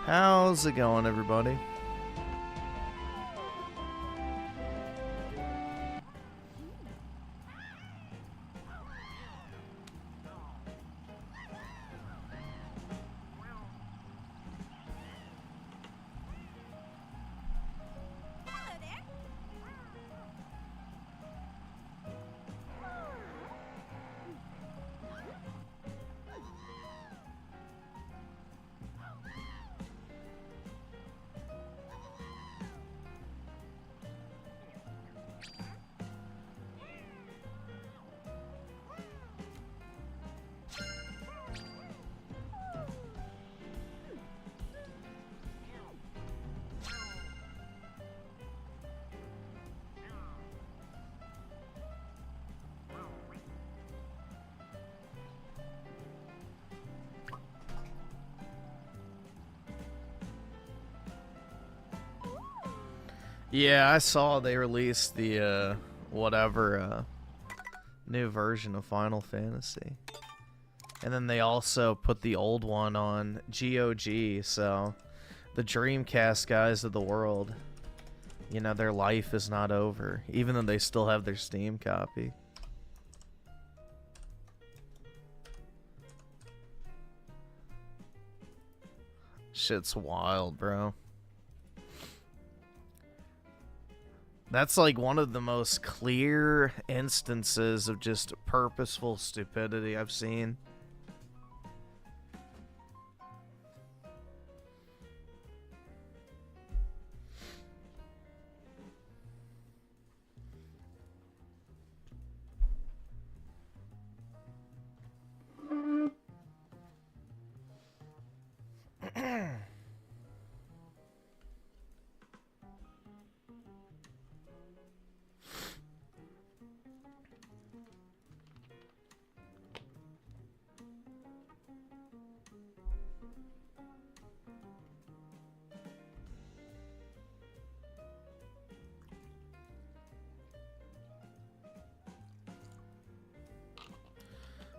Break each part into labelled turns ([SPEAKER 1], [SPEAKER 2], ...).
[SPEAKER 1] How's it going, everybody? Yeah, I saw they released the, new version of Final Fantasy. And then they also put the old one on GOG, so the Dreamcast guys of the world, you know, their life is not over, even though they still have their Steam copy. Shit's wild, bro. That's like one of the most clear instances of just purposeful stupidity I've seen.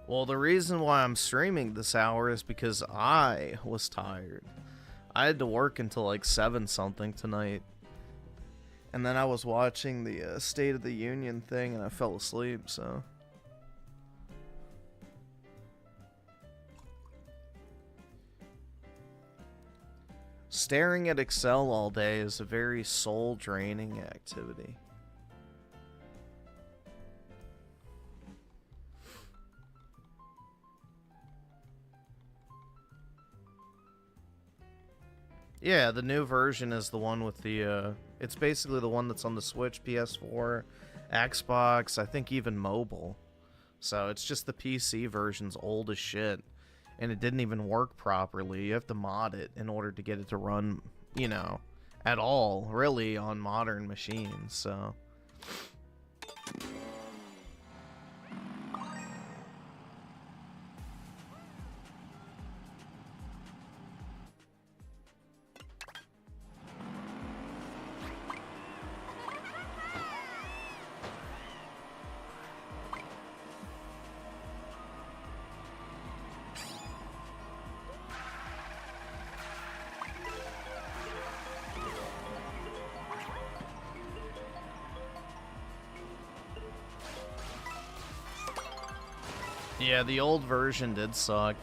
[SPEAKER 1] Well, the reason why I'm streaming this hour is because I was tired. I had to work until like 7-something tonight. And then I was watching the State of the Union thing and I fell asleep, so. Staring at Excel all day is a very soul-draining activity. Yeah, the new version is the one with the, it's basically the one that's on the Switch, PS4, Xbox, I think even mobile. So it's just the PC version's old as shit. And it didn't even work properly. You have to mod it in order to get it to run, you know, at all, really, on modern machines, so. Yeah, the old version did suck.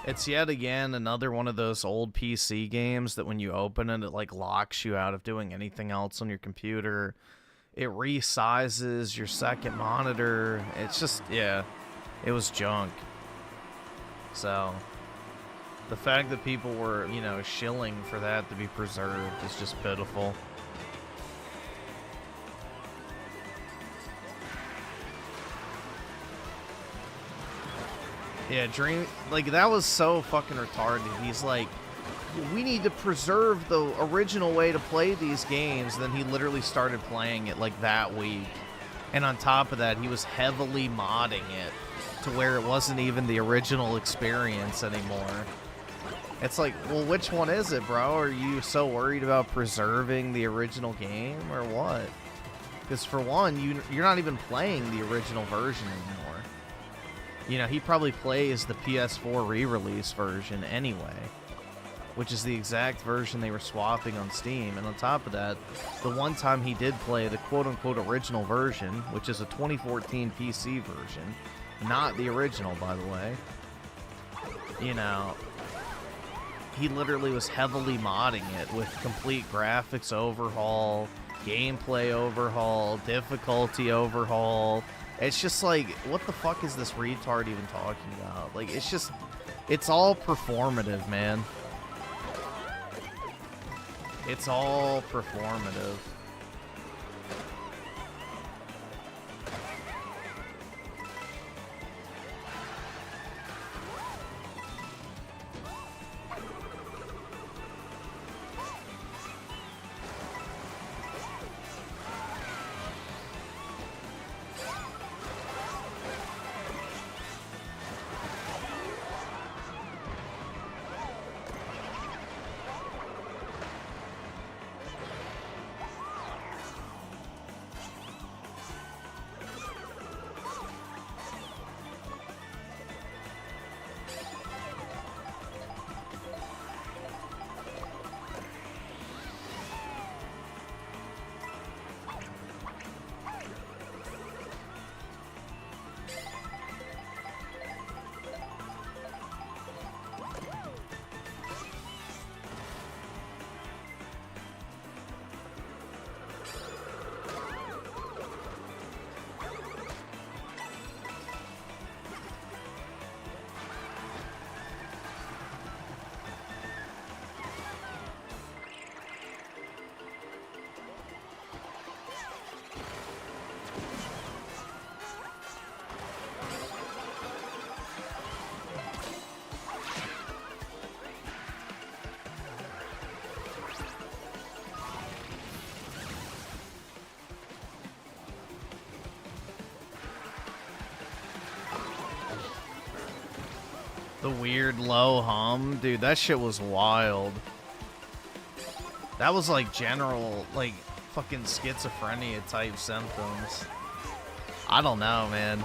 [SPEAKER 1] It's yet again another one of those old PC games that when you open it, it like locks you out of doing anything else on your computer. It resizes your second monitor. It's just, yeah, it was junk. So, the fact that people were, you know, shilling for that to be preserved is just pitiful. Yeah, like, that was so fucking retarded. He's like, we need to preserve the original way to play these games. Then he literally started playing it, like, that week. And on top of that, he was heavily modding it to where it wasn't even the original experience anymore. It's like, well, which one is it, bro? Are you so worried about preserving the original game, or what? Because for one, you're not even playing the original version anymore. You know, he probably plays the PS4 re-release version anyway, which is the exact version they were swapping on Steam. And on top of that, the one time he did play the quote-unquote original version, which is a 2014 PC version, not the original, by the way, you know, he literally was heavily modding it with complete graphics overhaul, gameplay overhaul, difficulty overhaul. It's just like, what the fuck is this retard even talking about? Like, it's just, it's all performative, man. It's all performative. The weird low hum. Dude, that shit was wild. That was like general, like, fucking schizophrenia type symptoms. I don't know, man.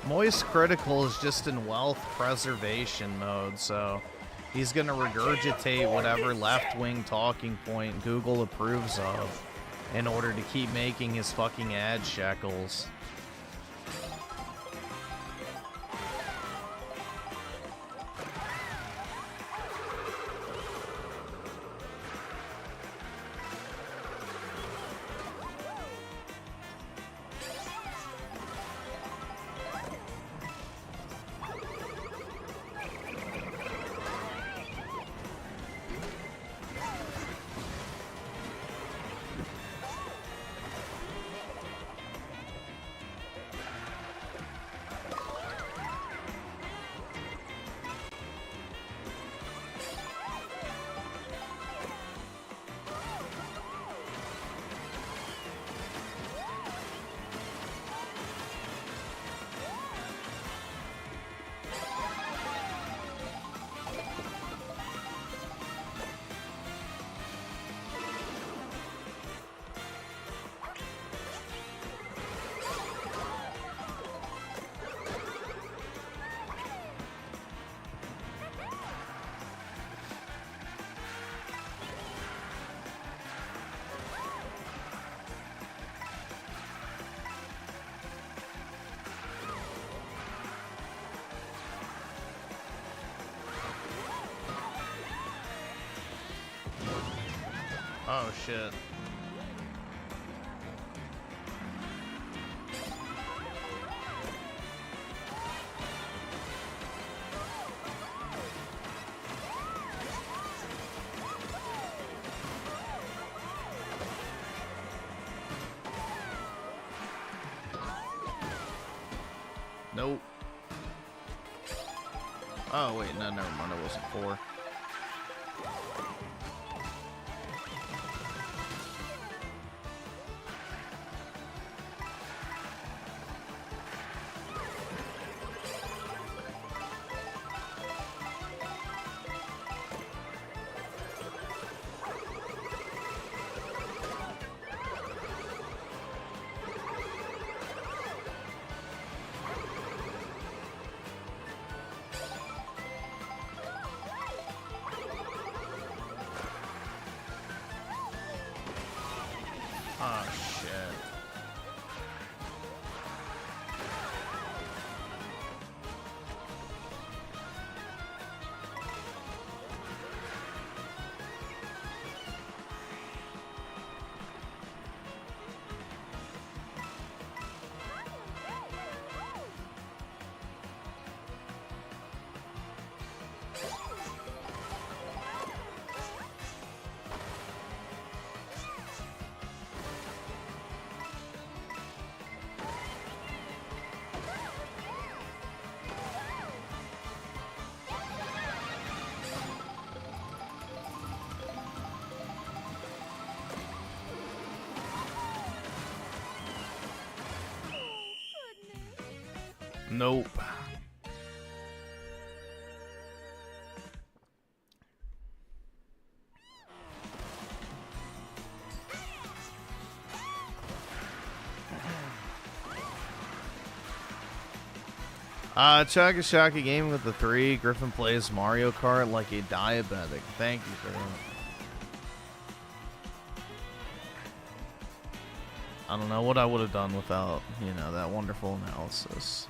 [SPEAKER 1] Moist Critical is just in wealth preservation mode, so he's gonna regurgitate whatever left-wing talking point Google approves of in order to keep making his fucking ad shekels. Oh, shit. Nope. Oh, wait, no, never mind. It wasn't 4. Oh, shit. Nope. Chaka Shaka Gaming with the 3. Griffin plays Mario Kart like a diabetic. Thank you for that. I don't know what I would have done without, you know, that wonderful analysis.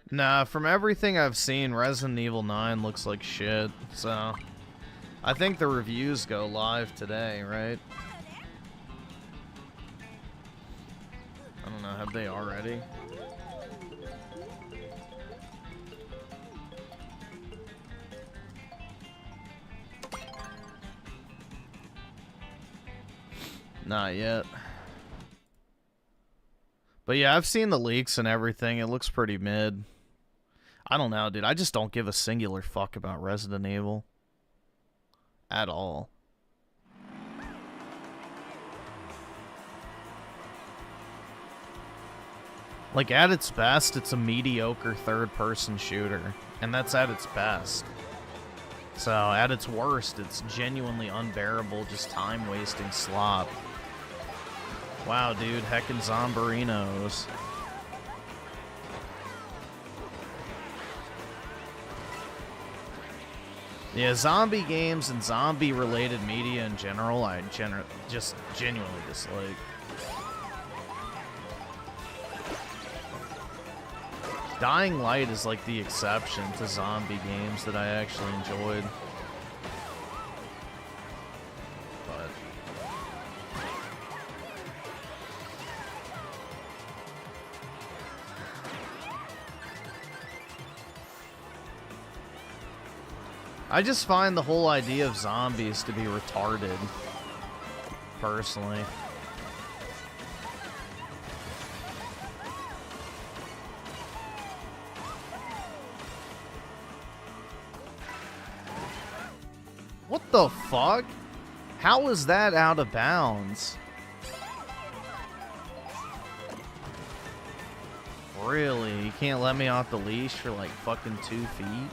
[SPEAKER 1] Nah, from everything I've seen, Resident Evil 9 looks like shit, so... I think the reviews go live today, right? I don't know, have they already? Not yet. But yeah, I've seen the leaks and everything. It looks pretty mid. I don't know, dude. I just don't give a singular fuck about Resident Evil. At all. Like, at its best, it's a mediocre third-person shooter. And that's at its best. So, at its worst, it's genuinely unbearable, just time-wasting slop. Wow, dude. Heckin' Zombarinos. Yeah, zombie games and zombie-related media in general, I just genuinely dislike. Dying Light is like the exception to zombie games that I actually enjoyed. But I just find the whole idea of zombies to be retarded, personally. the fuck? How is that out of bounds? Really? You can't let me off the leash for like fucking 2 feet?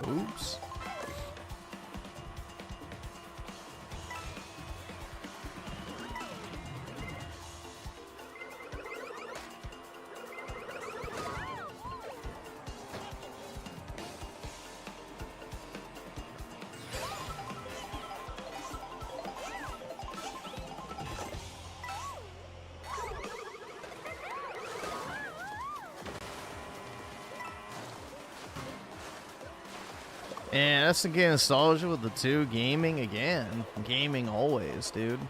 [SPEAKER 1] Oops. And that's again nostalgia with the 2 gaming again. Gaming always, dude.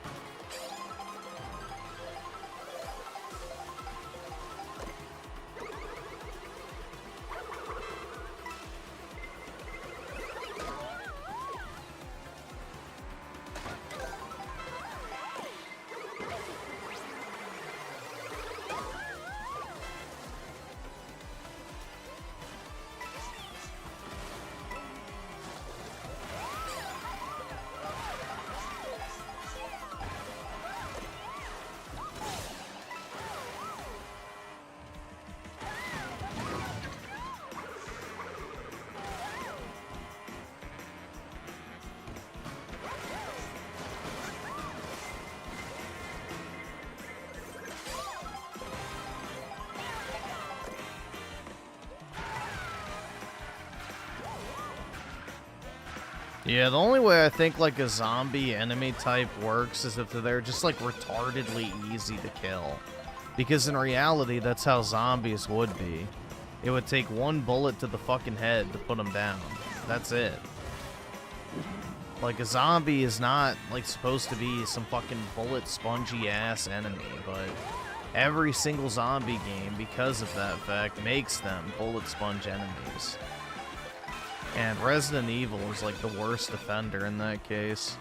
[SPEAKER 1] Yeah, the only way I think like a zombie enemy type works is if they're just like retardedly easy to kill. Because in reality, that's how zombies would be. It would take 1 bullet to the fucking head to put them down. That's it. Like a zombie is not like supposed to be some fucking bullet spongy ass enemy, but every single zombie game, because of that fact, makes them bullet sponge enemies. And Resident Evil is like the worst offender in that case.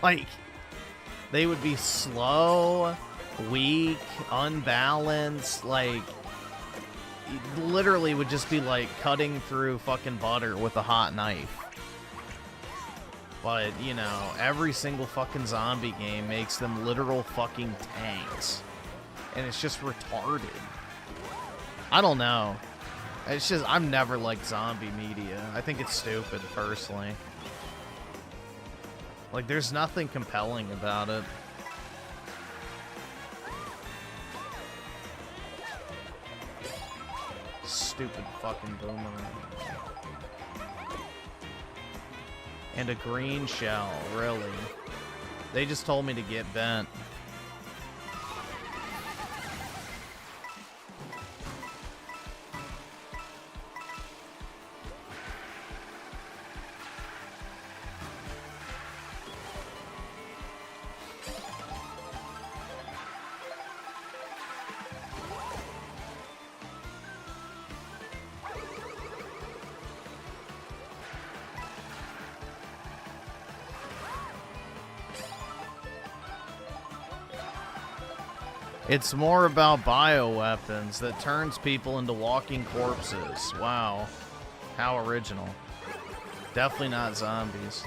[SPEAKER 1] Like, they would be slow, weak, unbalanced, like, literally would just be like cutting through fucking butter with a hot knife. But, you know, every single fucking zombie game makes them literal fucking tanks. And it's just retarded. I don't know. It's just, I've never liked zombie media. I think it's stupid, personally. Like, there's nothing compelling about it. stupid fucking boomerang. And a green shell, really. They just told me to get bent. It's more about bioweapons that turns people into walking corpses. Wow. How original. Definitely not zombies.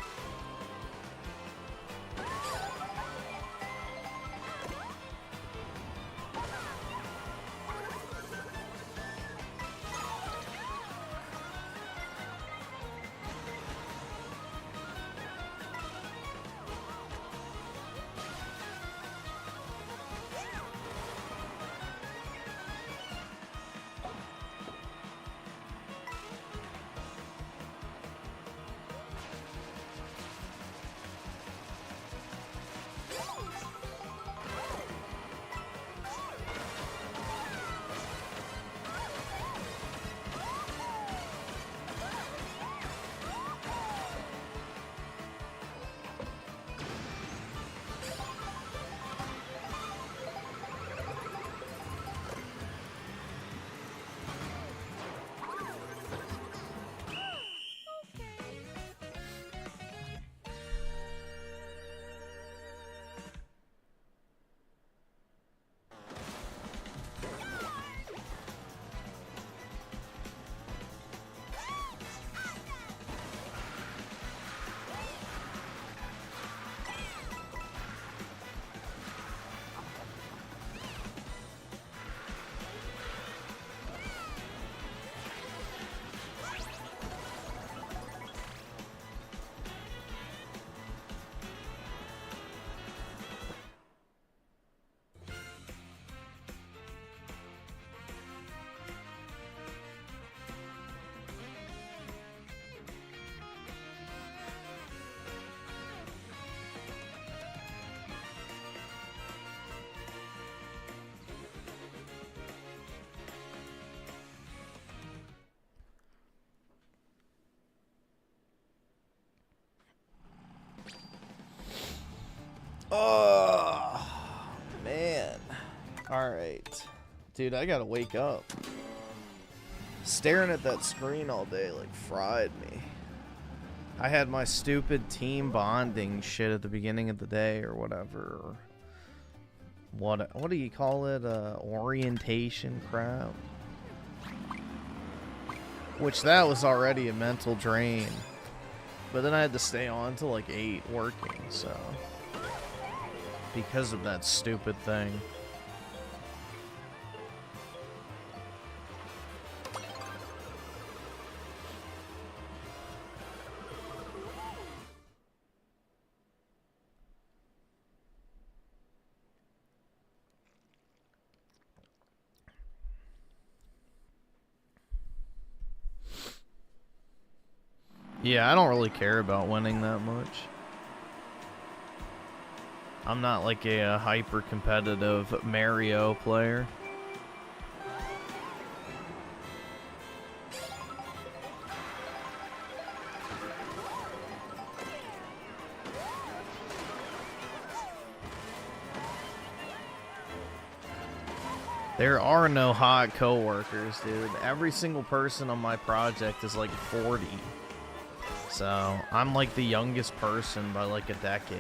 [SPEAKER 1] Oh, man. All right. Dude, I gotta wake up. Staring at that screen all day, like, fried me. I had my stupid team bonding shit at the beginning of the day or whatever. What do you call it? Orientation crap. Which that was already a mental drain. But then I had to stay on till like 8 working, so. Because of that stupid thing. Yeah, I don't really care about winning that much. I'm not like a hyper-competitive Mario player. There are no hot coworkers, dude. Every single person on my project is like 40. So, I'm like the youngest person by like a decade.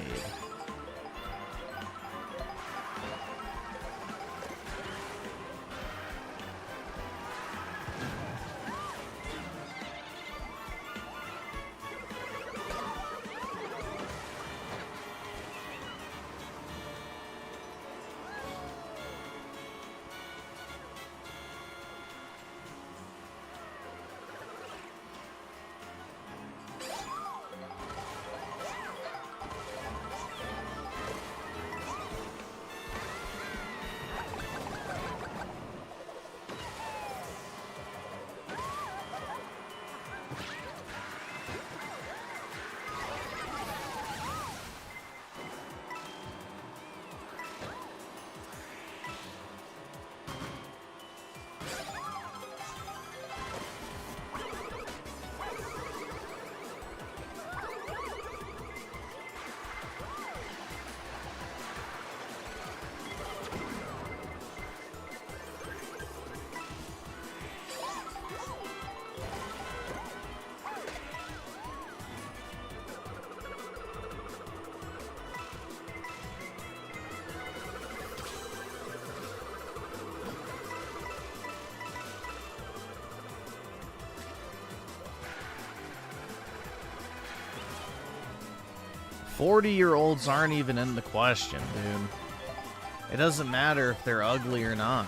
[SPEAKER 1] 40-year-olds aren't even in the question, dude. It doesn't matter if they're ugly or not.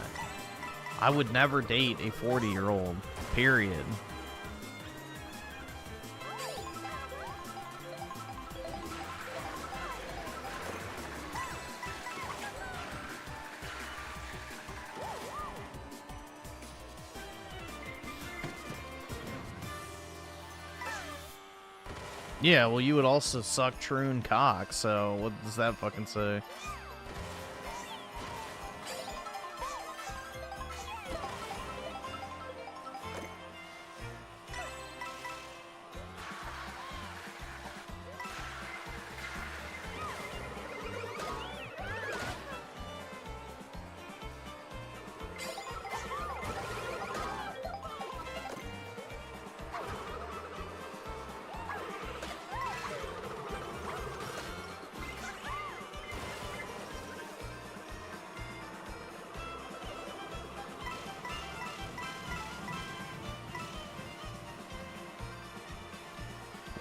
[SPEAKER 1] I would never date a 40-year-old, period. Yeah, well, you would also suck Troon cock, so what does that fucking say?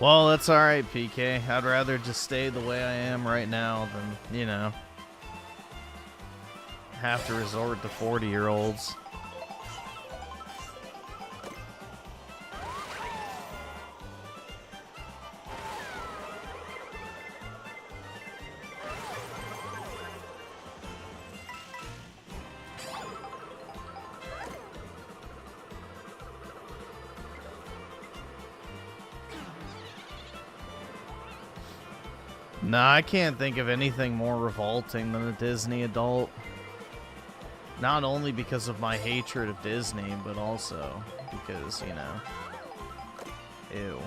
[SPEAKER 1] Well, that's alright, PK. I'd rather just stay the way I am right now than, you know, have to resort to 40-year-olds. Nah, I can't think of anything more revolting than a Disney adult. Not only because of my hatred of Disney, but also because, you know, ew.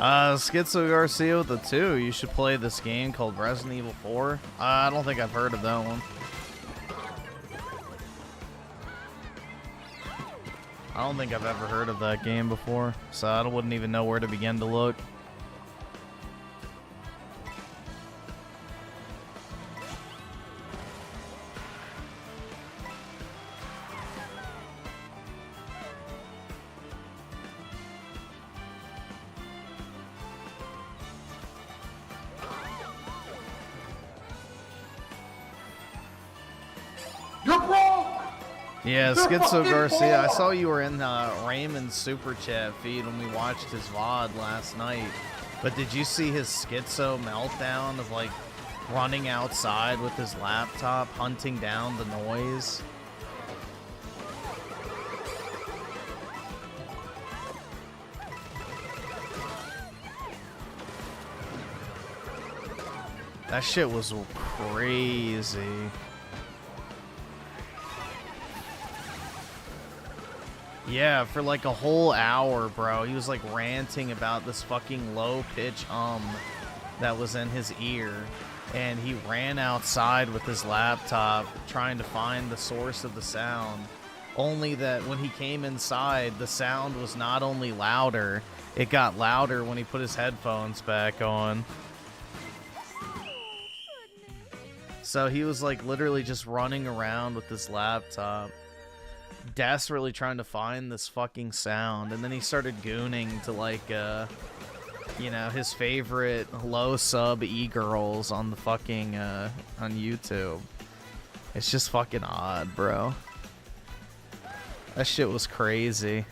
[SPEAKER 1] Schizo Garcia with the 2. You should play this game called Resident Evil 4. I don't think I've heard of that one. I don't think I've ever heard of that game before, so I wouldn't even know where to begin to look. Yeah, Schizo Garcia, I saw you were in Raymond's Super Chat feed when we watched his VOD last night. But did you see his schizo meltdown of, like, running outside with his laptop, hunting down the noise? That shit was crazy. Yeah, for like a whole hour, bro. He was like ranting about this fucking low-pitch hum that was in his ear. And he ran outside with his laptop trying to find the source of the sound. Only that when he came inside, the sound was not only louder, it got louder when he put his headphones back on. So he was like literally just running around with his laptop, desperately trying to find this fucking sound. And then he started gooning to like you know, his favorite low sub e-girls on the fucking on YouTube. It's just fucking odd, bro. That shit was crazy.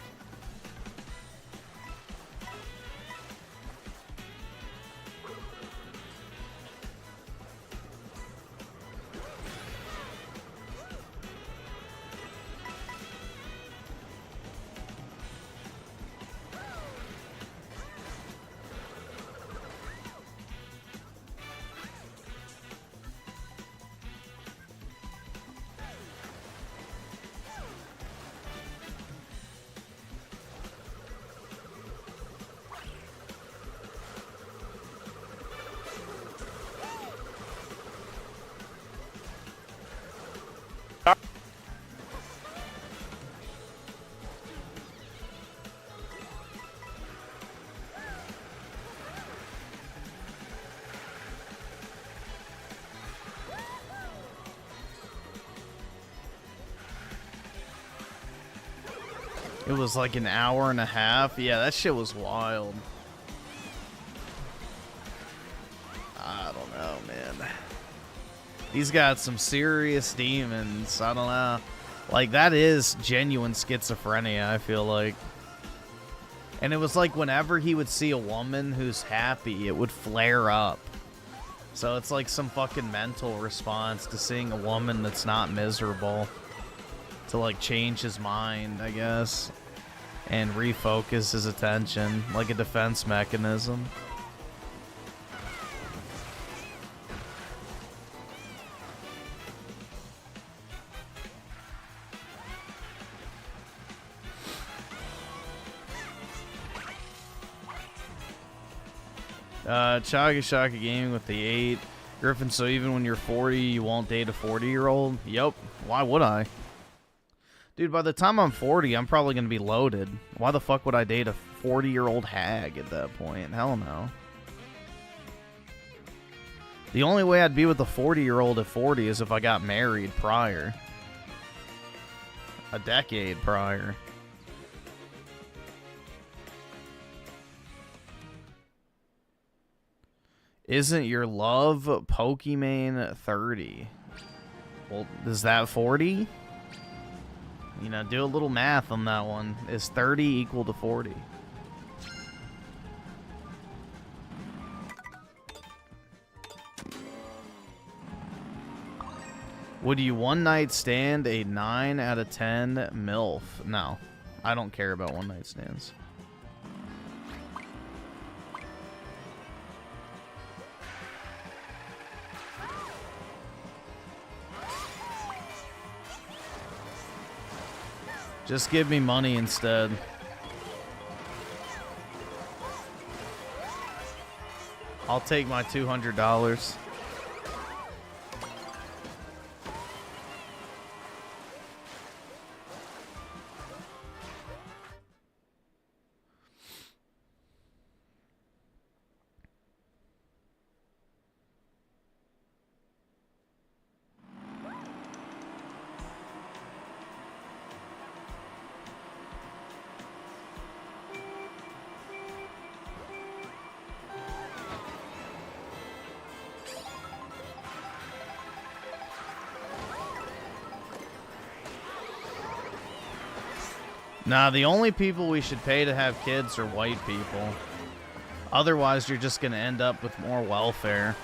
[SPEAKER 1] It was like an hour and a half. Yeah, that shit was wild. I don't know, man. He's got some serious demons. I don't know. Like, that is genuine schizophrenia, I feel like. And it was like whenever he would see a woman who's happy, it would flare up. So it's like some fucking mental response to seeing a woman that's not miserable. To like change his mind, I guess. And refocus his attention. Like a defense mechanism. Chaga Shaka Gaming with the 8. Griffin, so even when you're 40, you won't date a 40-year-old? Yup. Why would I? Dude, by the time I'm 40, I'm probably going to be loaded. Why the fuck would I date a 40-year-old hag at that point? Hell no. The only way I'd be with a 40-year-old at 40 is if I got married prior. A decade prior. Isn't your love Pokemon 30? Well, is that 40? You know, do a little math on that one. Is 30 equal to 40? Would you one night stand a 9 out of 10 MILF? No. I don't care about one night stands. Just give me money instead. I'll take my $200. Nah, the only people we should pay to have kids are white people. Otherwise, you're just going to end up with more welfare.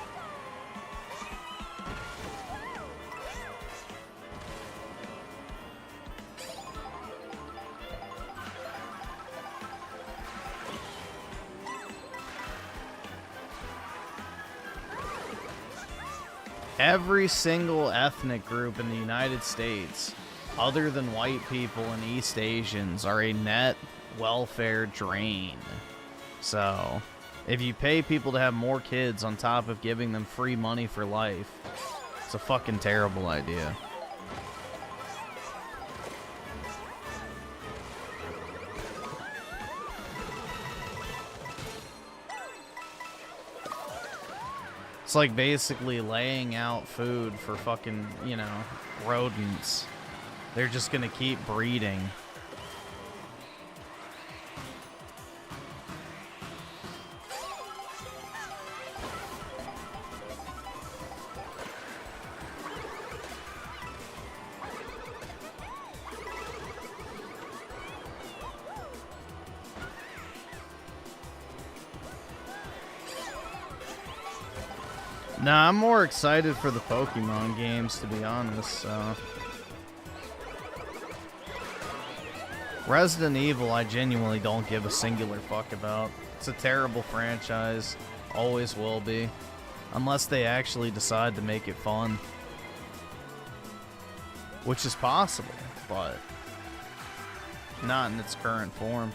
[SPEAKER 1] Every single ethnic group in the United States, other than white people and East Asians, are a net welfare drain. So, if you pay people to have more kids on top of giving them free money for life, it's a fucking terrible idea. It's like basically laying out food for fucking, you know, rodents. They're just gonna keep breeding. Nah, I'm more excited for the Pokemon games, to be honest, so. Resident Evil, I genuinely don't give a singular fuck about. It's a terrible franchise. Always will be. Unless they actually decide to make it fun. Which is possible, but not in its current form.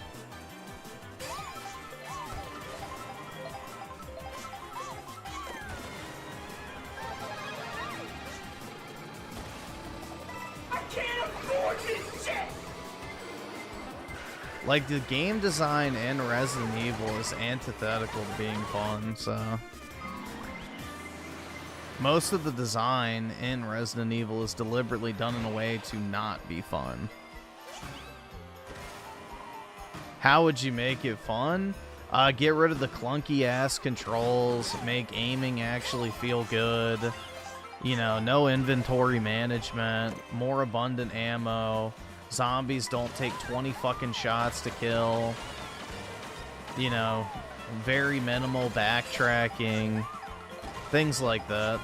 [SPEAKER 1] Like, the game design in Resident Evil is antithetical to being fun, so. Most of the design in Resident Evil is deliberately done in a way to not be fun. How would you make it fun? Get rid of the clunky ass controls, make aiming actually feel good. You know, no inventory management, more abundant ammo. Zombies don't take 20 fucking shots to kill. You know, very minimal backtracking. Things like that.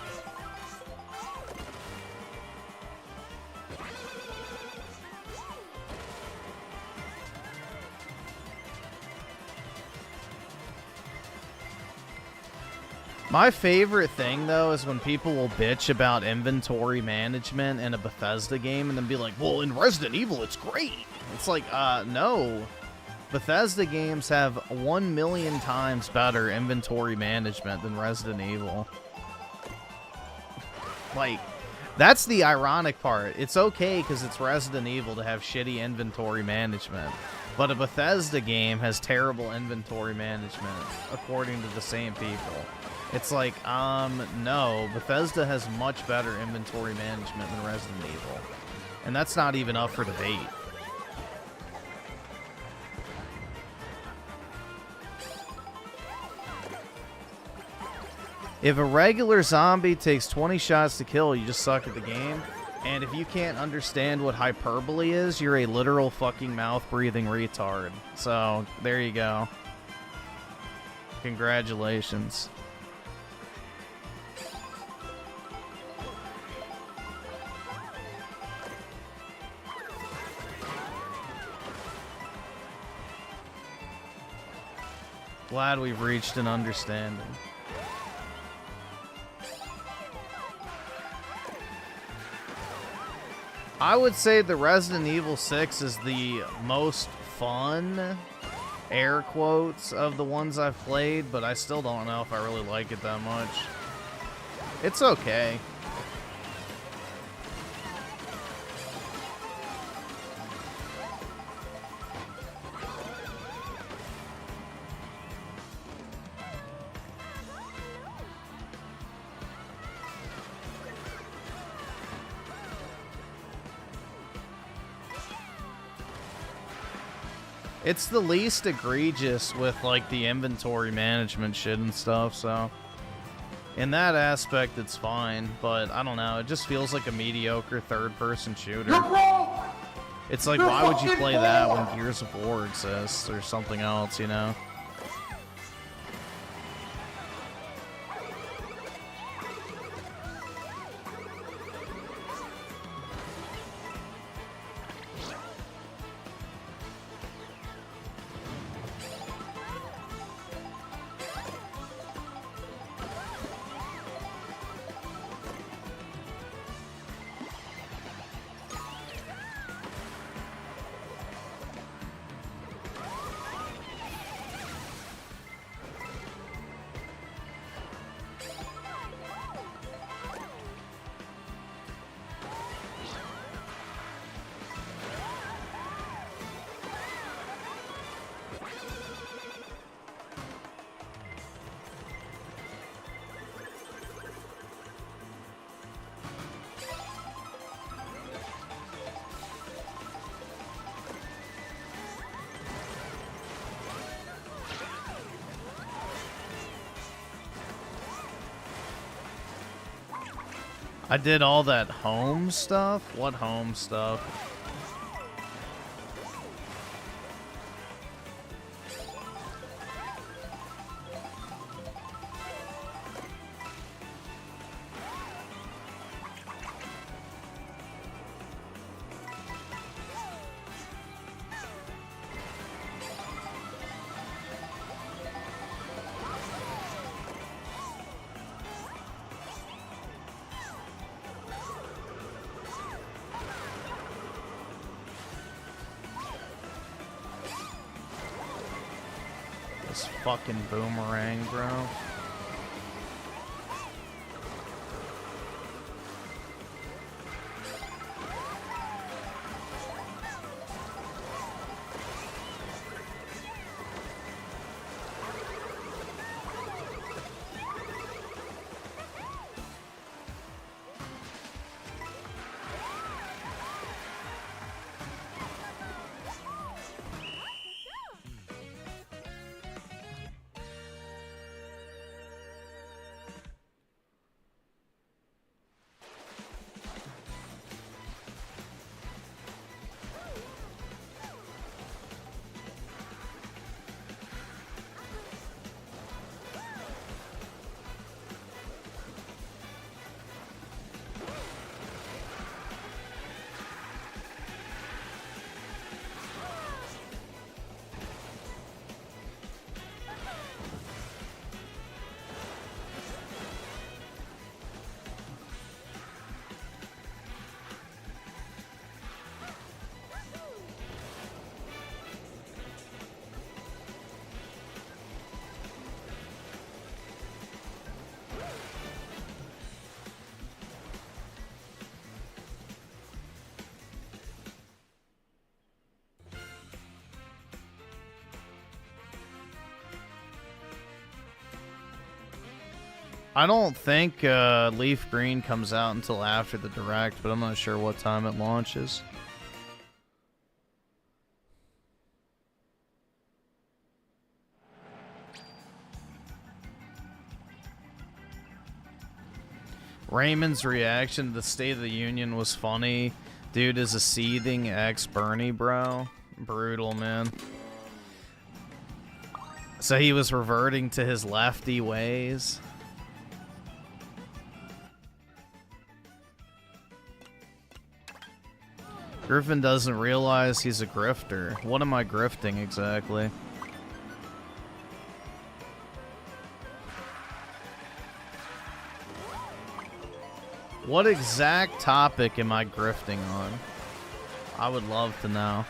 [SPEAKER 1] My favorite thing, though, is when people will bitch about inventory management in a Bethesda game and then be like, well, in Resident Evil, it's great. It's like, no. Bethesda games have 1,000,000 times better inventory management than Resident Evil. Like, that's the ironic part. It's okay because it's Resident Evil to have shitty inventory management. But a Bethesda game has terrible inventory management, according to the same people. It's like, no, Bethesda has much better inventory management than Resident Evil. And that's not even up for debate. If a regular zombie takes 20 shots to kill, you just suck at the game. And if you can't understand what hyperbole is, you're a literal fucking mouth-breathing retard. So, there you go. Congratulations. Glad we've reached an understanding. I would say the Resident Evil 6 is the most fun, air quotes, of the ones I've played, but I still don't know if I really like it that much. It's okay. It's the least egregious with, like, the inventory management shit and stuff, so... in that aspect, it's fine, but I don't know, it just feels like a mediocre third-person shooter. It's like, why would you play that when Gears of War exists, or something else, you know? I did all that home stuff? What home stuff? Fucking boomerang, bro. I don't think Leaf Green comes out until after the Direct, but I'm not sure what time it launches. Raymond's reaction to the State of the Union was funny. Dude is a seething ex-Bernie, bro. Brutal, man. So he was reverting to his lefty ways. Griffin doesn't realize he's a grifter. What am I grifting exactly? What exact topic am I grifting on? I would love to know.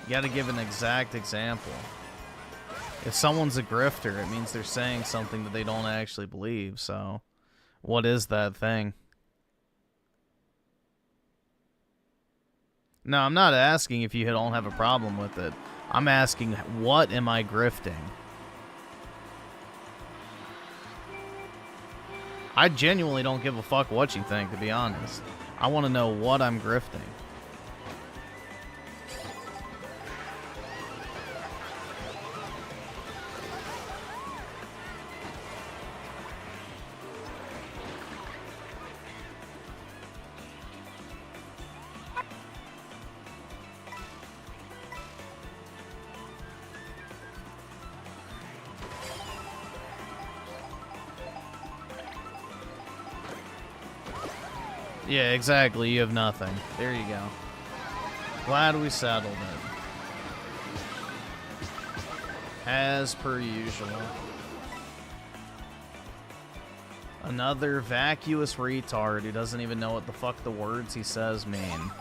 [SPEAKER 1] You gotta give an exact example. If someone's a grifter, it means they're saying something that they don't actually believe, so what is that thing? No, I'm not asking if you don't have a problem with it. I'm asking, what am I grifting? I genuinely don't give a fuck what you think, to be honest. I want to know what I'm grifting. Yeah, exactly. You have nothing. There you go. Glad we settled it. As per usual. Another vacuous retard who doesn't even know what the fuck the words he says mean.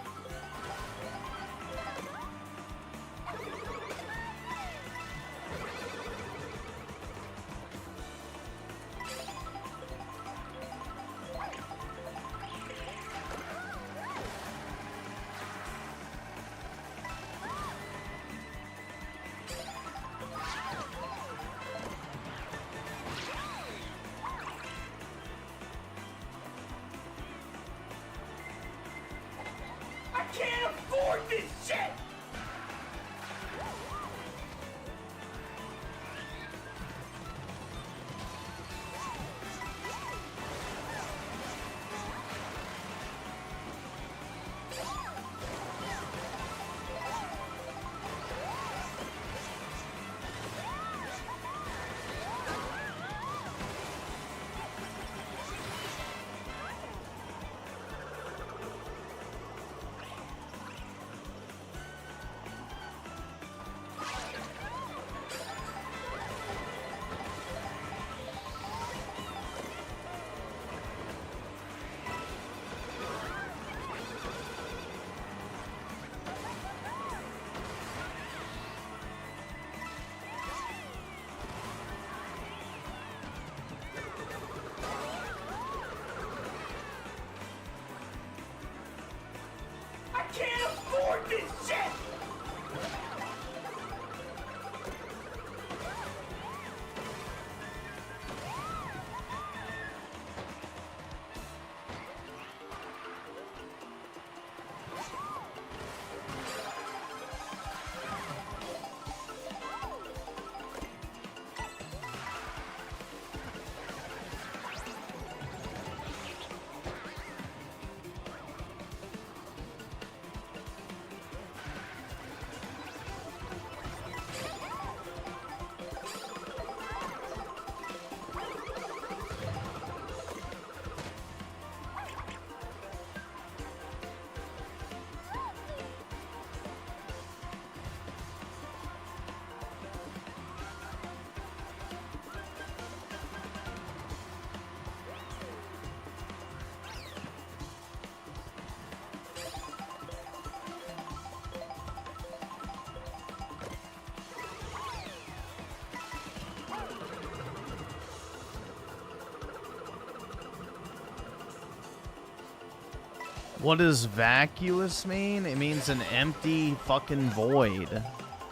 [SPEAKER 1] What does vacuous mean? It means an empty fucking void.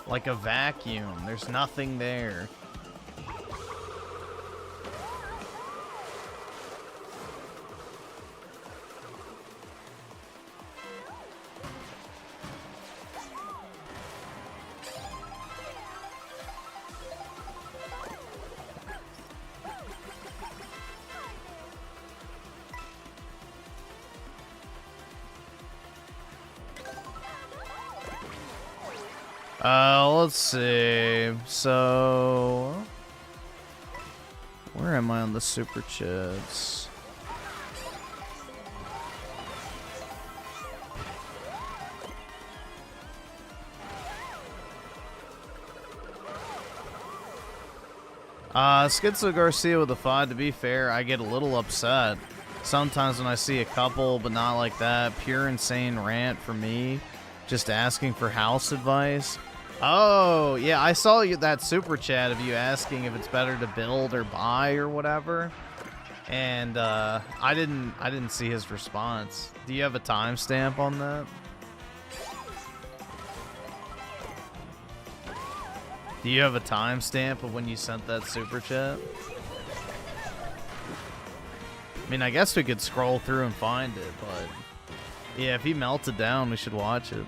[SPEAKER 1] Like a vacuum. There's nothing there. Let's see. So, where am I on the super chats? Schizo Garcia with a 5. To be fair, I get a little upset sometimes when I see a couple, but not like that. Pure insane rant for me. Just asking for house advice. Oh, yeah, I saw that super chat of you asking if it's better to build or buy or whatever. And I didn't see his response. Do you have a timestamp on that? Do you have a timestamp of when you sent that super chat? I mean, I guess we could scroll through and find it, but yeah, if he melted down, we should watch it.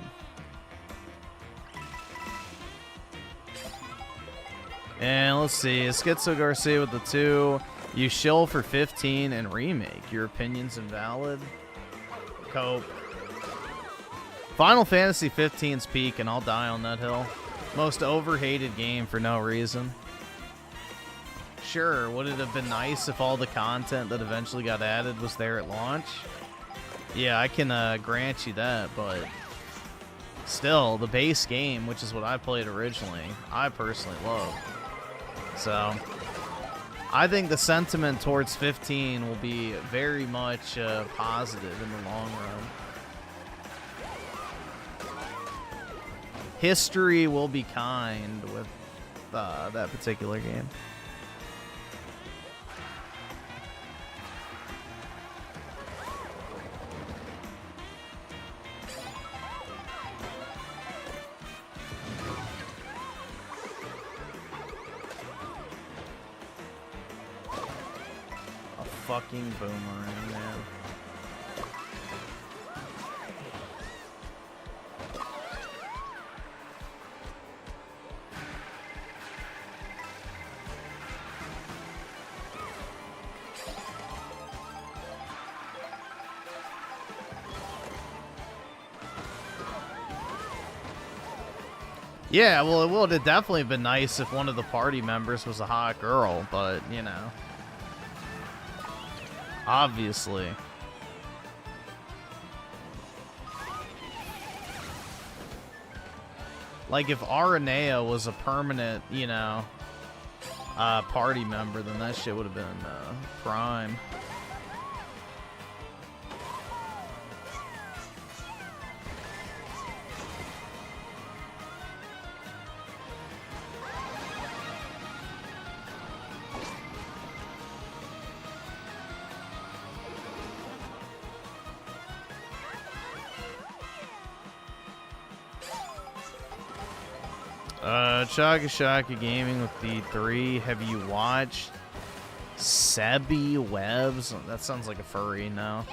[SPEAKER 1] And let's see, Schizo Garcia with the 2. You shill for 15 and remake. Your opinion's invalid. Cope. Final Fantasy 15's peak, and I'll die on that hill. Most overhated game for no reason. Sure, would it have been nice if all the content that eventually got added was there at launch? Yeah, I can grant you that, but still, the base game, which is what I played originally, I personally love. So, I think the sentiment towards 15 will be very much positive in the long run. History will be kind with that particular game. A fucking boomerang, man. Yeah, well, it would have definitely been nice if one of the party members was a hot girl, but, you know. Obviously. Like, if Aranea was a permanent, you know, party member, then that shit would have been prime. Shaka Shaka Gaming with the 3. Have you watched Sebi Webs? That sounds like a furry, no.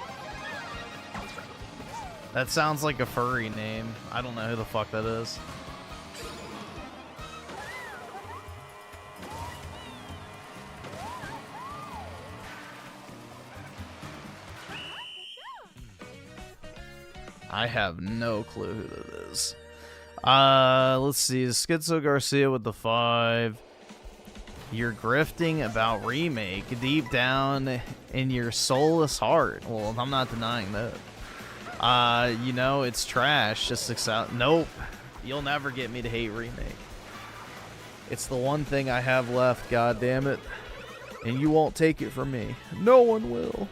[SPEAKER 1] That sounds like a furry name. I don't know who the fuck that is. I have no clue who that is. Let's see. Schizo Garcia with the 5. You're grifting about remake deep down in your soulless heart. Well, I'm not denying that. You know, it's trash. Just accept. Nope. You'll never get me to hate remake. It's the one thing I have left, god damn it. And you won't take it from me. No one will.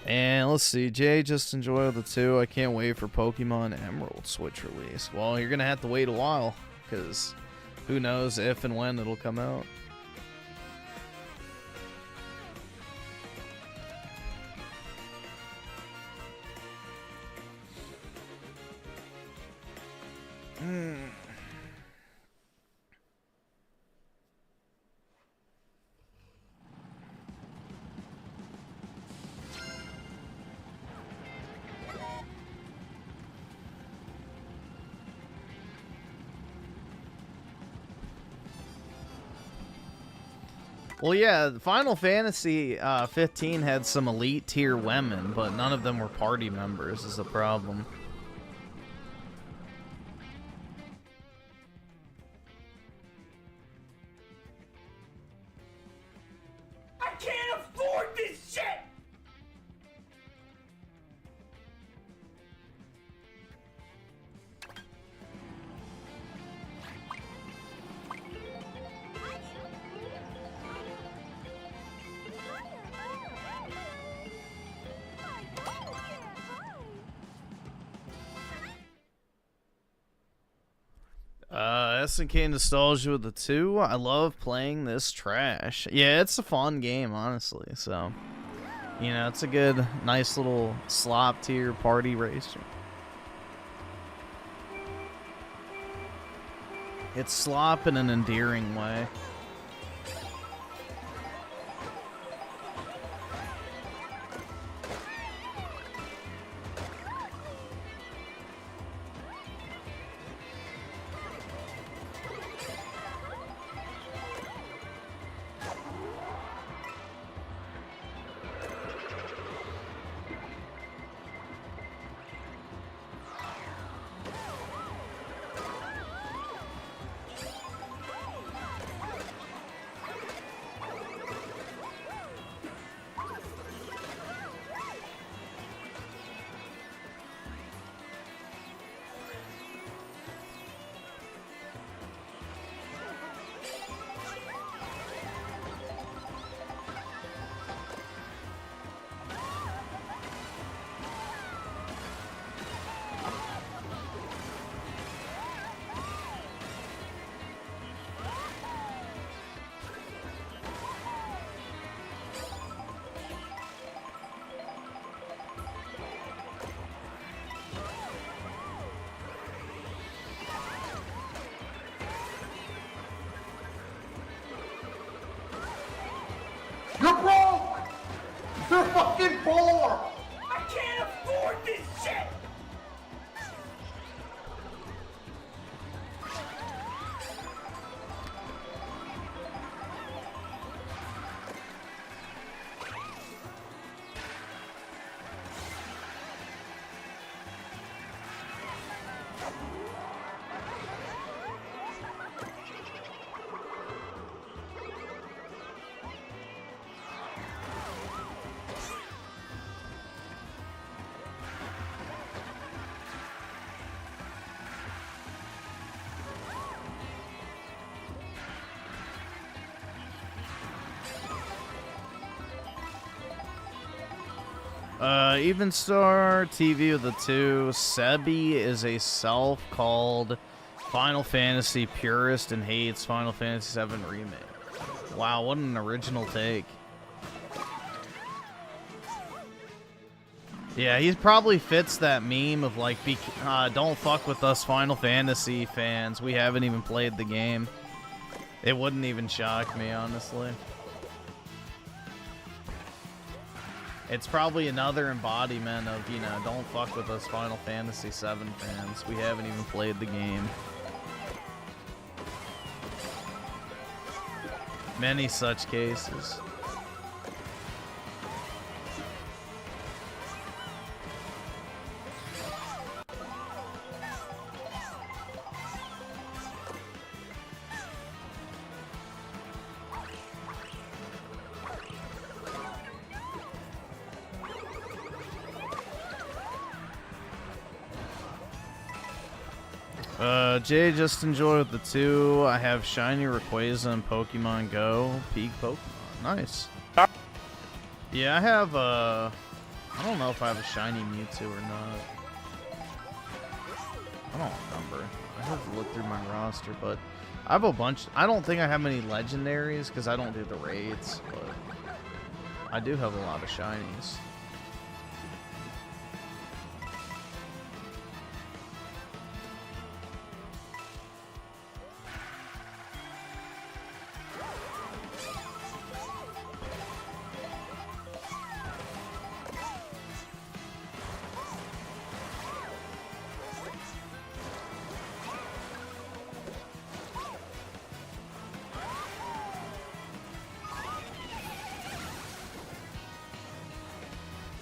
[SPEAKER 1] And let's see, Jay, just enjoy the 2. I can't wait for Pokemon Emerald Switch release. Well, you're going to have to wait a while, because who knows if and when it'll come out. Well, yeah, Final Fantasy 15 had some elite tier women, but none of them were party members is the problem.
[SPEAKER 2] I can't afford this shit!
[SPEAKER 1] SNK Nostalgia with the 2. I love playing this trash. Yeah, it's a fun game, honestly. So, you know, it's a good, nice little slop tier party racer. It's slop in an endearing way.
[SPEAKER 2] You're broke! You're fucking poor! I can't afford this shit!
[SPEAKER 1] Even Star TV with the 2. Sebi is a self-called Final Fantasy purist and hates Final Fantasy VII Remake. Wow, what an original take. Yeah, he probably fits that meme of like, don't fuck with us Final Fantasy fans. We haven't even played the game. It wouldn't even shock me, honestly. It's probably another embodiment of, you know, don't fuck with us Final Fantasy VII fans. We haven't even played the game. Many such cases. Jay just enjoyed the 2. I have Shiny Rayquaza and Pokemon Go. Peak Pokemon. Nice. Yeah, I have, I don't know if I have a Shiny Mewtwo or not. I don't remember. I have to look through my roster, but I have a bunch. I don't think I have many legendaries because I don't do the raids, but I do have a lot of Shinies.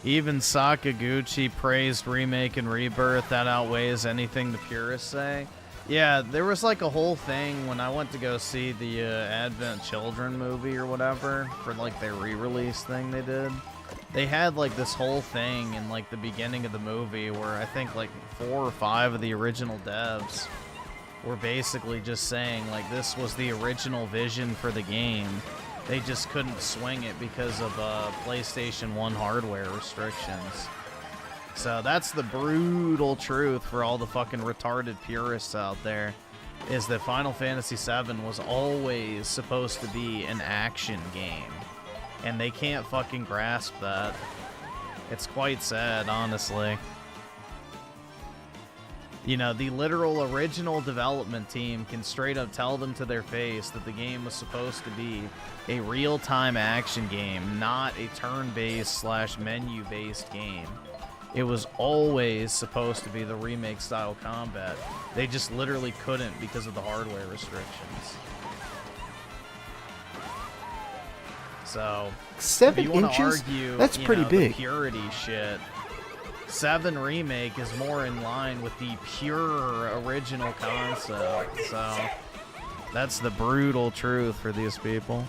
[SPEAKER 1] Even Sakaguchi praised Remake and Rebirth. That outweighs anything the purists say. Yeah, there was like a whole thing when I went to go see the Advent Children movie or whatever for like their re-release thing they did. They had like this whole thing in like the beginning of the movie where I think like 4 or 5 of the original devs were basically just saying like this was the original vision for the game. They just couldn't swing it because of PlayStation 1 hardware restrictions. So that's the brutal truth for all the fucking retarded purists out there, is that Final Fantasy VII was always supposed to be an action game. And they can't fucking grasp that. It's quite sad, honestly. You know, the literal original development team can straight up tell them to their face that the game was supposed to be a real-time action game, not a turn-based / menu-based game. It was always supposed to be the remake-style combat. They just literally couldn't because of the hardware restrictions. So,
[SPEAKER 2] 7
[SPEAKER 1] if you want to
[SPEAKER 2] inches?
[SPEAKER 1] argue,
[SPEAKER 2] That's pretty big.
[SPEAKER 1] the purity shit, 7 Remake is more in line with the pure original concept. So, that's the brutal truth for these people.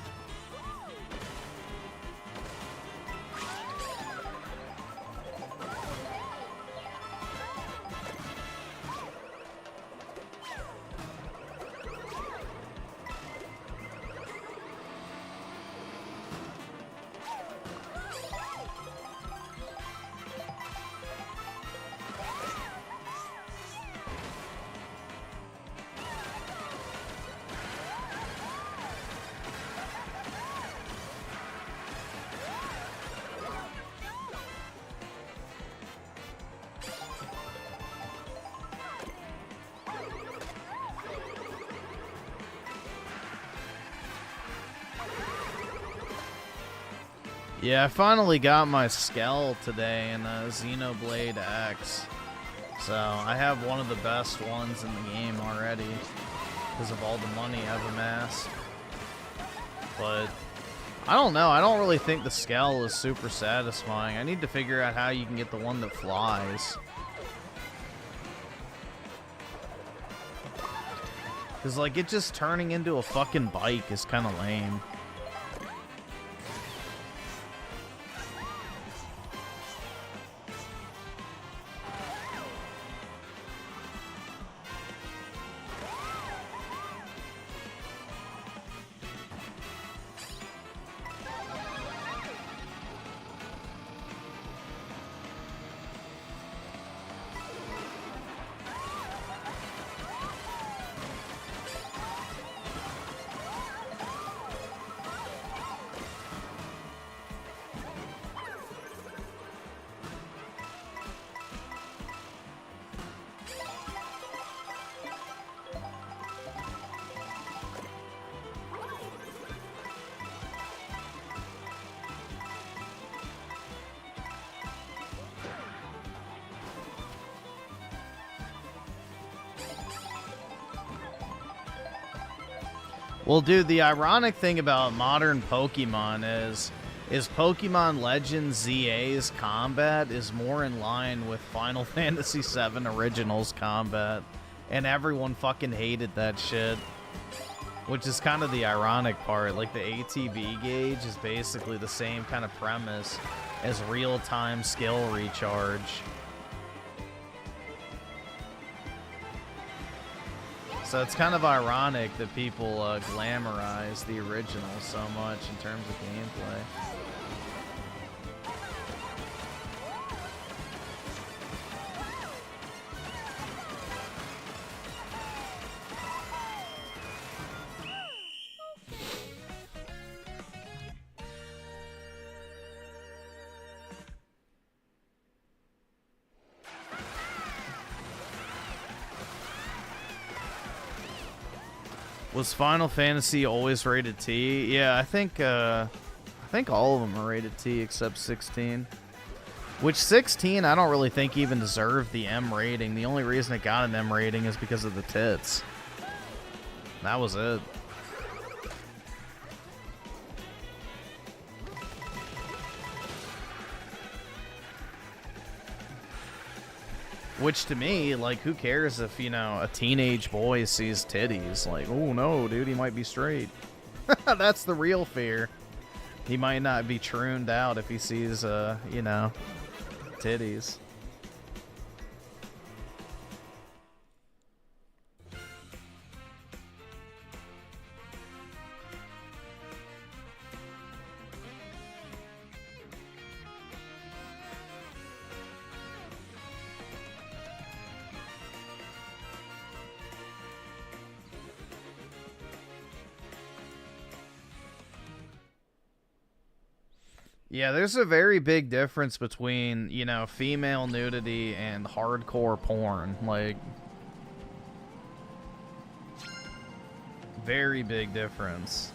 [SPEAKER 1] Yeah, I finally got my Skell today in Xenoblade X. So, I have one of the best ones in the game already because of all the money I've amassed. But, I don't know. I don't really think the Skell is super satisfying. I need to figure out how you can get the one that flies. Because, like, it just turning into a fucking bike is kind of lame. Well, dude, the ironic thing about modern Pokemon is Pokemon Legends ZA's combat is more in line with Final Fantasy VII Original's combat, and everyone fucking hated that shit, which is kind of the ironic part. Like, the ATB gauge is basically the same kind of premise as real-time skill recharge. So it's kind of ironic that people glamorize the original so much in terms of gameplay. Was Final Fantasy always rated T? Yeah, I think all of them are rated T except 16. Which 16 I don't really think even deserved the M rating. The only reason it got an M rating is because of the tits. That was it. Which to me, like, who cares if, you know, a teenage boy sees titties? Like, oh no, dude, he might be straight. That's the real fear. He might not be trooned out if he sees, you know, titties. Yeah, there's a very big difference between, you know, female nudity and hardcore porn. Like, very big difference.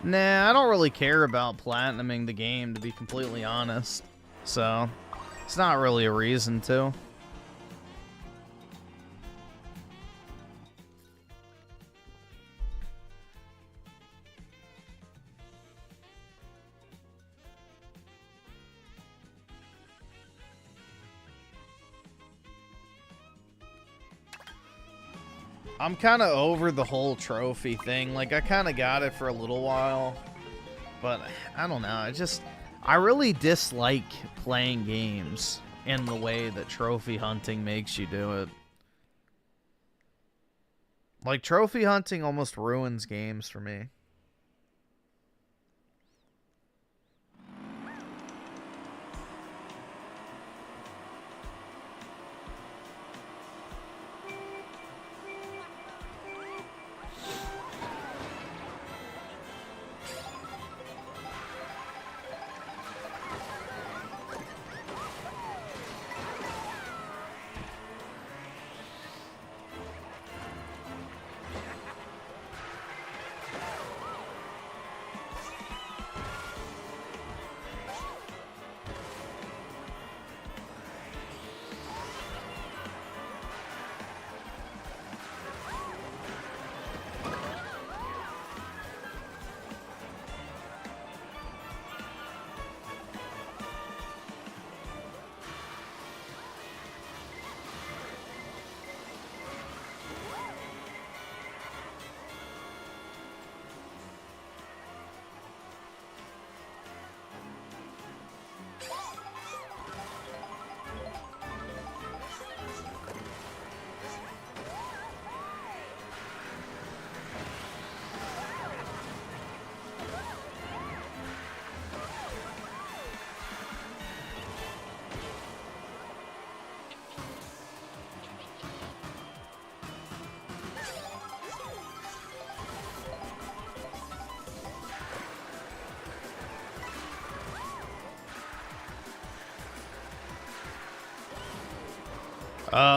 [SPEAKER 1] Nah, I don't really care about platinuming the game, to be completely honest. So, it's not really a reason to. I'm kind of over the whole trophy thing. Like, I kind of got it for a little while, but I don't know. I really dislike playing games in the way that trophy hunting makes you do it. Like, trophy hunting almost ruins games for me.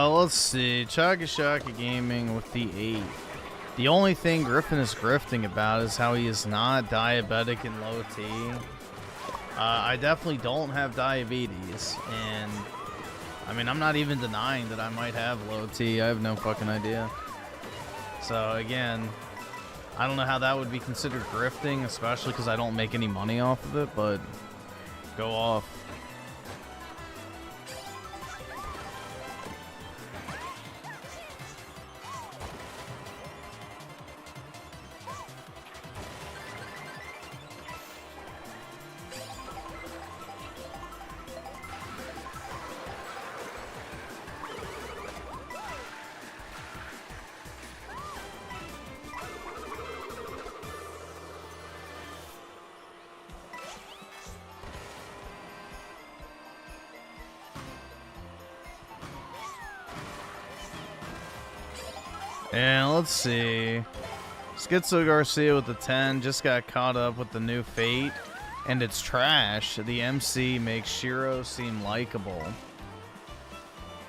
[SPEAKER 1] Let's see. Chaka Gaming with the 8. The only thing Griffin is grifting about is how he is not diabetic and low T. I definitely don't have diabetes, and I mean, I'm not even denying that I might have low T. I have no fucking idea. So again, I don't know how that would be considered grifting, especially because I don't make any money off of it, but go off. And let's see. Schizo Garcia with the 10 just got caught up with the new Fate, and it's trash. The MC makes Shiro seem likable.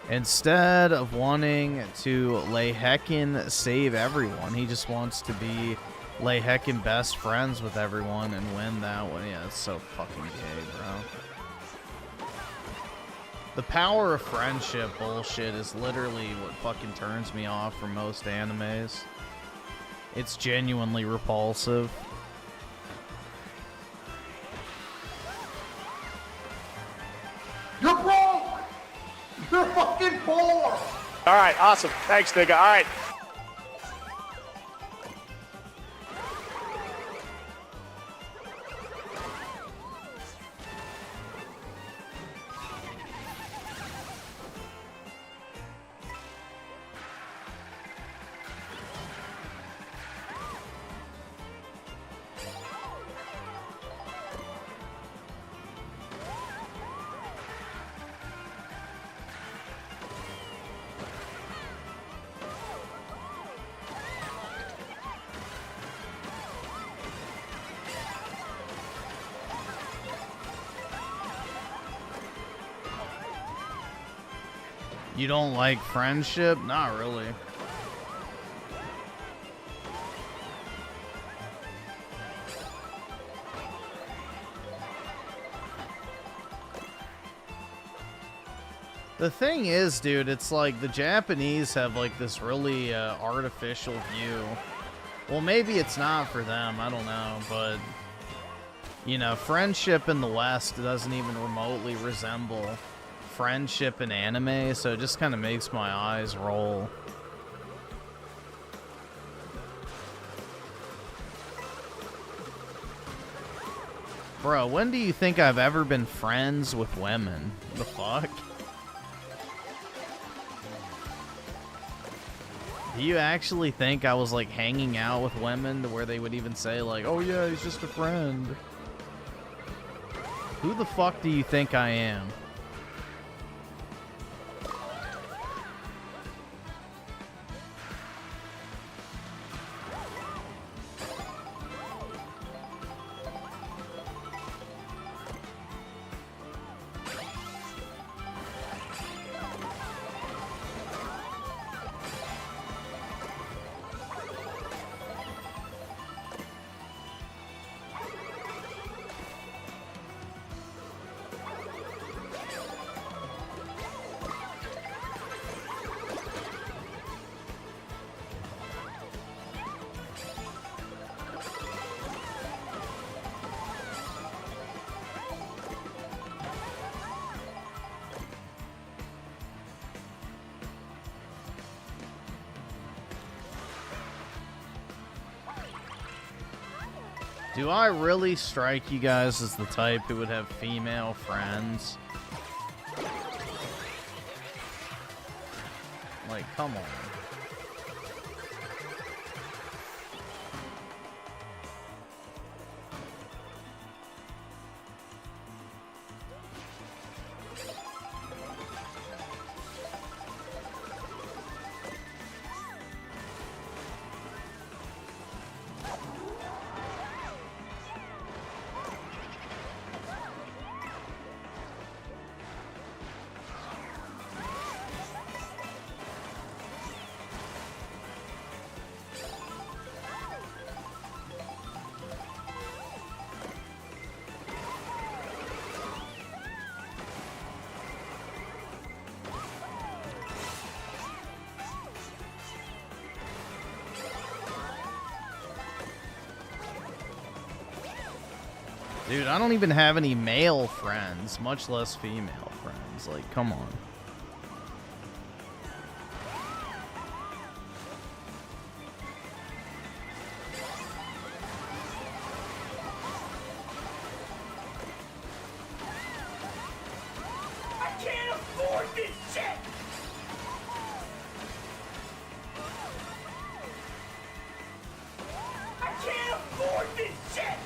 [SPEAKER 1] Instead of wanting to lay heckin' save everyone, he just wants to be lay heckin' best friends with everyone and win that one. Yeah, it's so fucking gay, bro. The power of friendship bullshit is literally what fucking turns me off from most animes. It's genuinely repulsive.
[SPEAKER 2] You're broke! You're fucking poor!
[SPEAKER 3] Alright, awesome. Thanks, nigga. Alright.
[SPEAKER 1] You don't like friendship? Not really. The thing is, dude, it's like the Japanese have like this really artificial view. Well, maybe it's not for them, I don't know, but you know, friendship in the West doesn't even remotely resemble friendship in anime, so it just kind of makes my eyes roll. Bro, when do you think I've ever been friends with women? The fuck? Do you actually think I was like hanging out with women to where they would even say like, oh yeah, he's just a friend? Who the fuck do you think I am? Do I really strike you guys as the type who would have female friends? Like, come on. Dude, I don't even have any male friends, much less female friends. Like, come on.
[SPEAKER 2] I can't afford this shit! I can't afford this shit!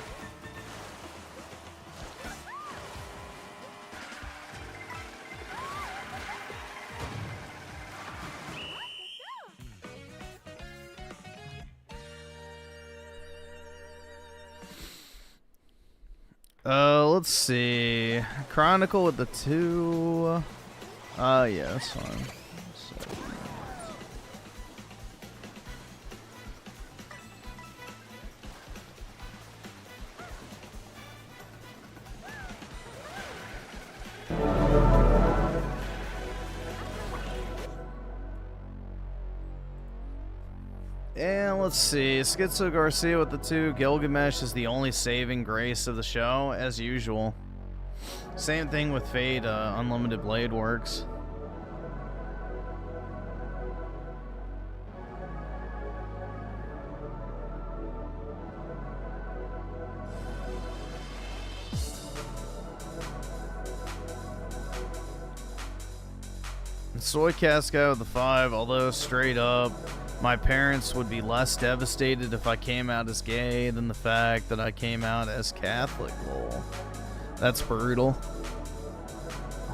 [SPEAKER 1] Let's see. Chronicle with the 2. Yeah, that's fine. And let's see, Schizo Garcia with the 2. Gilgamesh is the only saving grace of the show, as usual. Same thing with Fate, Unlimited Blade works. Soy Casca with the 5, although straight up, my parents would be less devastated if I came out as gay than the fact that I came out as Catholic. Lol. That's brutal.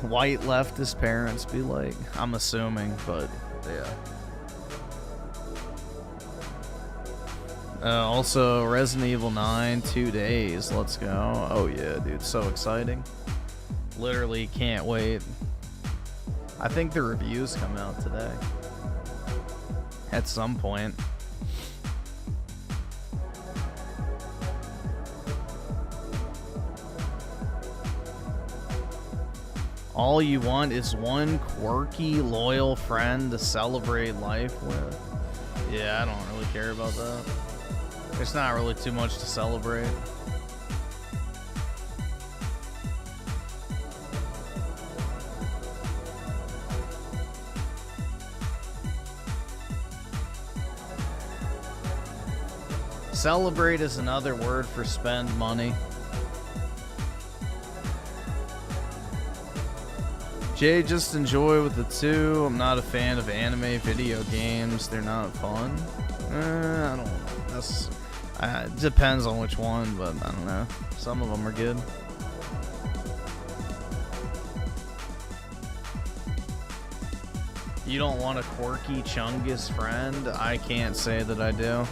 [SPEAKER 1] White leftist parents be like, I'm assuming, but yeah. Also, Resident Evil 9, 2 days. Let's go. Oh yeah, dude, so exciting. Literally can't wait. I think the reviews come out today. At some point. All you want is one quirky, loyal friend to celebrate life with. Yeah, I don't really care about that. There's not really too much to celebrate. Celebrate is another word for spend money. Jay, just enjoy with the 2. I'm not a fan of anime video games. They're not fun. I don't know. It depends on which one, but I don't know. Some of them are good. You don't want a quirky Chungus friend? I can't say that I do.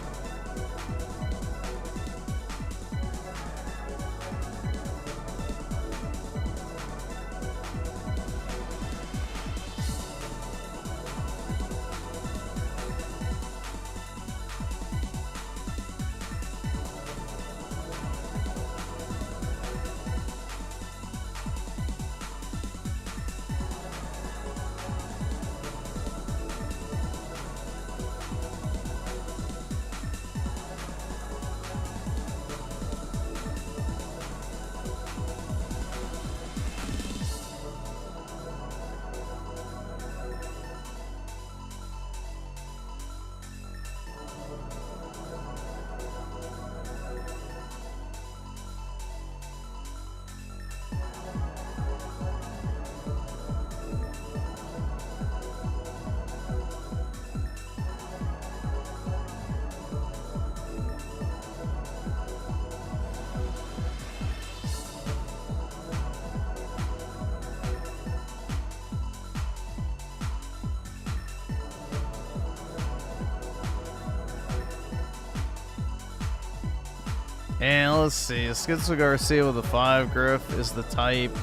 [SPEAKER 1] And let's see, Schizo Garcia with a 5. Griff is the type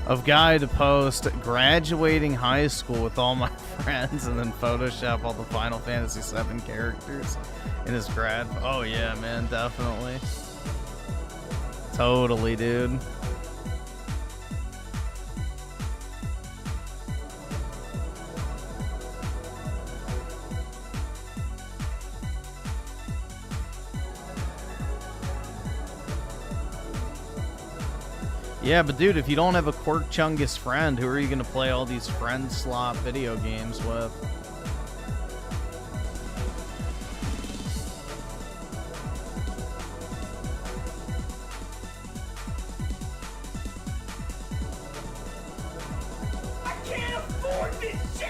[SPEAKER 1] of guy to post graduating high school with all my friends and then Photoshop all the Final Fantasy VII characters in his grad. Oh yeah, man, definitely. Totally, dude. Yeah, but dude, if you don't have a Quirk Chungus friend, who are you going to play all these friend slot video games with?
[SPEAKER 2] I can't afford this shit!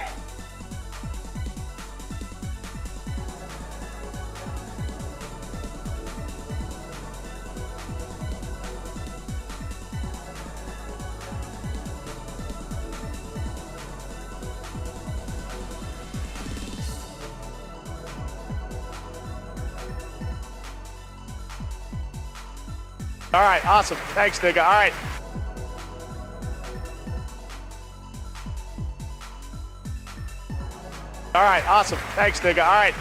[SPEAKER 3] All right, awesome. Thanks, nigga. All right. All right, awesome. Thanks, nigga. All right.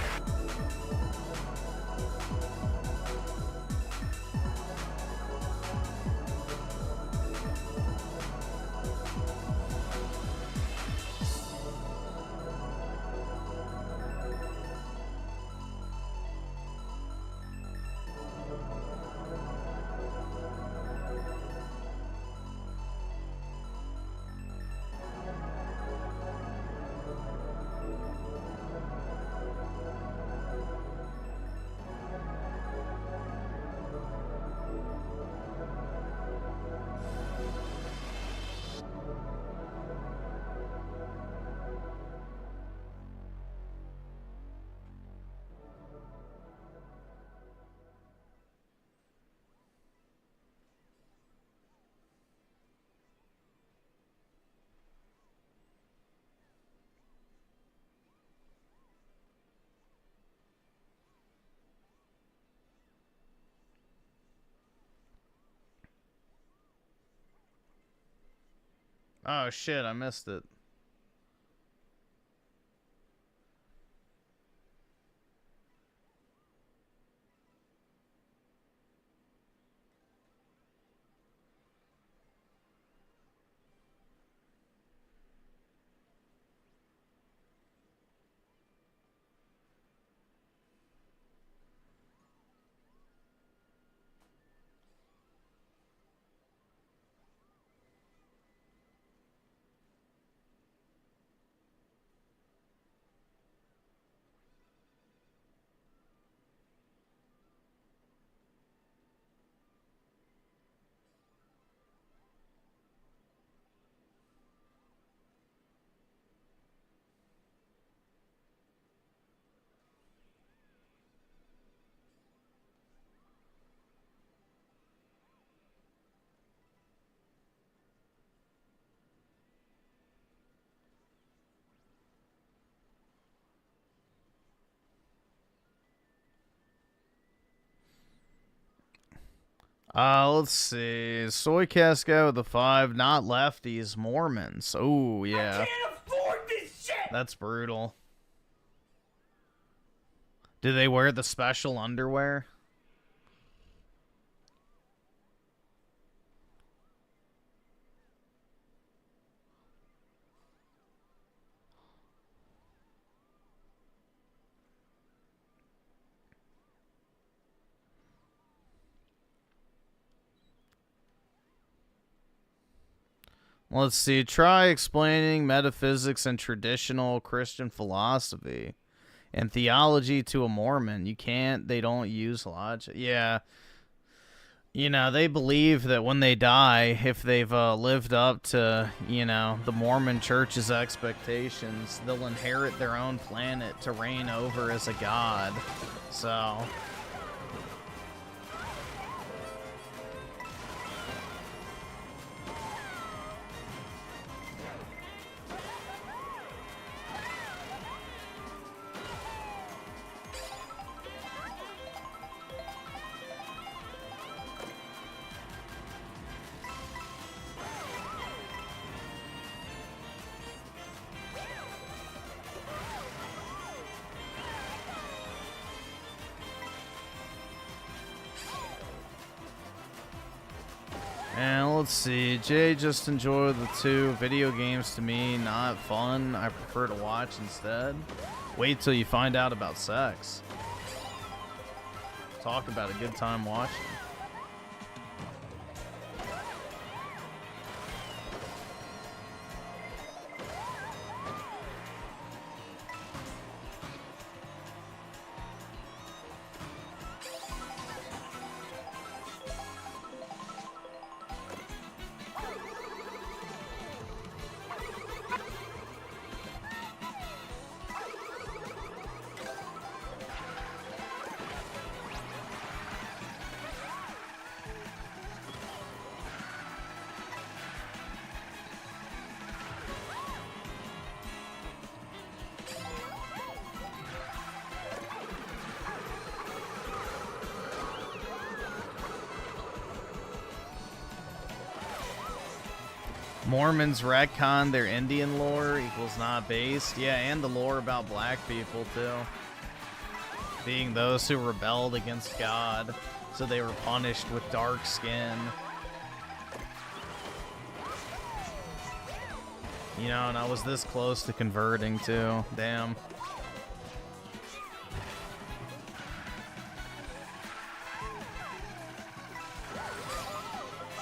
[SPEAKER 1] Oh shit, I missed it. Let's see. Soy Casco with the 5. Not lefties. Mormons. Oh, yeah.
[SPEAKER 2] I can't afford this shit!
[SPEAKER 1] That's brutal. Do they wear the special underwear? Let's see. Try explaining metaphysics and traditional Christian philosophy and theology to a Mormon. You can't. They don't use logic. Yeah. You know, they believe that when they die, if they've lived up to, you know, the Mormon church's expectations, they'll inherit their own planet to reign over as a god. So... And let's see, Jay just enjoyed the 2 video games. To me, not fun. I prefer to watch instead. Wait till you find out about sex. Talk about a good time watching. Mormons retcon their Indian lore equals not based. Yeah, and the lore about black people, too. Being those who rebelled against God, so they were punished with dark skin. You know, and I was this close to converting, too. Damn.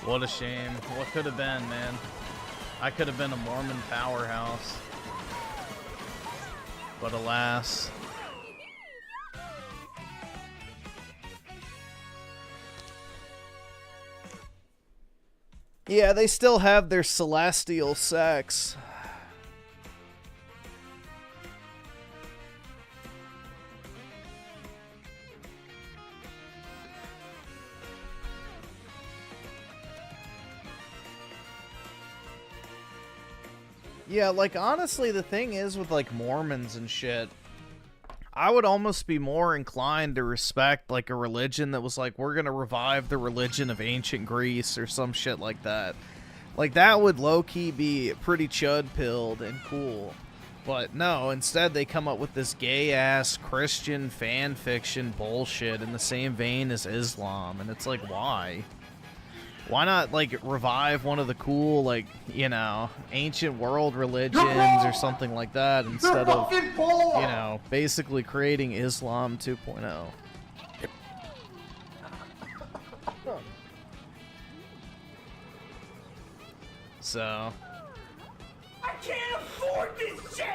[SPEAKER 1] What a shame. What could have been, man? I could have been a Mormon powerhouse. But alas. Yeah, they still have their celestial sex. Yeah, like, honestly, the thing is with, like, Mormons and shit, I would almost be more inclined to respect, like, a religion that was like, we're gonna revive the religion of ancient Greece or some shit like that. Like, that would low-key be pretty chud-pilled and cool. But no, instead they come up with this gay-ass Christian fan fiction bullshit in the same vein as Islam. And it's like, why? Why not, like, revive one of the cool, like, you know, ancient world religions or something like that instead of, you know, basically creating Islam 2.0? So...
[SPEAKER 2] I can't afford this shit!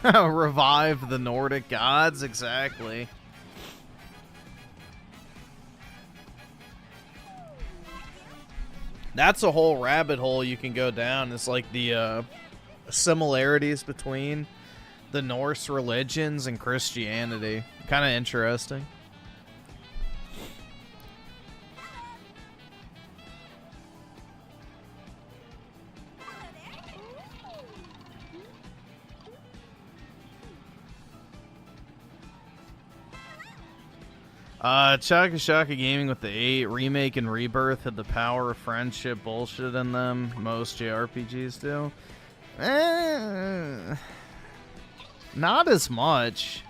[SPEAKER 1] Revive the Nordic gods, exactly. That's a whole rabbit hole you can go down. It's like the similarities between the Norse religions and Christianity. Kind of interesting. Chaka Shaka Gaming with the 8. Remake and Rebirth had the power of friendship bullshit in them. Most JRPGs do. Not as much.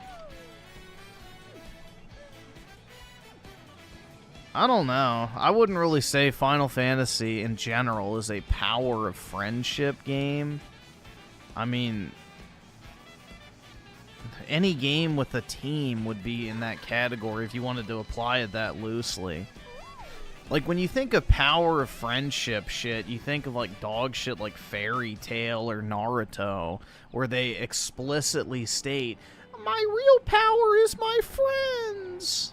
[SPEAKER 1] I don't know. I wouldn't really say Final Fantasy in general is a power of friendship game. I mean... any game with a team would be in that category if you wanted to apply it that loosely. Like, when you think of power of friendship shit, you think of, like, dog shit like Fairy Tail or Naruto, where they explicitly state, my real power is my friends!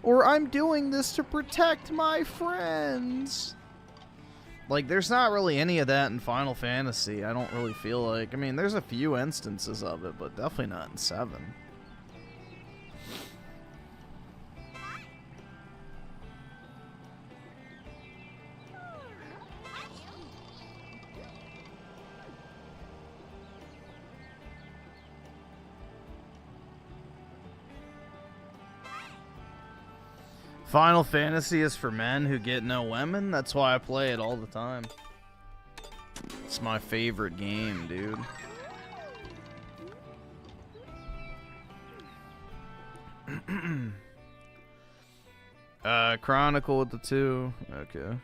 [SPEAKER 1] Or, I'm doing this to protect my friends. Like, there's not really any of that in Final Fantasy, I don't really feel like. I mean, there's a few instances of it, but definitely not in 7. Final Fantasy is for men who get no women. That's why I play it all the time. It's my favorite game, dude. Chronicle with the 2. Okay.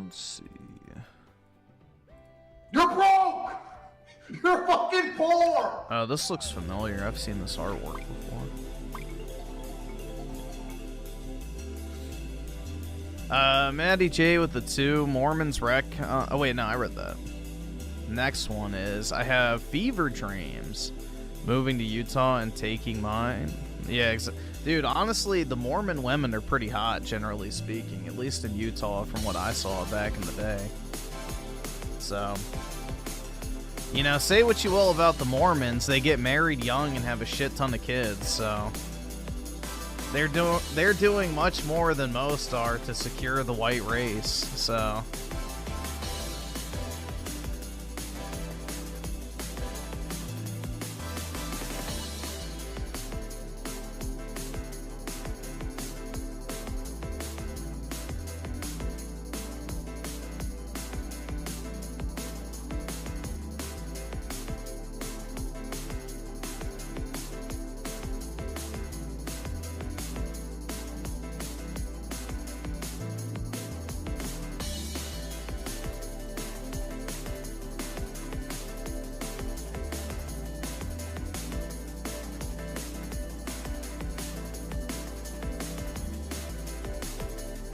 [SPEAKER 1] Let's see.
[SPEAKER 2] You're broke! You're fucking poor!
[SPEAKER 1] Oh, this looks familiar. I've seen this artwork before. Maddie J with the 2. Mormon's Wreck. Oh, wait, no, I read that. Next one is, I have fever dreams. Moving to Utah and taking mine. Yeah, dude, honestly, the Mormon women are pretty hot, generally speaking. At least in Utah, from what I saw back in the day. So, you know, say what you will about the Mormons. They get married young and have a shit ton of kids, so... They're doing much more than most are to secure the white race, so...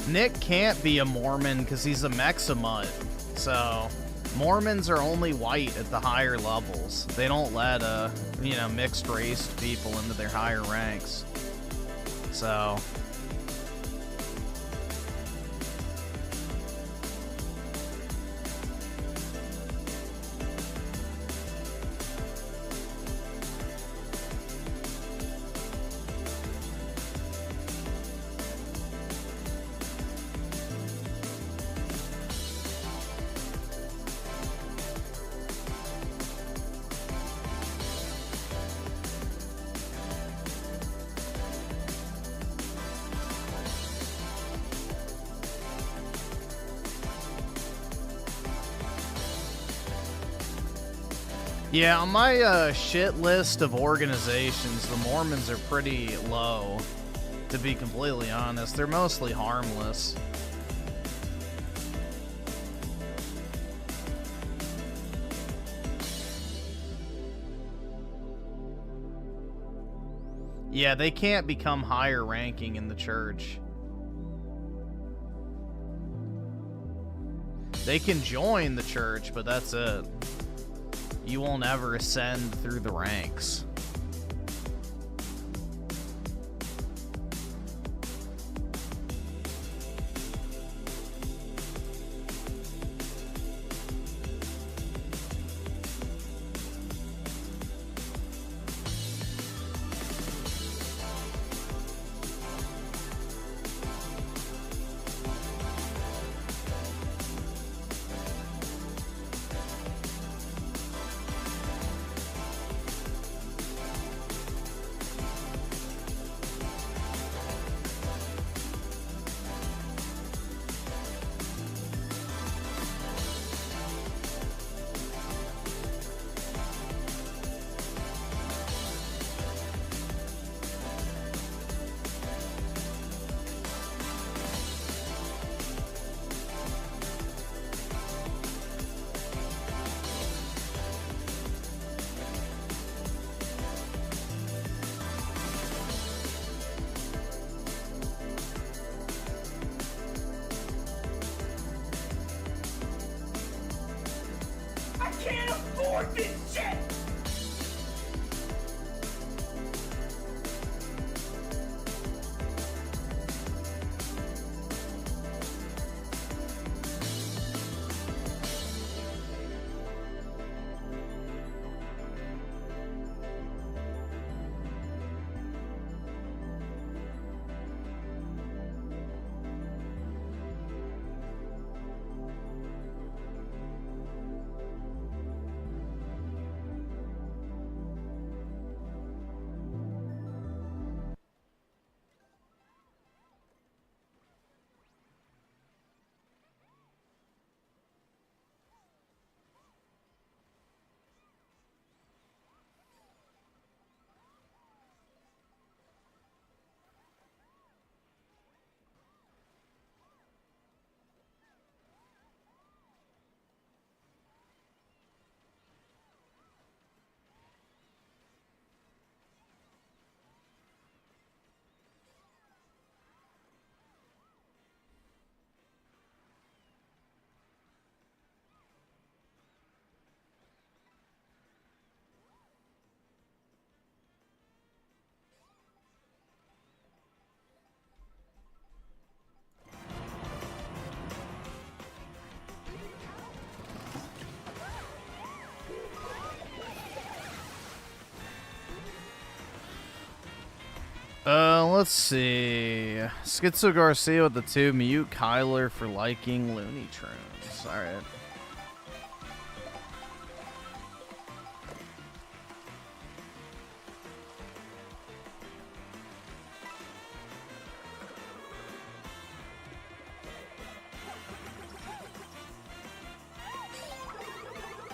[SPEAKER 1] Nick can't be a Mormon because he's a Mexamut. So, Mormons are only white at the higher levels. They don't let, you know, mixed-race people into their higher ranks. So... Yeah, on my shit list of organizations, the Mormons are pretty low, to be completely honest. They're mostly harmless. Yeah, they can't become higher ranking in the church. They can join the church, but that's it. You won't ever ascend through the ranks. Let's see. Schizo Garcia with the 2, mute Kyler for liking Looney Tunes. Alright.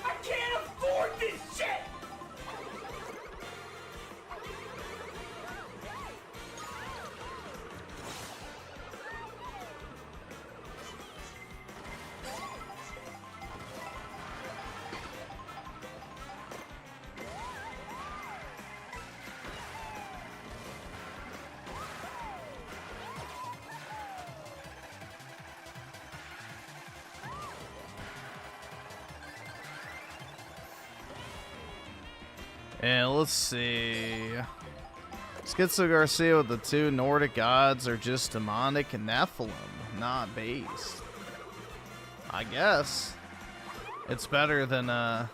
[SPEAKER 2] I can't afford this shit!
[SPEAKER 1] And let's see. Schizo Garcia with the 2, Nordic gods are just demonic and Nephilim, not based. I guess. It's better than, never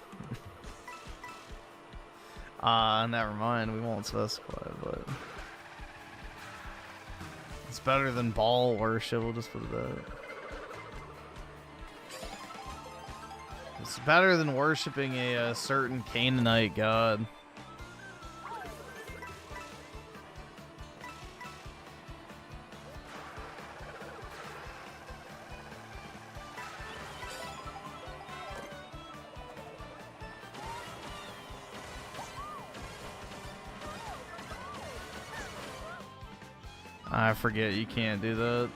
[SPEAKER 1] mind, we won't specify, but it's better than Baal worship, we'll just put it that. It's better than worshipping a certain Canaanite god. I forget you can't do that.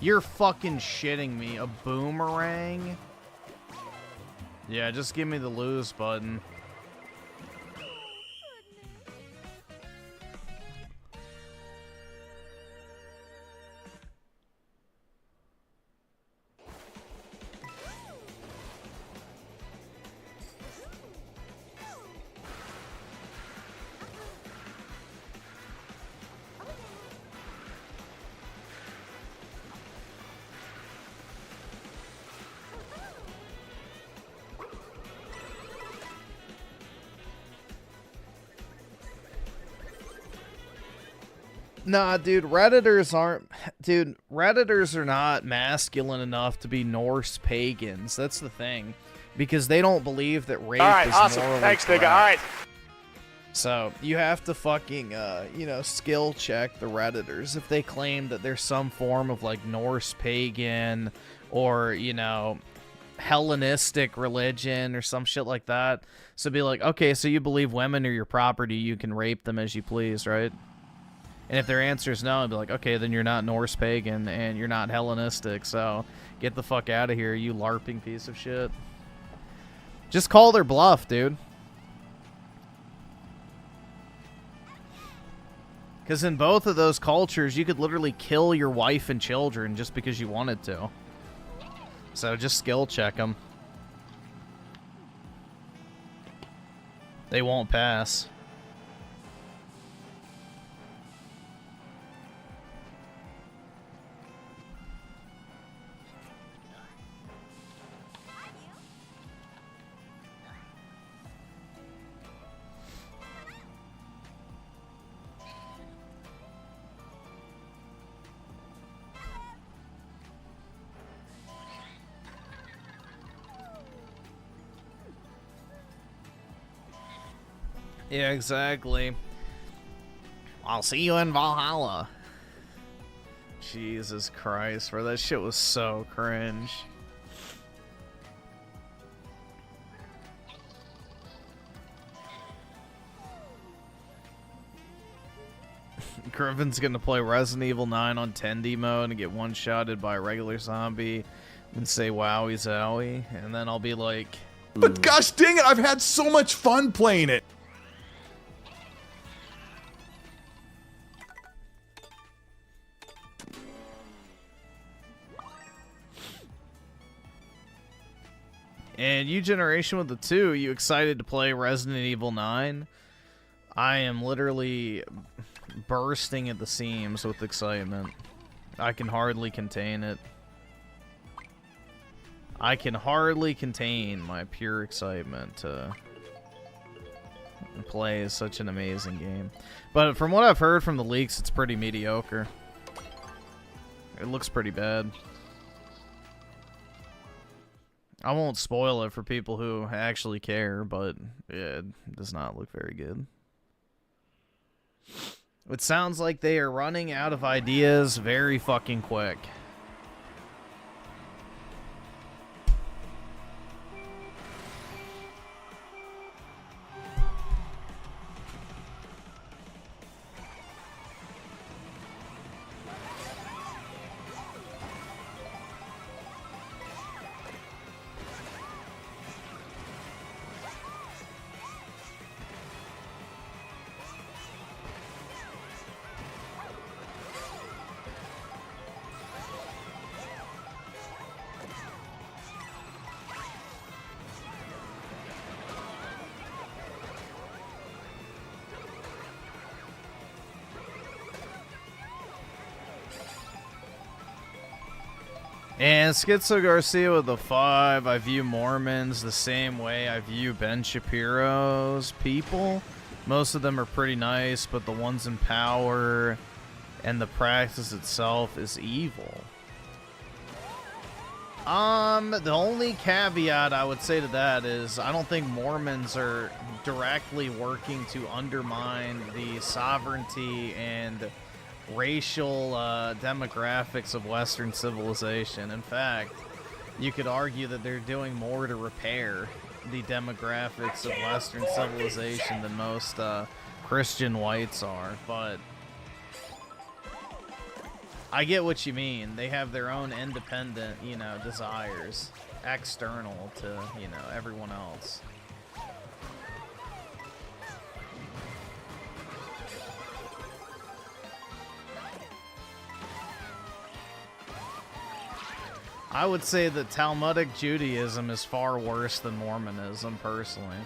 [SPEAKER 1] You're fucking shitting me. A boomerang? Yeah, just give me the lose button. Nah, dude, Redditors aren't... Dude, Redditors are not masculine enough to be Norse pagans. That's the thing. Because they don't believe that rape is
[SPEAKER 3] awesome.
[SPEAKER 1] morally
[SPEAKER 3] Thanks,
[SPEAKER 1] correct.
[SPEAKER 3] nigga. All right.
[SPEAKER 1] So, you have to fucking, you know, skill check the Redditors if they claim that there's some form of, like, Norse pagan or, you know, Hellenistic religion or some shit like that. So be like, okay, so you believe women are your property, you can rape them as you please, right? And if their answer is no, I'd be like, okay, then you're not Norse pagan and you're not Hellenistic, so get the fuck out of here, you LARPing piece of shit. Just call their bluff, dude. Because in both of those cultures, you could literally kill your wife and children just because you wanted to. So just skill check them. They won't pass. Yeah, exactly. I'll see you in Valhalla. Jesus Christ, bro. That shit was so cringe. Griffin's gonna play Resident Evil 9 on 10D mode and get one-shotted by a regular zombie and say wowie zowie, and then I'll be like...
[SPEAKER 4] But gosh dang it, I've had so much fun playing it.
[SPEAKER 1] And you generation with the 2, you excited to play Resident Evil 9? I am literally bursting at the seams with excitement. I can hardly contain it. I can hardly contain my pure excitement to play such an amazing game. But from what I've heard from the leaks, it's pretty mediocre. It looks pretty bad. I won't spoil it for people who actually care, but it does not look very good. It sounds like they are running out of ideas very fucking quick. And Schizo Garcia with the 5. I view Mormons the same way I view Ben Shapiro's people. Most of them are pretty nice, but the ones in power and the practice itself is evil. The only caveat I would say to that is I don't think Mormons are directly working to undermine the sovereignty and racial demographics of Western civilization. In fact, you could argue that they're doing more to repair the demographics of Western civilization than most Christian whites are, but I get what you mean. They have their own independent, you know, desires, external to, you know, everyone else. I would say that Talmudic Judaism is far worse than Mormonism, personally.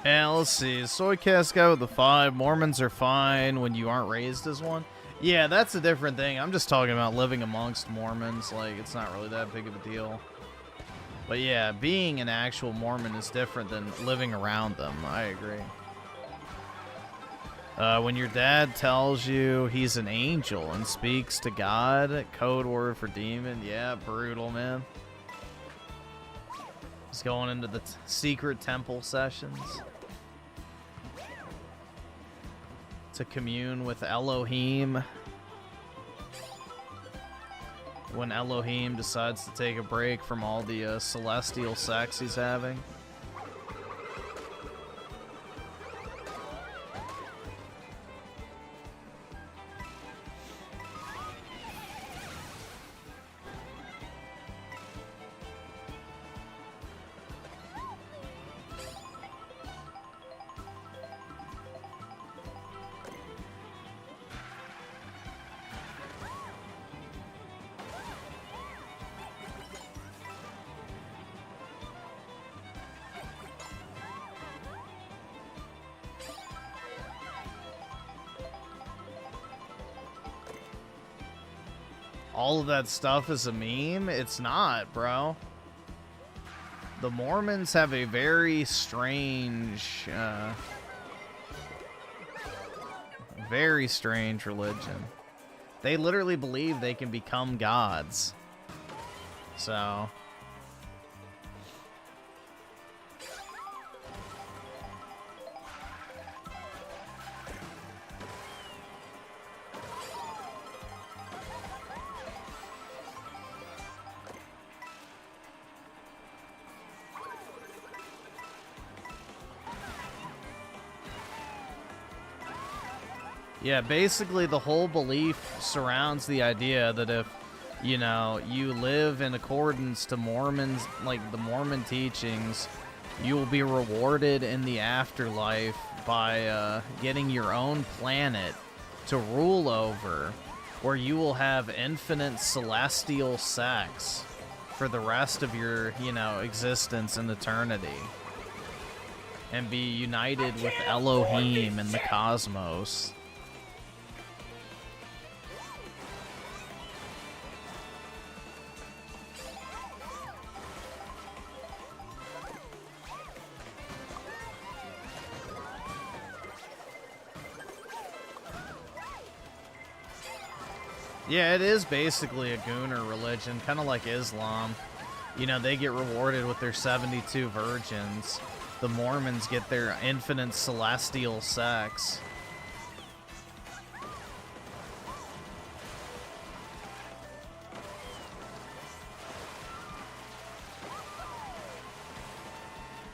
[SPEAKER 1] Yeah, let's see. Soycast guy with the 5. Mormons are fine when you aren't raised as one. Yeah, that's a different thing. I'm just talking about living amongst Mormons. Like, it's not really that big of a deal. But yeah, being an actual Mormon is different than living around them. I agree. When your dad tells you he's an angel and speaks to God, code word for demon. Yeah, brutal, man. He's going into the secret temple sessions to commune with Elohim. When Elohim decides to take a break from all the celestial sex he's having. All of that stuff is a meme? It's not, bro. The Mormons have a very strange religion. They literally believe they can become gods. So... Yeah, basically the whole belief surrounds the idea that if, you know, you live in accordance to Mormons, like the Mormon teachings, you will be rewarded in the afterlife by getting your own planet to rule over, where you will have infinite celestial sex for the rest of your, you know, existence in eternity. And be united with Elohim and the cosmos. Yeah, it is basically a gooner religion, kind of like Islam. You know, they get rewarded with their 72 virgins. The Mormons get their infinite celestial sex.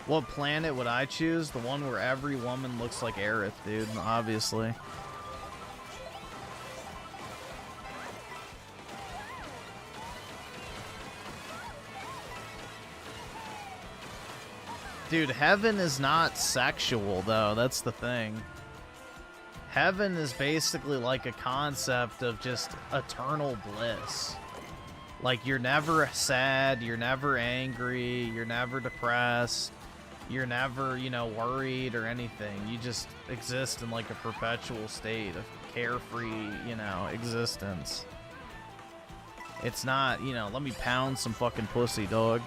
[SPEAKER 1] What planet would I choose? The one where every woman looks like Aerith, dude, obviously. Dude, heaven is not sexual, though. That's the thing. Heaven is basically like a concept of just eternal bliss. Like, you're never sad, you're never angry, you're never depressed, you're never, you know, worried or anything. You just exist in, like, a perpetual state of carefree, you know, existence. It's not, you know, let me pound some fucking pussy, dog.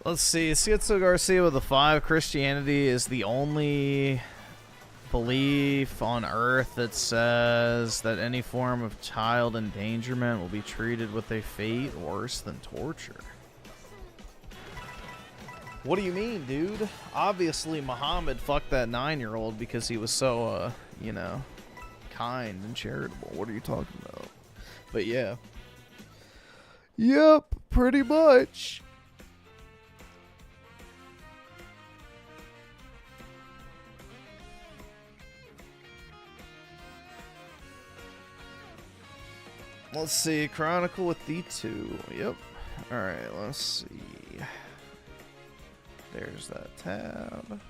[SPEAKER 1] Let's see. Schizo Garcia with a 5. Christianity is the only belief on earth that says that any form of child endangerment will be treated with a fate worse than torture. What do you mean, dude? Obviously, Muhammad fucked that 9-year-old because he was so, you know, kind and charitable. What are you talking about? But yeah. Yep, pretty much. Let's see, Chronicle with D2. Yep. Alright, let's see. There's that tab.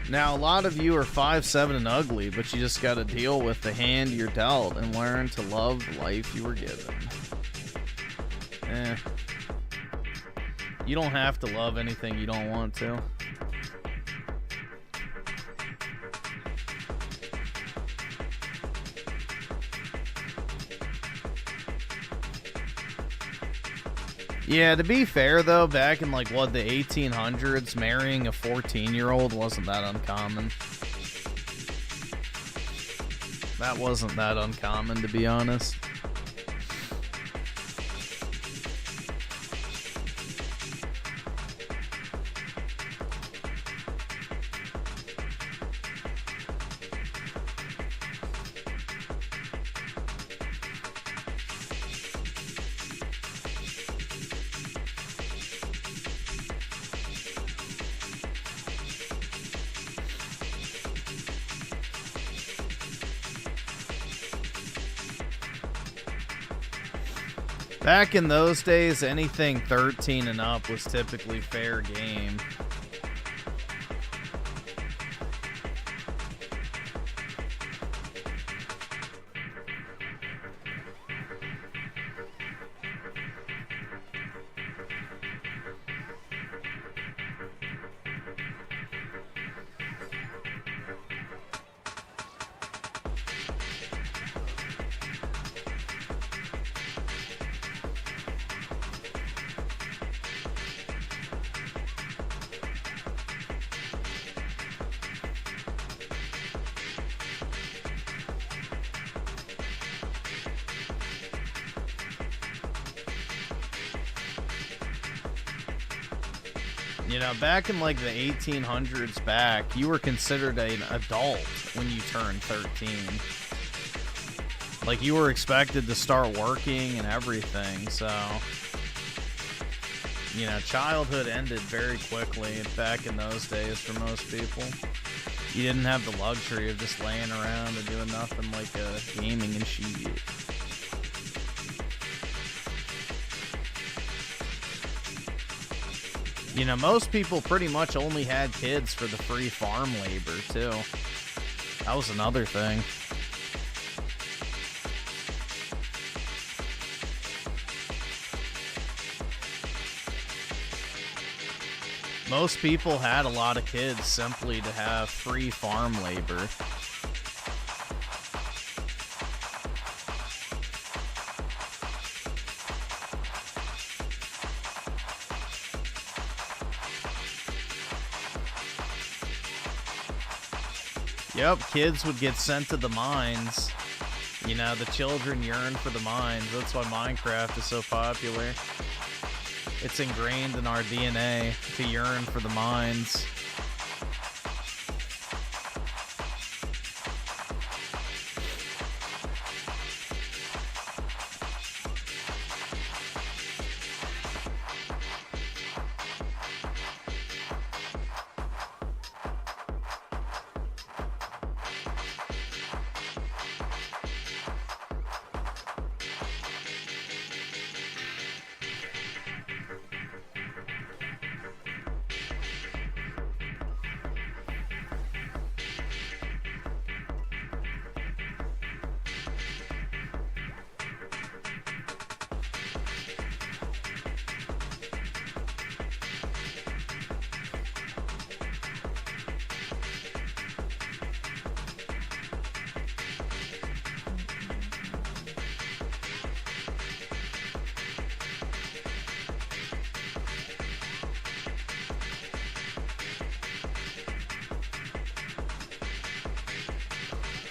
[SPEAKER 1] Now, a lot of you are 5'7" and ugly, but you just gotta deal with the hand you're dealt and learn to love the life you were given. You don't have to love anything you don't want to. Yeah, to be fair, though, back in, like, what, the 1800s, marrying a 14-year-old wasn't that uncommon. That wasn't that uncommon, to be honest. Back in those days, anything 13 and up was typically fair game. You know, back in like the 1800s back, you were considered an adult when you turned 13. Like, you were expected to start working and everything, so... You know, childhood ended very quickly back in those days for most people. You didn't have the luxury of just laying around and doing nothing like gaming and shit. You know, most people pretty much only had kids for the free farm labor, too. That was another thing. Most people had a lot of kids simply to have free farm labor. Yep, kids would get sent to the mines. You know, the children yearn for the mines. That's why Minecraft is so popular. It's ingrained in our DNA to yearn for the mines.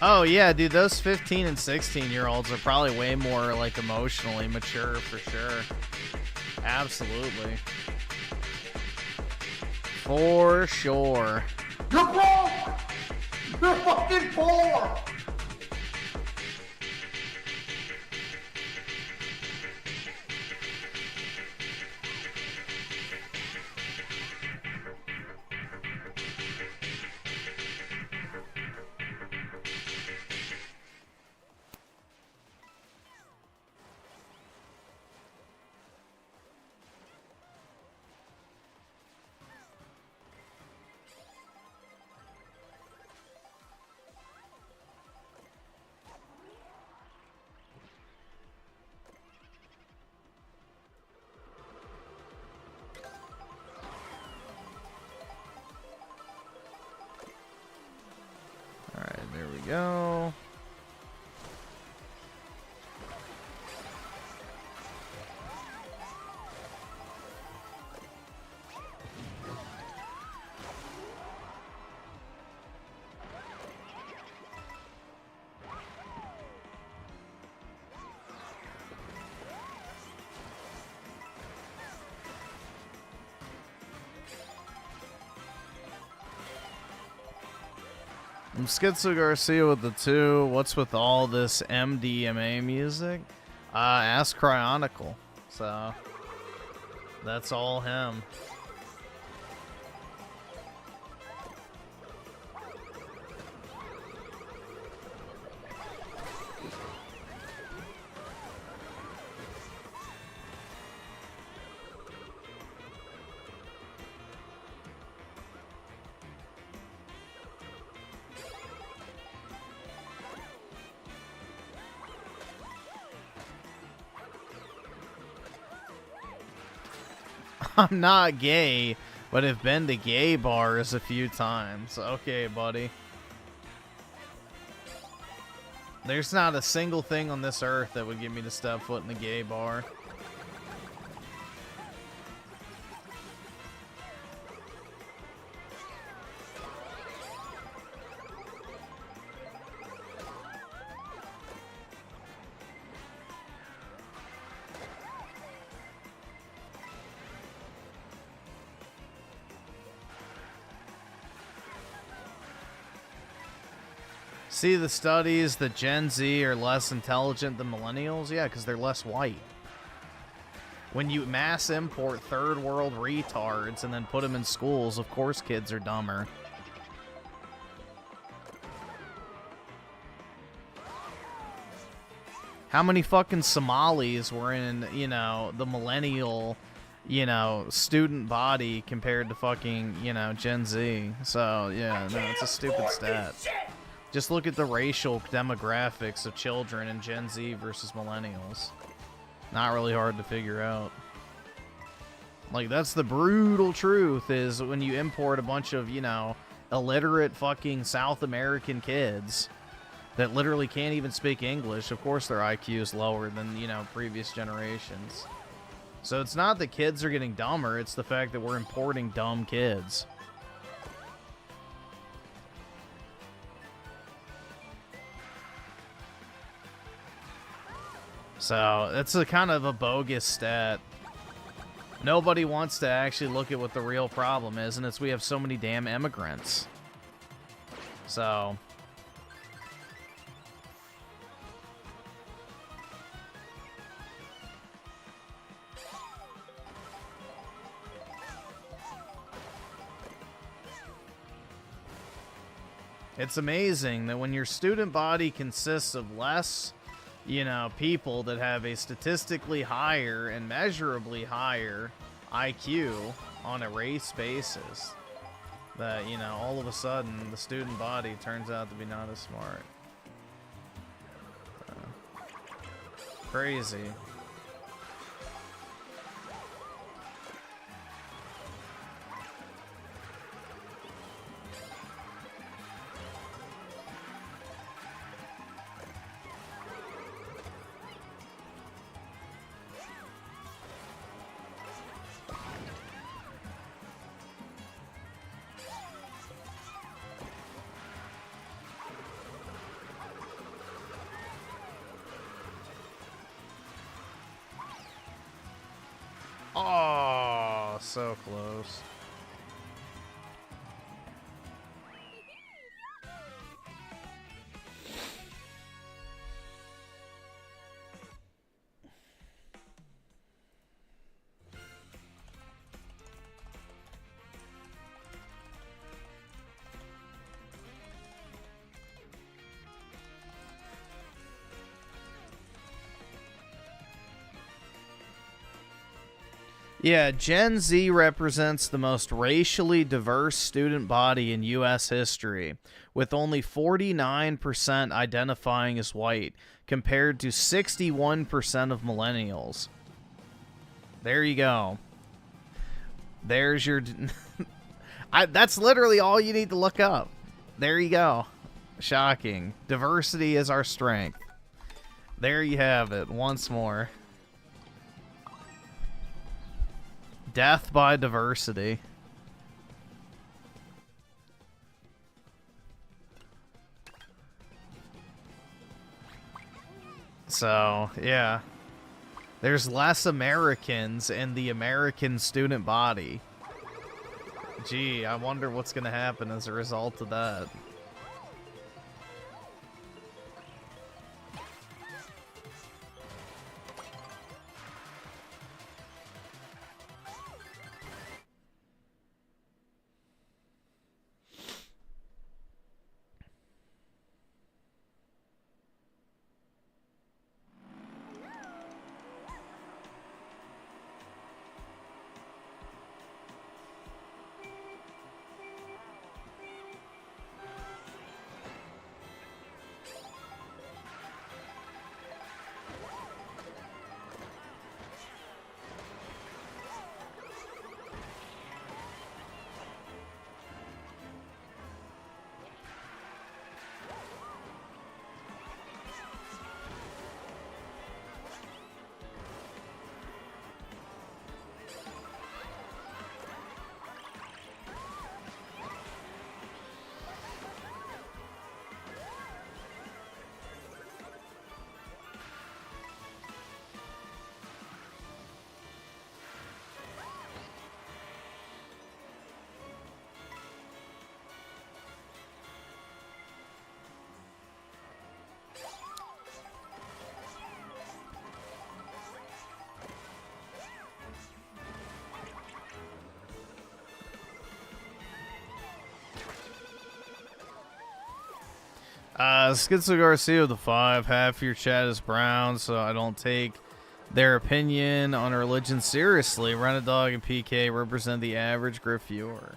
[SPEAKER 1] Oh yeah, dude, those 15 and 16-year-olds are probably way more like emotionally mature for sure. Absolutely. For sure.
[SPEAKER 2] You're broke! You're fucking poor!
[SPEAKER 1] There we go. I'm Schizo Garcia with the 2. What's with all this MDMA music? Ask Cryonicle. So, that's all him. I'm not gay, but have been to gay bars a few times. Okay, buddy. There's not a single thing on this earth that would get me to step foot in a gay bar. See the studies that Gen Z are less intelligent than millennials? Yeah, because they're less white. When you mass import third world retards and then put them in schools, of course kids are dumber. How many fucking Somalis were in, you know, the millennial, you know, student body compared to fucking, you know, Gen Z? So, yeah, no, it's a stupid stat. Just look at the racial demographics of children in Gen Z versus millennials. Not really hard to figure out. Like, that's the brutal truth, is when you import a bunch of, you know, illiterate fucking South American kids that literally can't even speak English, of course their IQ is lower than, you know, previous generations. So it's not that kids are getting dumber, it's the fact that we're importing dumb kids. So, it's a kind of a bogus stat. Nobody wants to actually look at what the real problem is, and it's we have so many damn immigrants. So... it's amazing that when your student body consists of less, you know, people that have a statistically higher and measurably higher IQ on a race basis, that, you know, all of a sudden the student body turns out to be not as smart. Crazy. Oh, so close. Yeah, Gen Z represents the most racially diverse student body in U.S. history, with only 49% identifying as white, compared to 61% of millennials. There you go. There's your... that's literally all you need to look up. There you go. Shocking. Diversity is our strength. There you have it, once more. Death by diversity. So, yeah. There's less Americans in the American student body. Gee, I wonder what's going to happen as a result of that. Schizo Garcia with the 5. Half your chat is brown, so I don't take their opinion on religion seriously. Renadog and PK represent the average Griff viewer.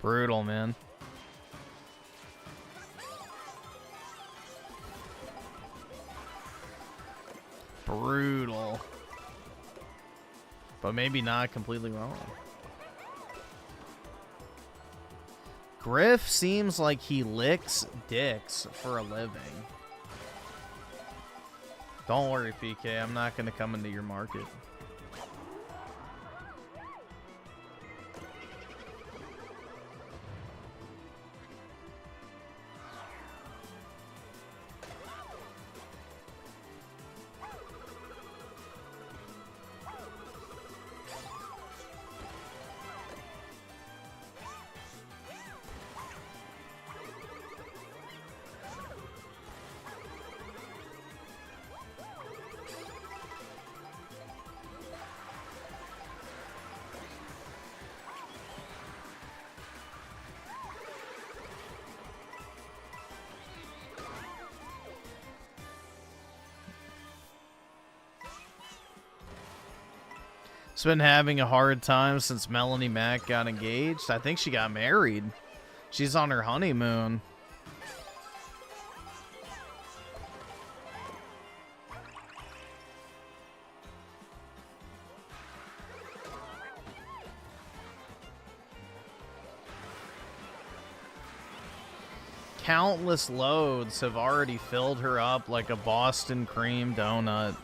[SPEAKER 1] Brutal, man. Brutal. But maybe not completely wrong. Griff seems like he licks dicks for a living. Don't worry, PK. I'm not going to come into your market. She's been having a hard time since Melanie Mack got engaged. I think she got married. She's on her honeymoon. Countless loads have already filled her up like a Boston cream donut.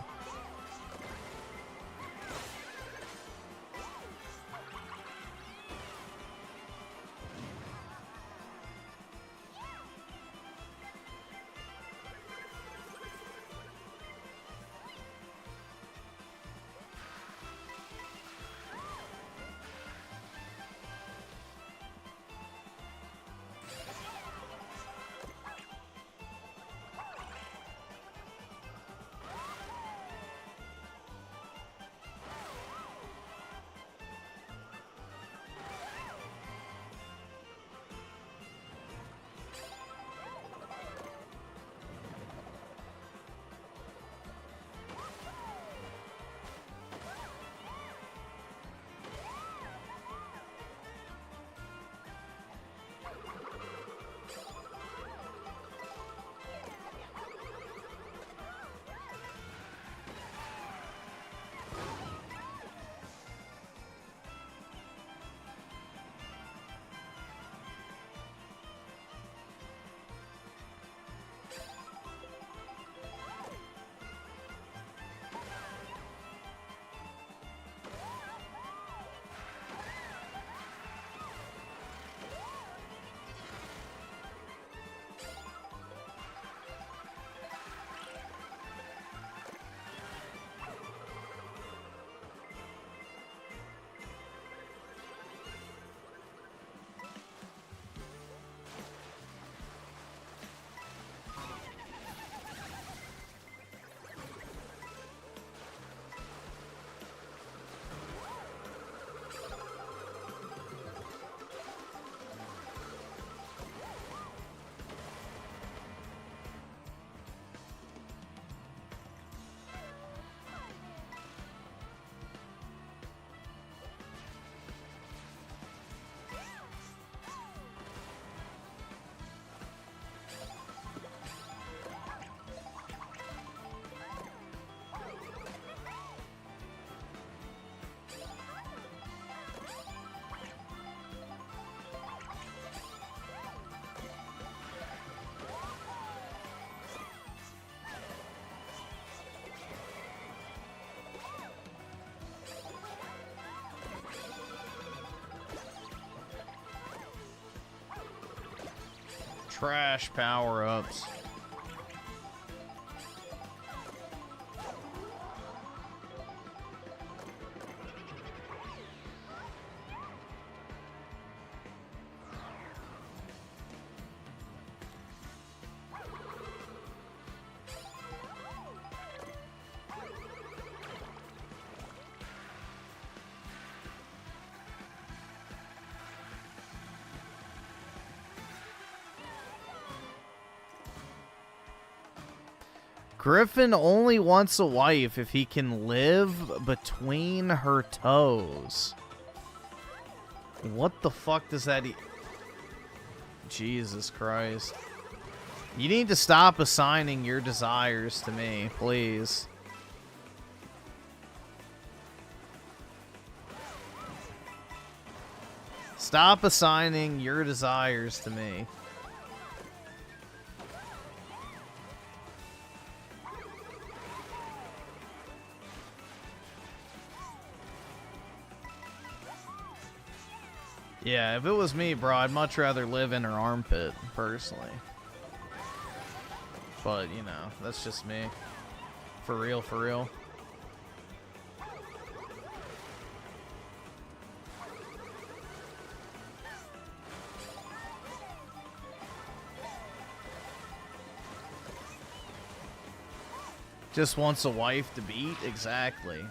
[SPEAKER 1] Trash power-ups. Griffin only wants a wife if he can live between her toes. What the fuck does that Jesus Christ. You need to stop assigning your desires to me, please. Stop assigning your desires to me. Yeah, if it was me, bro, I'd much rather live in her armpit, personally. But, you know, that's just me. For real, for real. Just wants a wife to beat? Exactly.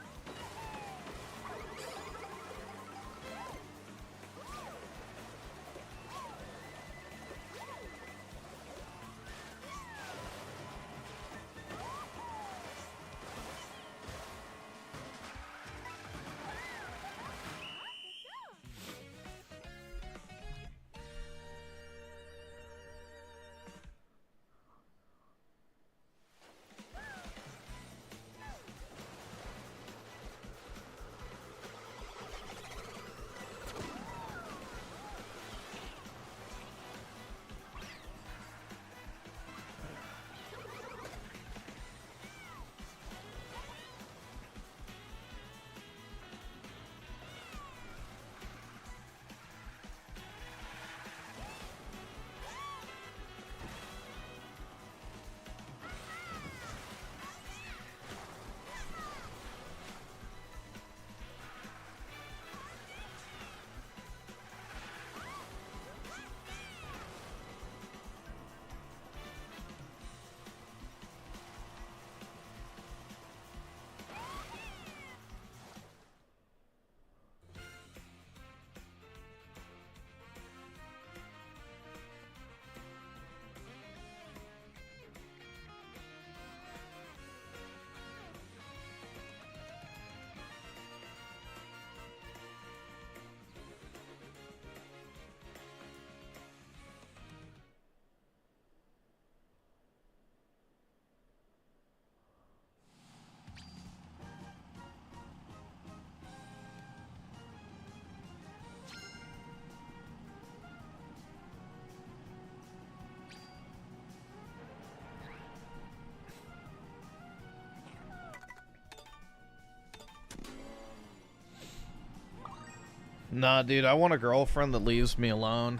[SPEAKER 1] Nah, dude, I want a girlfriend that leaves me alone.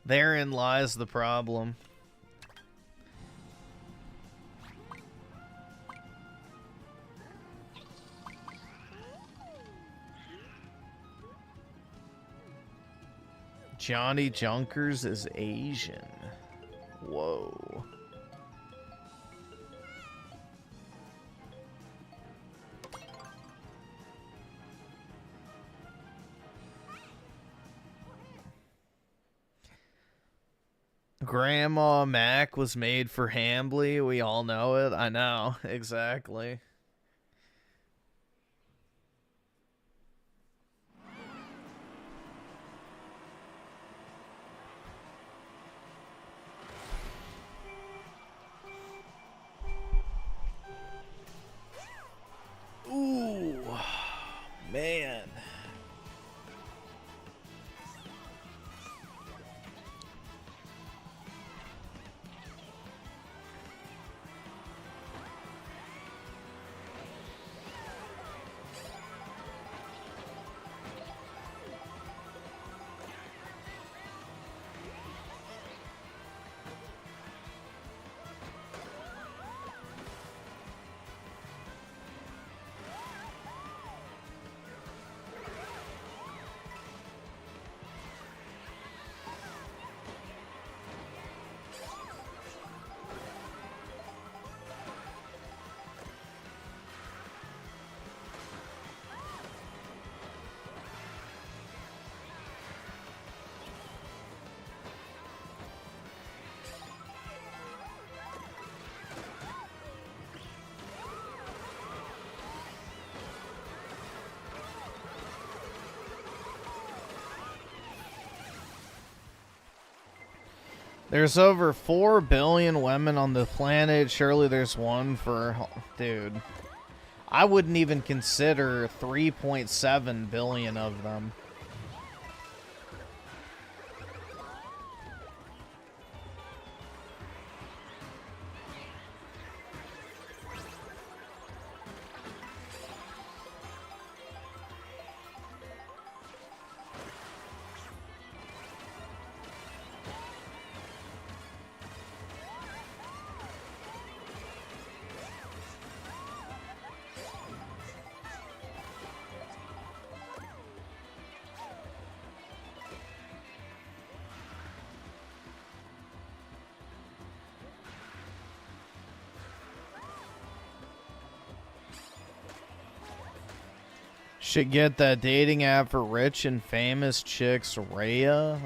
[SPEAKER 1] Therein lies the problem. Johnny Junkers is Asian. Whoa. Grandma Mac was made for Hambly. We all know it. I know. Exactly. Ooh. Man. There's over 4 billion women on the planet. Surely there's one for... Dude. I wouldn't even consider 3.7 billion of them. Should get that dating app for rich and famous chicks, Rhea.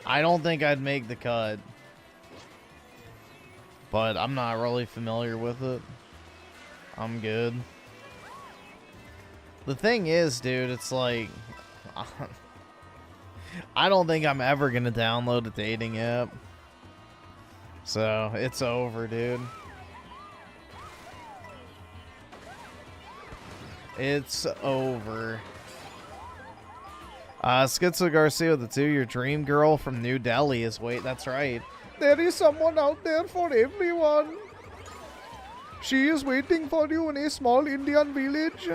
[SPEAKER 1] I don't think I'd make the cut. But I'm not really familiar with it. I'm good. The thing is, dude, it's like... I don't think I'm ever gonna download a dating app. So, it's over, dude. It's over. Schizo Garcia with the 2. Your dream girl from New Delhi is... Wait, that's right. There is someone out there for everyone. She is waiting for you in a small Indian village.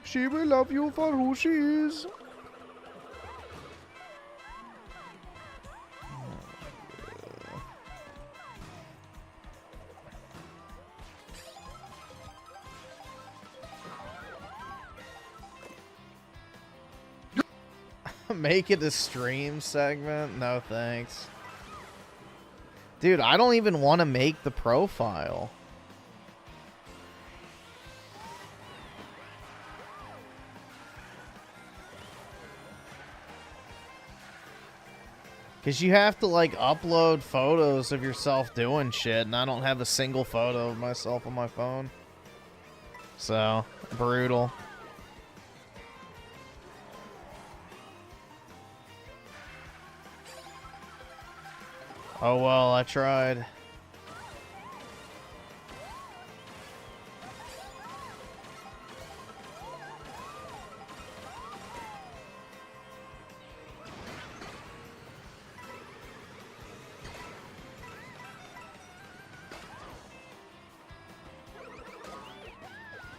[SPEAKER 1] She will love you for who she is. Make it a stream segment? No thanks. Dude, I don't even want to make the profile. Because you have to, like, upload photos of yourself doing shit, and I don't have a single photo of myself on my phone. So, brutal. Oh well, I tried.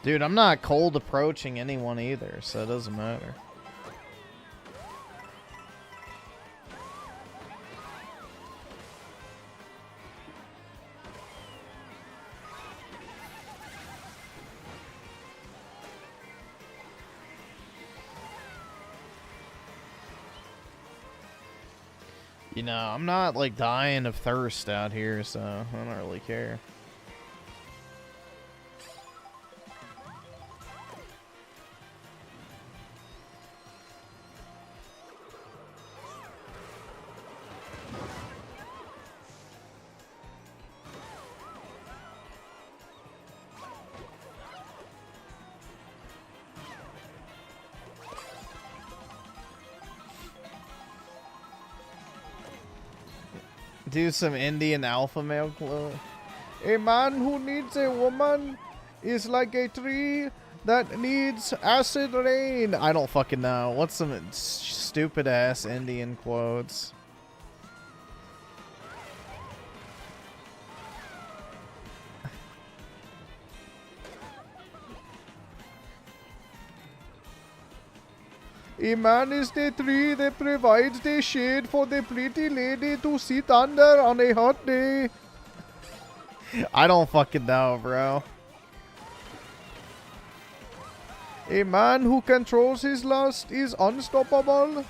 [SPEAKER 1] Dude, I'm not cold approaching anyone either, so it doesn't matter. You know, I'm not, like, dying of thirst out here, so I don't really care. Do some Indian alpha male clue. A man who needs a woman is like a tree that needs acid rain. I don't fucking know. What's some stupid ass Indian quotes? A man is the tree that provides the shade for the pretty lady to sit under on a hot day. I don't fucking know, bro. A man who controls his lust is unstoppable.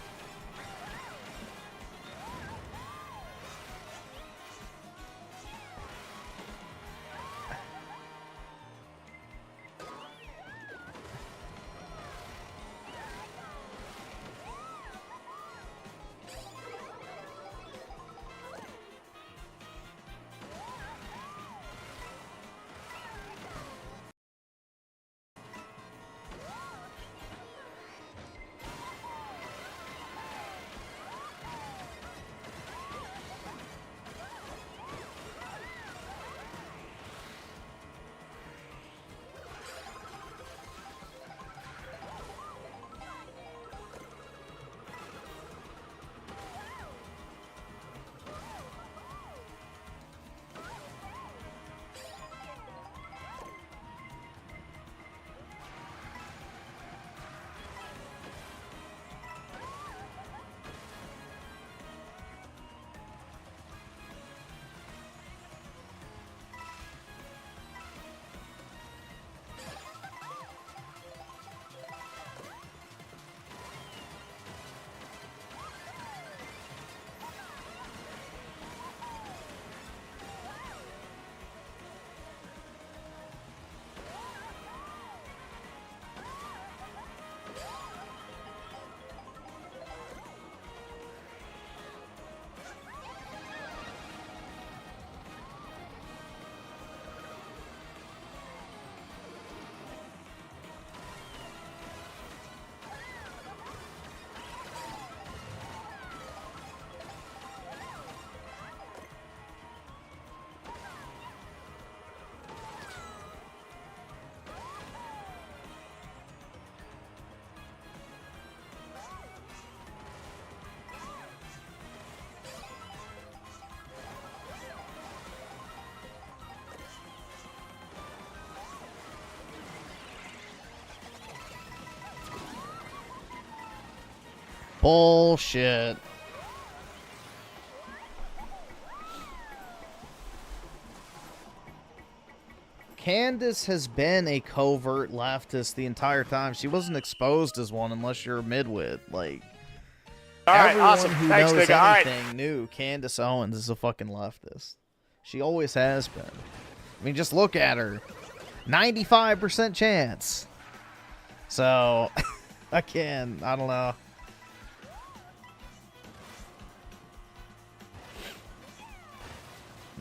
[SPEAKER 1] Bullshit. Candace has been a covert leftist the entire time. She wasn't exposed as one unless you're a midwit. Like,
[SPEAKER 3] All right,
[SPEAKER 1] everyone
[SPEAKER 3] awesome.
[SPEAKER 1] who
[SPEAKER 3] Thanks,
[SPEAKER 1] knows
[SPEAKER 3] nigga. All right.
[SPEAKER 1] anything knew Candace Owens is a fucking leftist. She always has been. I mean, just look at her. 95% chance. So, I don't know.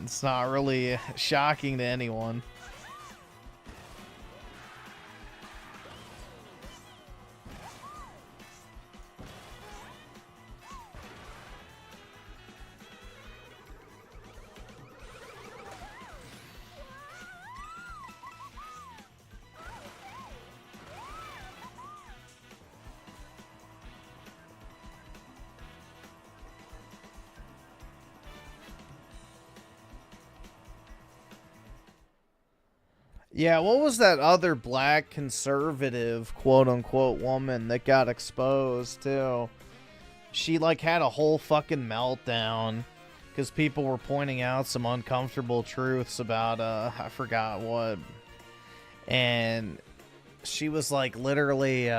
[SPEAKER 1] It's not really shocking to anyone. Yeah, what was that other black conservative, quote-unquote, woman that got exposed, too? She, like, had a whole fucking meltdown because people were pointing out some uncomfortable truths about, I forgot what. And she was, like, literally,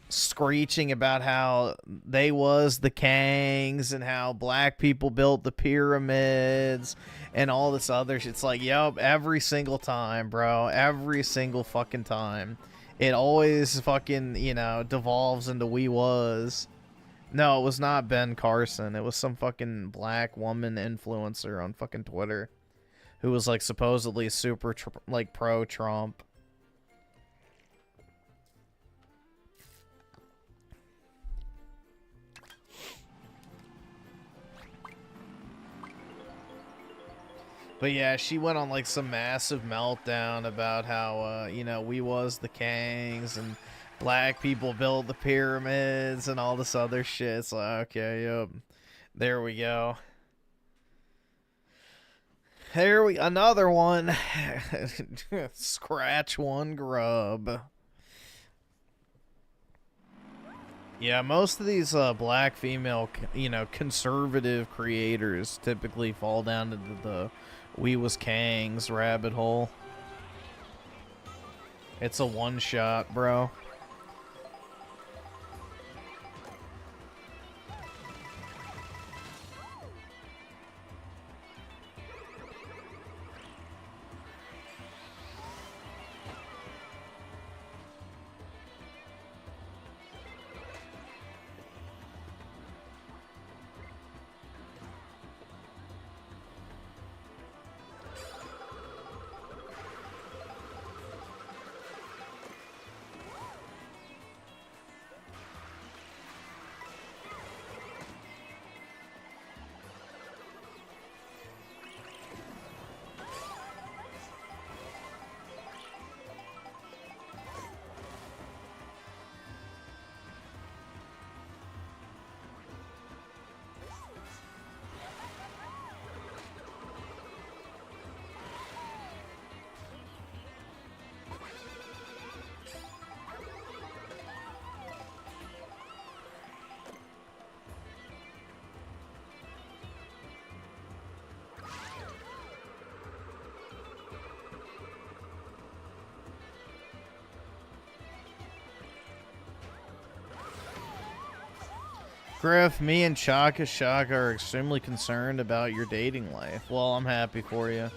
[SPEAKER 1] screeching about how they was the Kangs and how black people built the pyramids and all this other shit. It's like, yup, every single time, bro. Every single fucking time. It always fucking, you know, devolves into we was. No, it was not Ben Carson. It was some fucking black woman influencer on fucking Twitter who was, like, supposedly super, like, pro-Trump. But yeah, she went on like some massive meltdown about how, you know, we was the Kangs and black people built the pyramids and all this other shit. It's like, okay, yep. There we go. Another one. Scratch one grub. Yeah, most of these black female, you know, conservative creators typically fall down into the we was Kangs rabbit hole. It's a one shot, bro. Griff, me and Chaka Shaka are extremely concerned about your dating life. Well, I'm happy for you.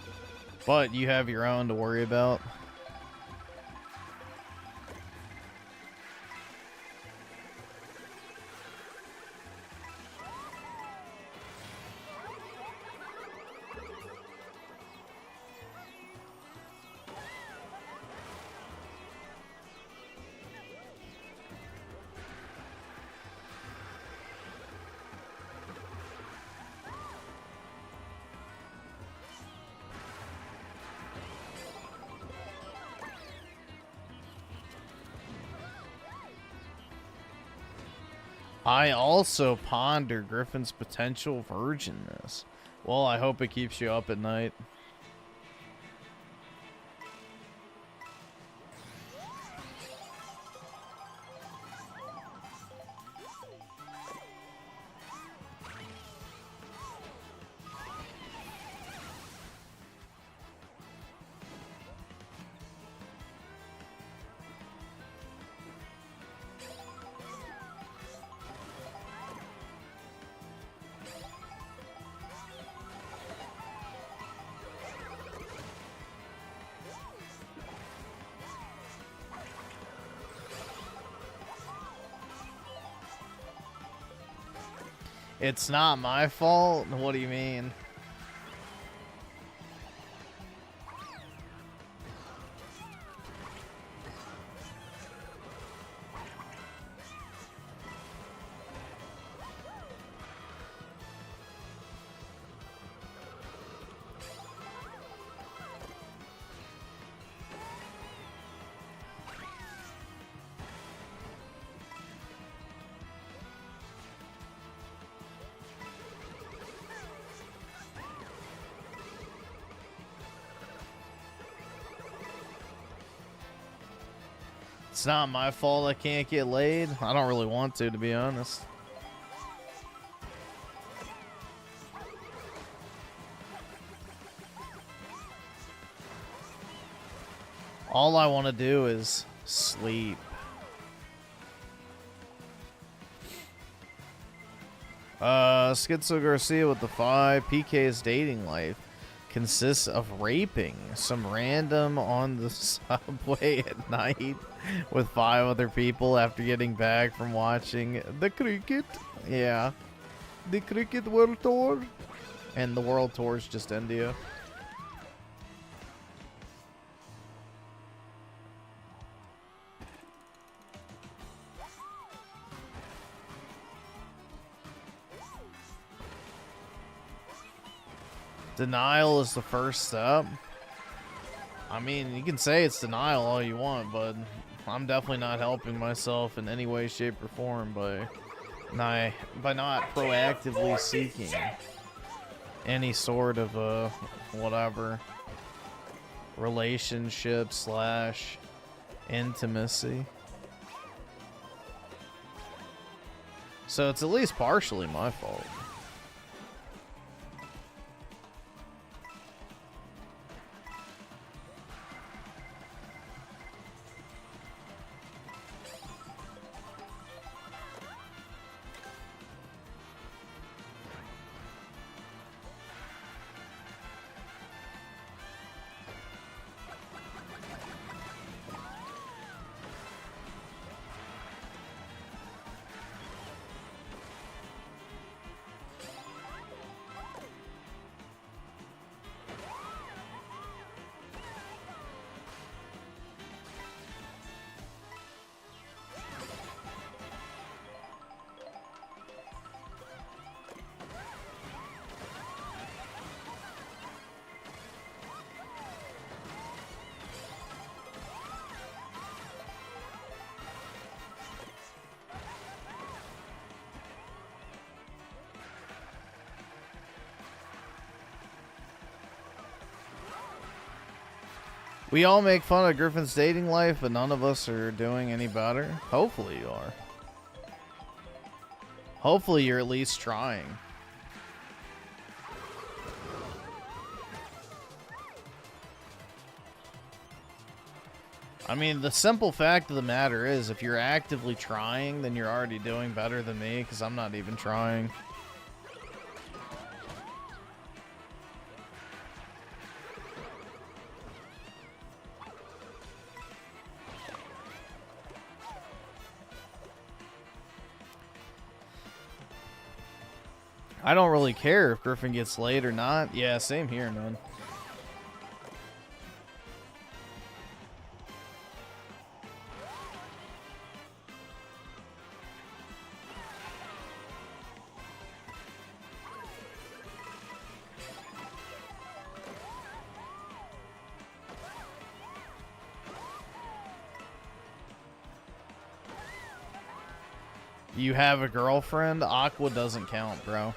[SPEAKER 1] But you have your own to worry about. I also ponder Griffin's potential virginness. Well, I hope it keeps you up at night. It's not my fault? What do you mean? It's not my fault I can't get laid. I don't really want to be honest. All I want to do is sleep. Schizo Garcia with the 5. PK's dating life consists of raping some random on the subway at night with 5 other people after getting back from watching the cricket. Yeah. The Cricket World Tour. And the World Tour is just India. Denial is the first step. I mean, you can say it's denial all you want, but I'm definitely not helping myself in any way, shape, or form by not proactively seeking any sort of whatever relationship / intimacy. So it's at least partially my fault. We all make fun of Griffin's dating life, but none of us are doing any better. Hopefully you are. Hopefully you're at least trying. I mean, the simple fact of the matter is, if you're actively trying, then you're already doing better than me, because I'm not even trying. I don't really care if Griffin gets laid or not. Yeah, same here, man. You have a girlfriend? Aqua doesn't count, bro.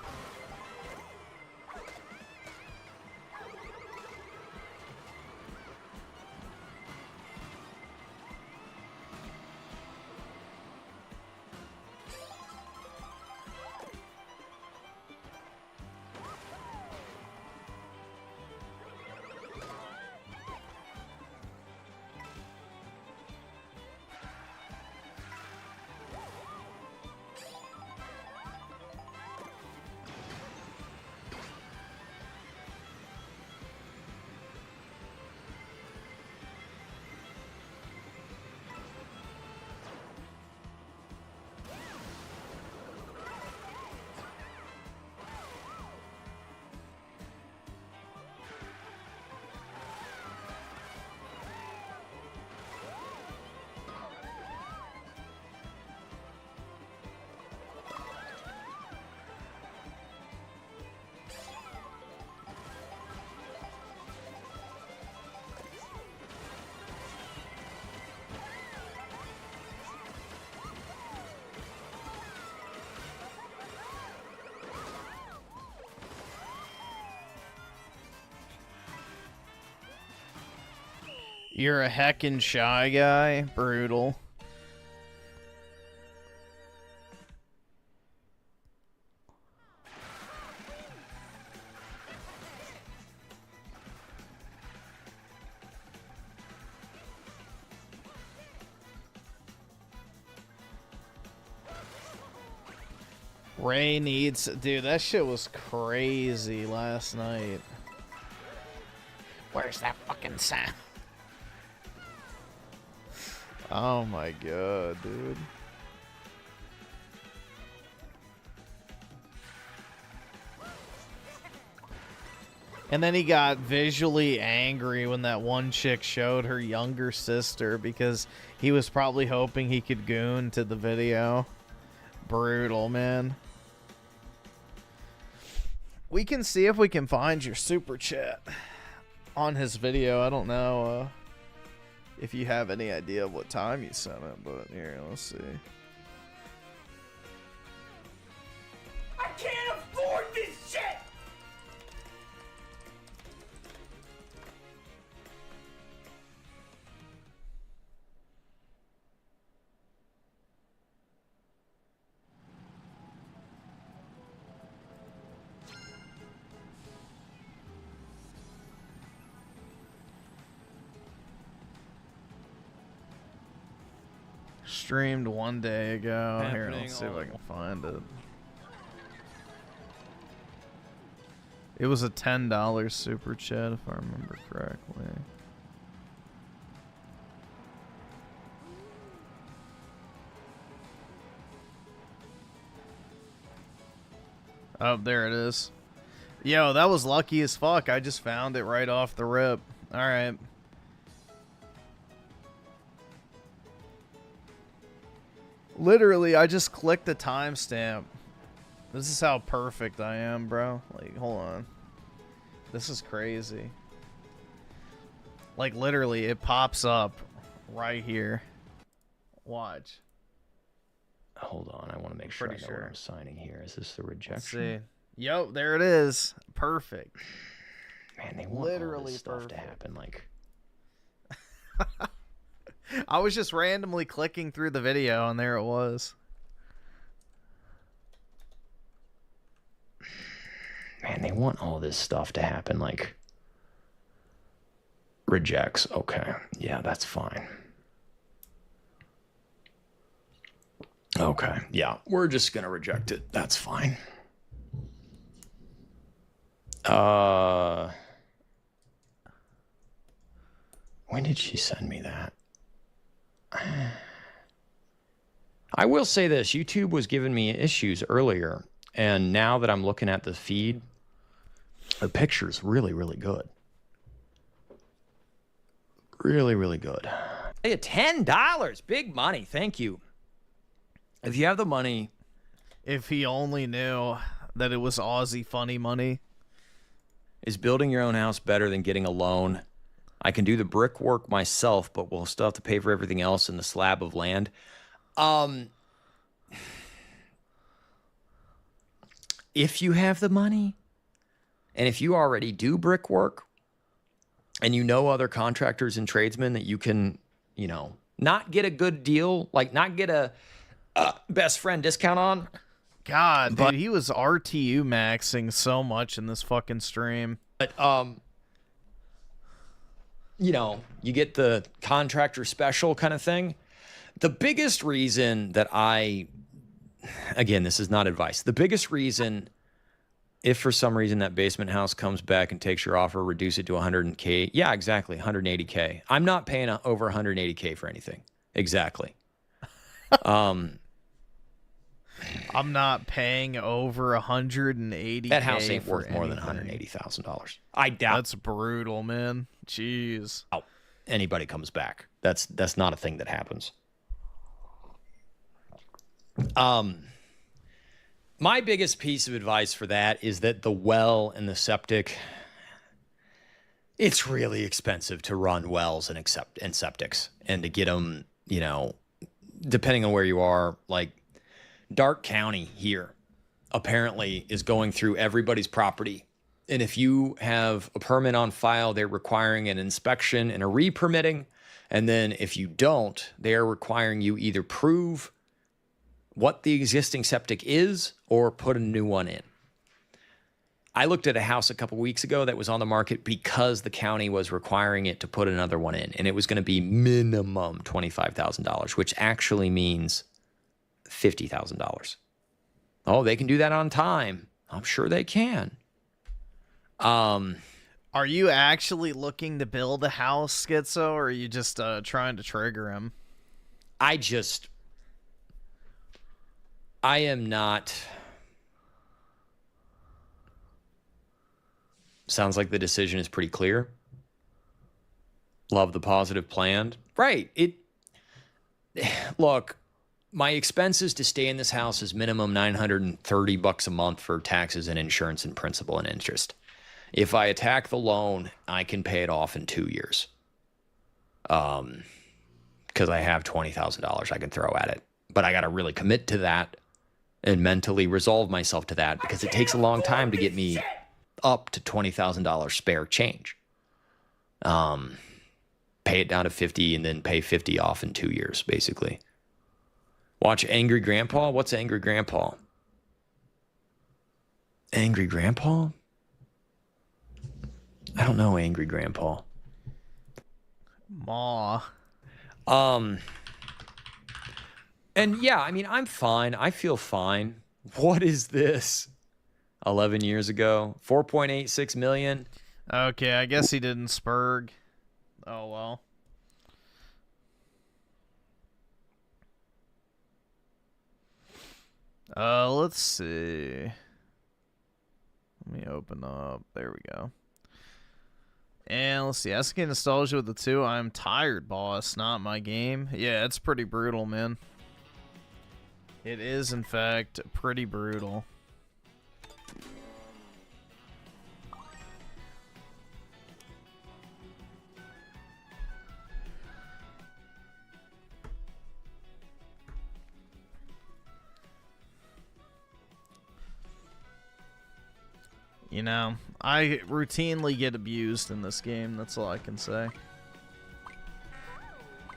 [SPEAKER 1] You're a heckin' shy guy. Brutal. Ray needs... Dude, that shit was crazy last night. Where's that fucking sound? Oh my god, dude. And then he got visually angry when that one chick showed her younger sister because he was probably hoping he could goon to the video. Brutal, man. We can see if we can find your super chat on his video. I don't know if you have any idea of what time you sent it, but here, let's see.
[SPEAKER 2] I can't afford this shit!
[SPEAKER 1] Streamed one day ago. Here, let's see if I can find it. It was a $10 super chat, if I remember correctly. Oh, there it is. Yo, that was lucky as fuck. I just found it right off the rip. All right. Literally, I just clicked the timestamp. This is how perfect I am, bro. Like, hold on. This is crazy. Like, literally, it pops up right here. Watch.
[SPEAKER 5] Hold on, I want to make sure I know what I'm signing here. Is this the rejection?
[SPEAKER 1] Let's see. Yo, there it is. Perfect.
[SPEAKER 5] Man, they want all this stuff to happen. Like,
[SPEAKER 1] I was just randomly clicking through the video, and there it was.
[SPEAKER 5] man, they want all this stuff to happen. Like, rejects. Okay, yeah, that's fine. Okay, yeah, we're just gonna reject it. That's fine. When did she send me that? I will say this, YouTube was giving me issues earlier, and now that I'm looking at the feed, the picture's really, really good. Really, really good. Hey, $10, big money, thank you. If you have the money.
[SPEAKER 1] If he only knew that it was Aussie funny money.
[SPEAKER 5] Is building your own house better than getting a loan? I can do the brickwork myself, but we'll still have to pay for everything else in the slab of land. If you have the money, and if you already do brickwork, and you know other contractors and tradesmen that you can, you know, not get a good deal, like not get a best friend discount on.
[SPEAKER 1] God, dude, he was RTU maxing so much in this fucking stream.
[SPEAKER 5] But, you know, you get the contractor special kind of thing. The biggest reason that again, this is not advice. The biggest reason, if for some reason that basement house comes back and takes your offer, reduce it to 100K. Yeah, exactly. 180K. I'm not paying over 180K for anything. Exactly.
[SPEAKER 1] I'm not paying over 180K.
[SPEAKER 5] That house ain't worth more than $180,000. I doubt.
[SPEAKER 1] That's brutal, man. Jeez.
[SPEAKER 5] Anybody comes back. That's not a thing that happens. My biggest piece of advice for that is that the well and the septic, it's really expensive to run wells and septics, and to get them, you know, depending on where you are, like Dark County here apparently is going through everybody's property And if you have a permit on file, they're requiring an inspection and a re-permitting. And then if you don't, they're requiring you either prove what the existing septic is or put a new one in. I looked at a house a couple weeks ago that was on the market because the county was requiring it to put another one in. And it was going to be minimum $25,000, which actually means $50,000. Oh, they can do that on time. I'm sure they can.
[SPEAKER 1] Are you actually looking to build a house, Schizo, or are you just trying to trigger him?
[SPEAKER 5] I am not. Sounds like the decision is pretty clear. Love the positive plan. Right. Look, my expenses to stay in this house is minimum $930 a month for taxes and insurance and principal and interest. If I attack the loan, I can pay it off in 2 years. Because I have $20,000 I can throw at it. But I got to really commit to that and mentally resolve myself to that, because it takes a long time to get me up to $20,000 spare change. Pay it down to 50 and then pay 50 off in 2 years, basically. Watch Angry Grandpa. What's Angry Grandpa? Angry Grandpa? I don't know Angry Grandpa.
[SPEAKER 1] Ma.
[SPEAKER 5] And yeah, I mean, I'm fine. I feel fine. What is this? 11 years ago, 4.86 million.
[SPEAKER 1] Okay, I guess he didn't spurg. Oh, well. Let's see. Let me open up. There we go. And let's see. SK Nostalgia with the 2. I'm tired, boss. Not my game. Yeah, it's pretty brutal, man. It is, in fact, pretty brutal. You know, I routinely get abused in this game. That's all I can say.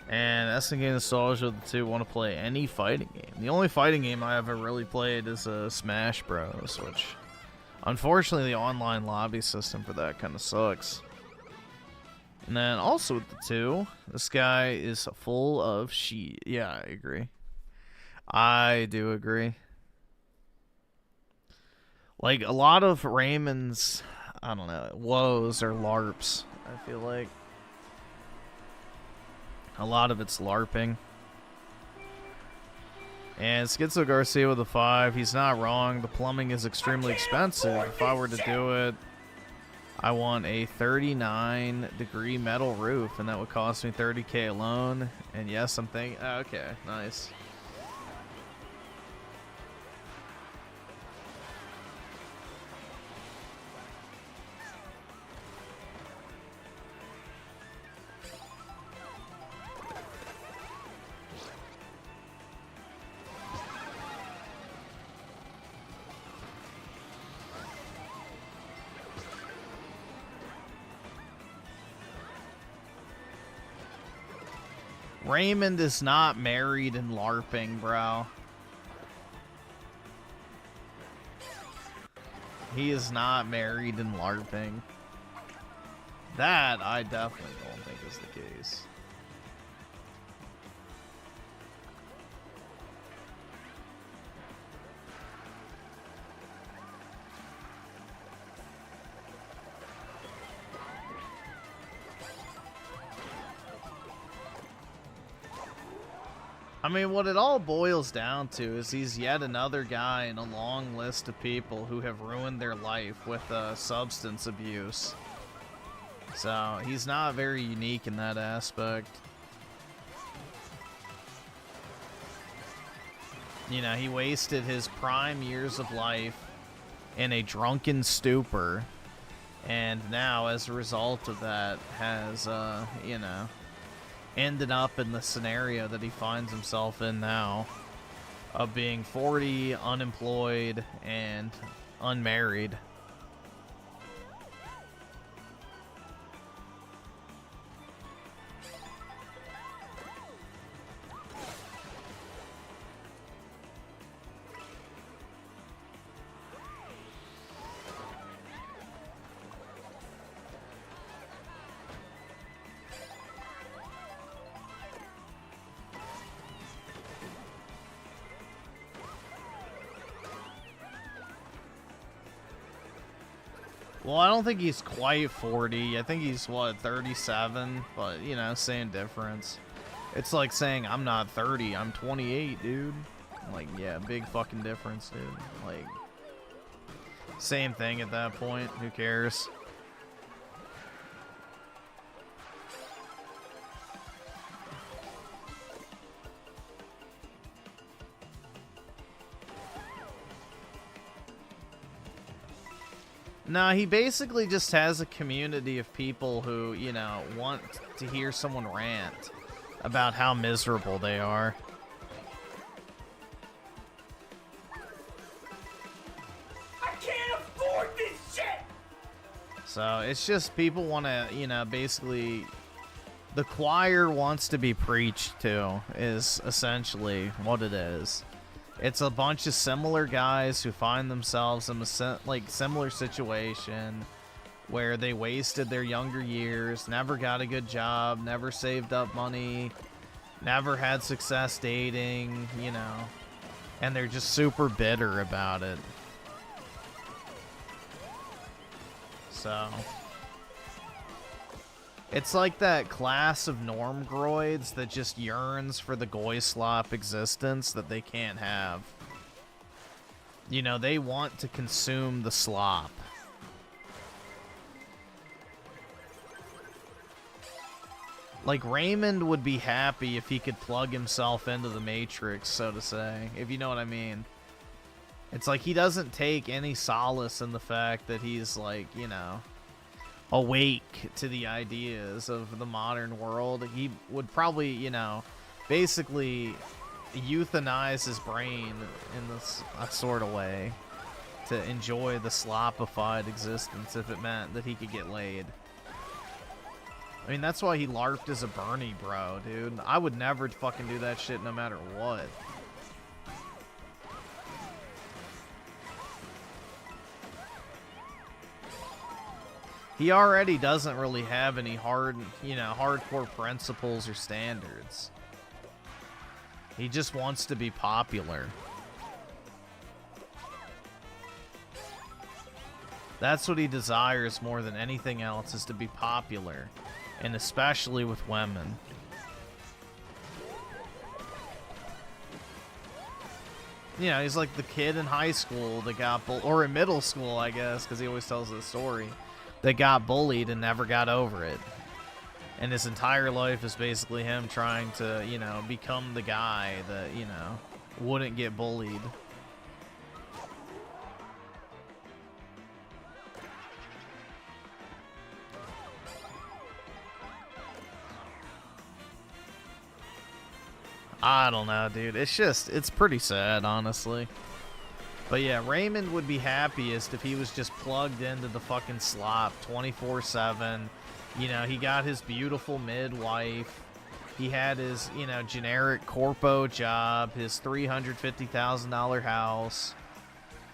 [SPEAKER 1] And SNK Nostalgia the 2 want to play any fighting game. The only fighting game I ever really played is Smash Bros, which unfortunately the online lobby system for that kind of sucks. And then also with the 2, this guy is full of shit. Yeah, I agree. I do agree. Like, a lot of Raymond's, I don't know, woes or LARPs, I feel like. A lot of it's LARPing. And Schizo Garcia with a 5, he's not wrong. The plumbing is extremely expensive. If I were to do it, I want a 39-degree metal roof, and that would cost me $30K alone. And yes, I'm thinking, okay, nice. Raymond is not married and LARPing, bro. He is not married and LARPing. That I definitely don't think is the case. I mean, what it all boils down to is he's yet another guy in a long list of people who have ruined their life with substance abuse. So, he's not very unique in that aspect. You know, he wasted his prime years of life in a drunken stupor. And now, as a result of that, has, you know, ended up in the scenario that he finds himself in now of being 40, unemployed, and unmarried. Well, I don't think he's quite 40. I think he's, what, 37? But, you know, same difference. It's like saying, I'm not 30, I'm 28, dude. Like, yeah, big fucking difference, dude. Like, same thing at that point. Who cares? Nah, he basically just has a community of people who, you know, want to hear someone rant about how miserable they are.
[SPEAKER 2] I can't afford this shit!
[SPEAKER 1] So it's just people want to, you know, basically the choir wants to be preached to is essentially what it is. It's a bunch of similar guys who find themselves in a similar situation where they wasted their younger years, never got a good job, never saved up money, never had success dating, you know, and they're just super bitter about it. So it's like that class of normgroids that just yearns for the goy-slop existence that they can't have. You know, they want to consume the slop. Like, Raymond would be happy if he could plug himself into the Matrix, so to say, if you know what I mean. It's like he doesn't take any solace in the fact that he's, like, you know, awake to the ideas of the modern world. He would probably, you know, basically euthanize his brain in this sort of way to enjoy the slopified existence if it meant that he could get laid. I mean, that's why he LARPed as a Bernie bro, dude. I would never fucking do that shit no matter what. He already doesn't really have any hardcore principles or standards. He just wants to be popular. That's what he desires more than anything else, is to be popular. And especially with women. You know, he's like the kid in high school that got or in middle school, I guess, because he always tells this story, that got bullied and never got over it. And his entire life is basically him trying to, you know, become the guy that, you know, wouldn't get bullied. I don't know, dude. It's pretty sad, honestly. But yeah, Raymond would be happiest if he was just plugged into the fucking slop 24/7. You know, he got his beautiful midwife. He had his, you know, generic corpo job, his $350,000 house,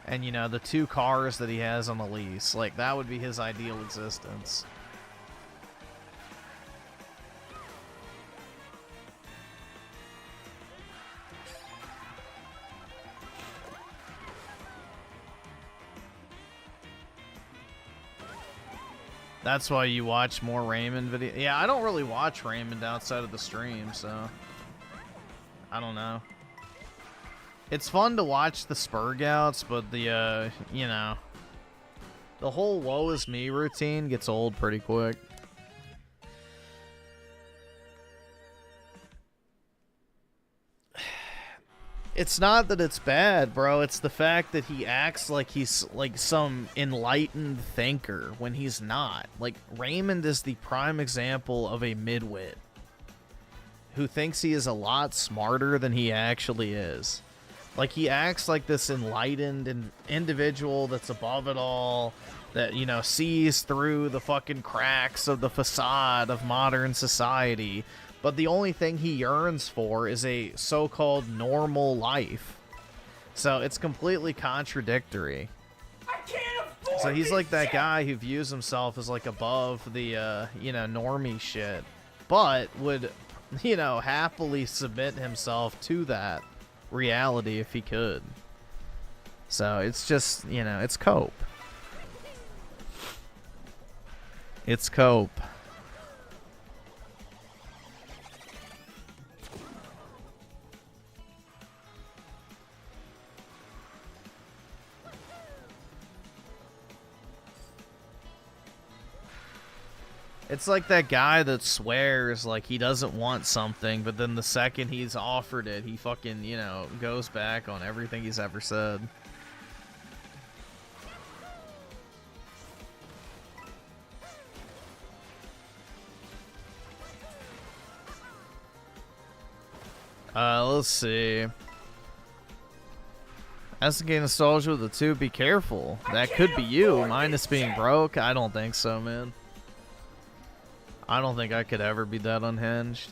[SPEAKER 1] and, you know, the 2 cars that he has on the lease. Like, that would be his ideal existence. That's why you watch more Raymond videos. Yeah, I don't really watch Raymond outside of the stream, so I don't know. It's fun to watch the Spurgouts, but the, you know, the whole woe is me routine gets old pretty quick. It's not that it's bad, bro. It's the fact that he acts like he's like some enlightened thinker when he's not. Like, Raymond is the prime example of a midwit who thinks he is a lot smarter than he actually is. Like, he acts like this enlightened individual that's above it all, that, you know, sees through the fucking cracks of the facade of modern society. But the only thing he yearns for is a so-called normal life. So it's completely contradictory.
[SPEAKER 2] I can't afford
[SPEAKER 1] So he's like that
[SPEAKER 2] shit.
[SPEAKER 1] guy who views himself as like above the, you know, normie shit. But would, you know, happily submit himself to that reality if he could. So it's just, you know, it's cope. It's cope. It's like that guy that swears like he doesn't want something, but then the second he's offered it, he fucking, you know, goes back on everything he's ever said. Let's see. SNK Nostalgia with the 2, be careful. That could be you, minus being broke. I don't think so, man. I don't think I could ever be that unhinged.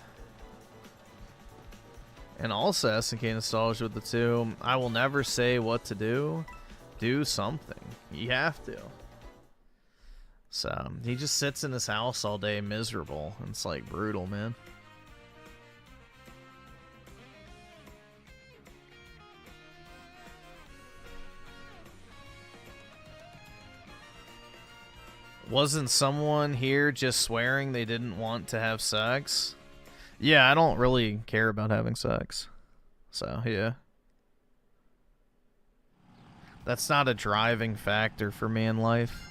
[SPEAKER 1] And also SNK Nostalgia with the 2, I will never say what to do. Do something. You have to. So, he just sits in his house all day miserable. It's like brutal, man. Wasn't someone here just swearing they didn't want to have sex? Yeah, I don't really care about having sex. So, yeah. That's not a driving factor for me in life.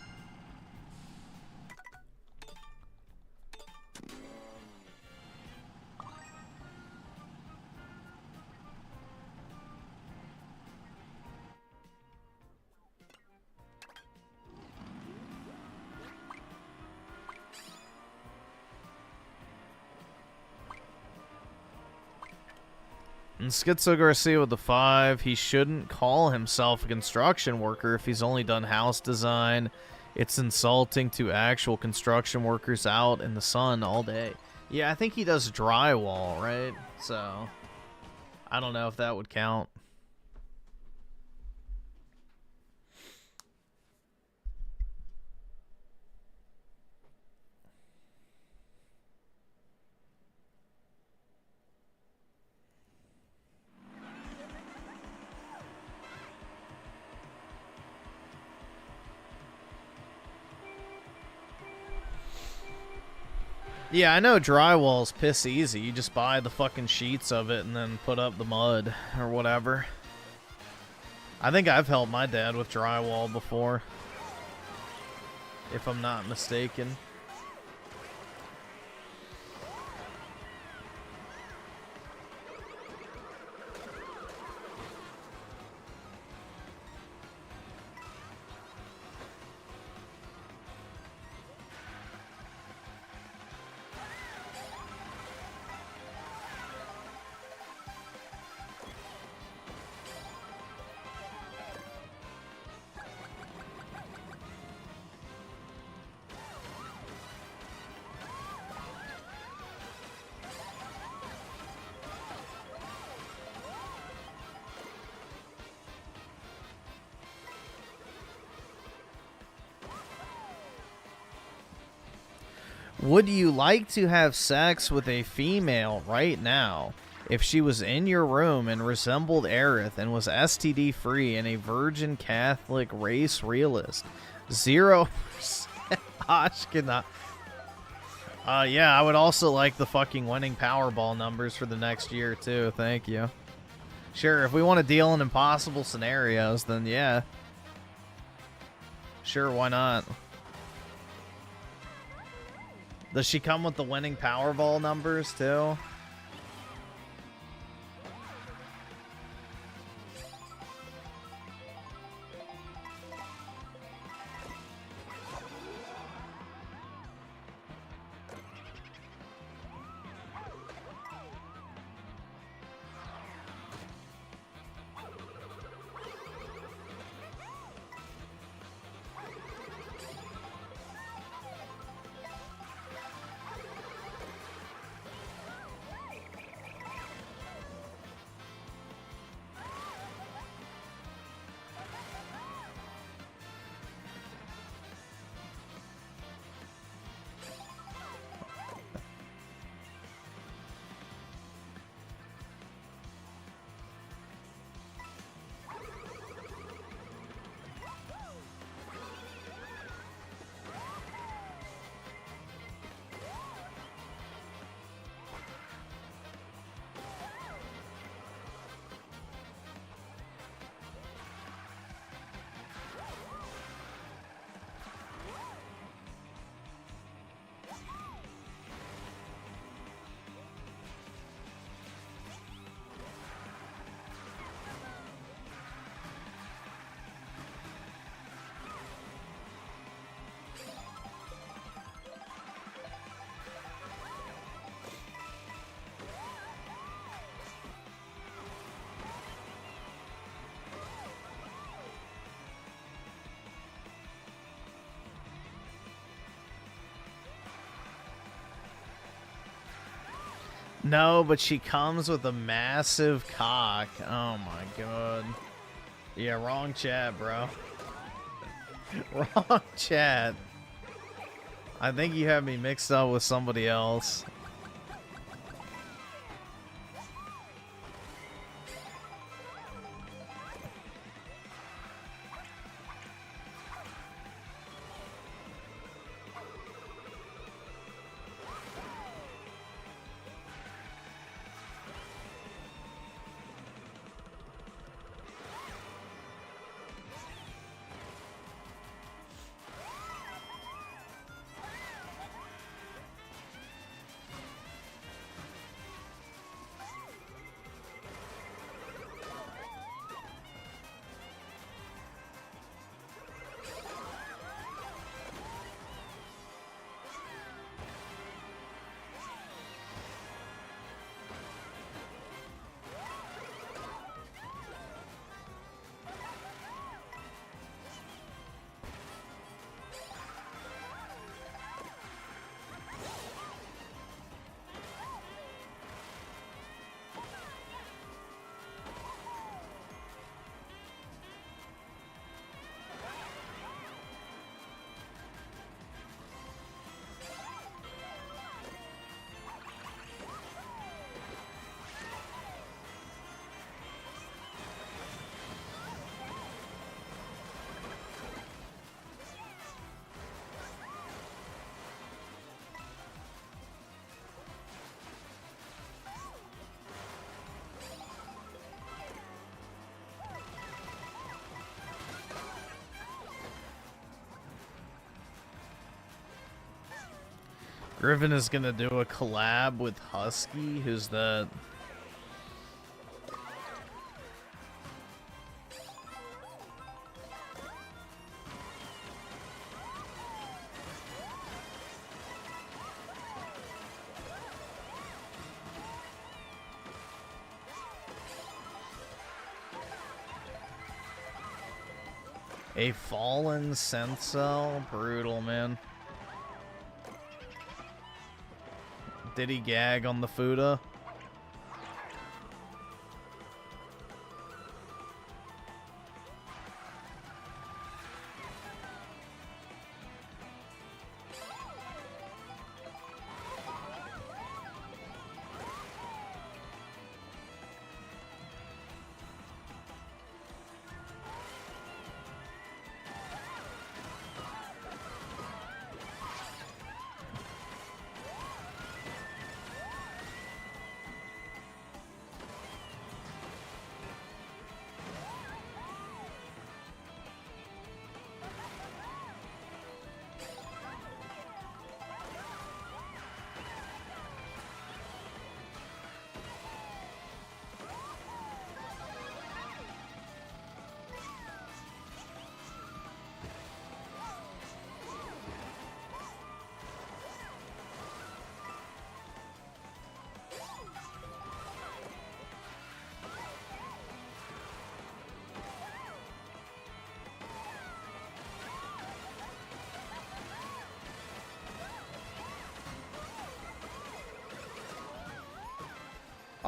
[SPEAKER 1] And Schizo Garcia with the 5, he shouldn't call himself a construction worker if he's only done house design. It's insulting to actual construction workers out in the sun all day. Yeah, I think he does drywall, right? So, I don't know if that would count. Yeah, I know drywall's piss easy. You just buy the fucking sheets of it and then put up the mud or whatever. I think I've helped my dad with drywall before, if I'm not mistaken. Would you like to have sex with a female right now if she was in your room and resembled Aerith and was STD free and a virgin Catholic race realist? 0% Ashkenaz. Yeah, I would also like the fucking winning Powerball numbers for the next year too. Thank you. Sure, if we want to deal in impossible scenarios, then yeah. Sure, why not? Does she come with the winning Powerball numbers too? No, but she comes with a massive cock. Oh my god. Yeah, wrong chat, bro. Wrong chat. I think you have me mixed up with somebody else. Griffin is gonna do a collab with Husky. Who's that? A fallen Senso? Brutal, man. Did he gag on the Fuda?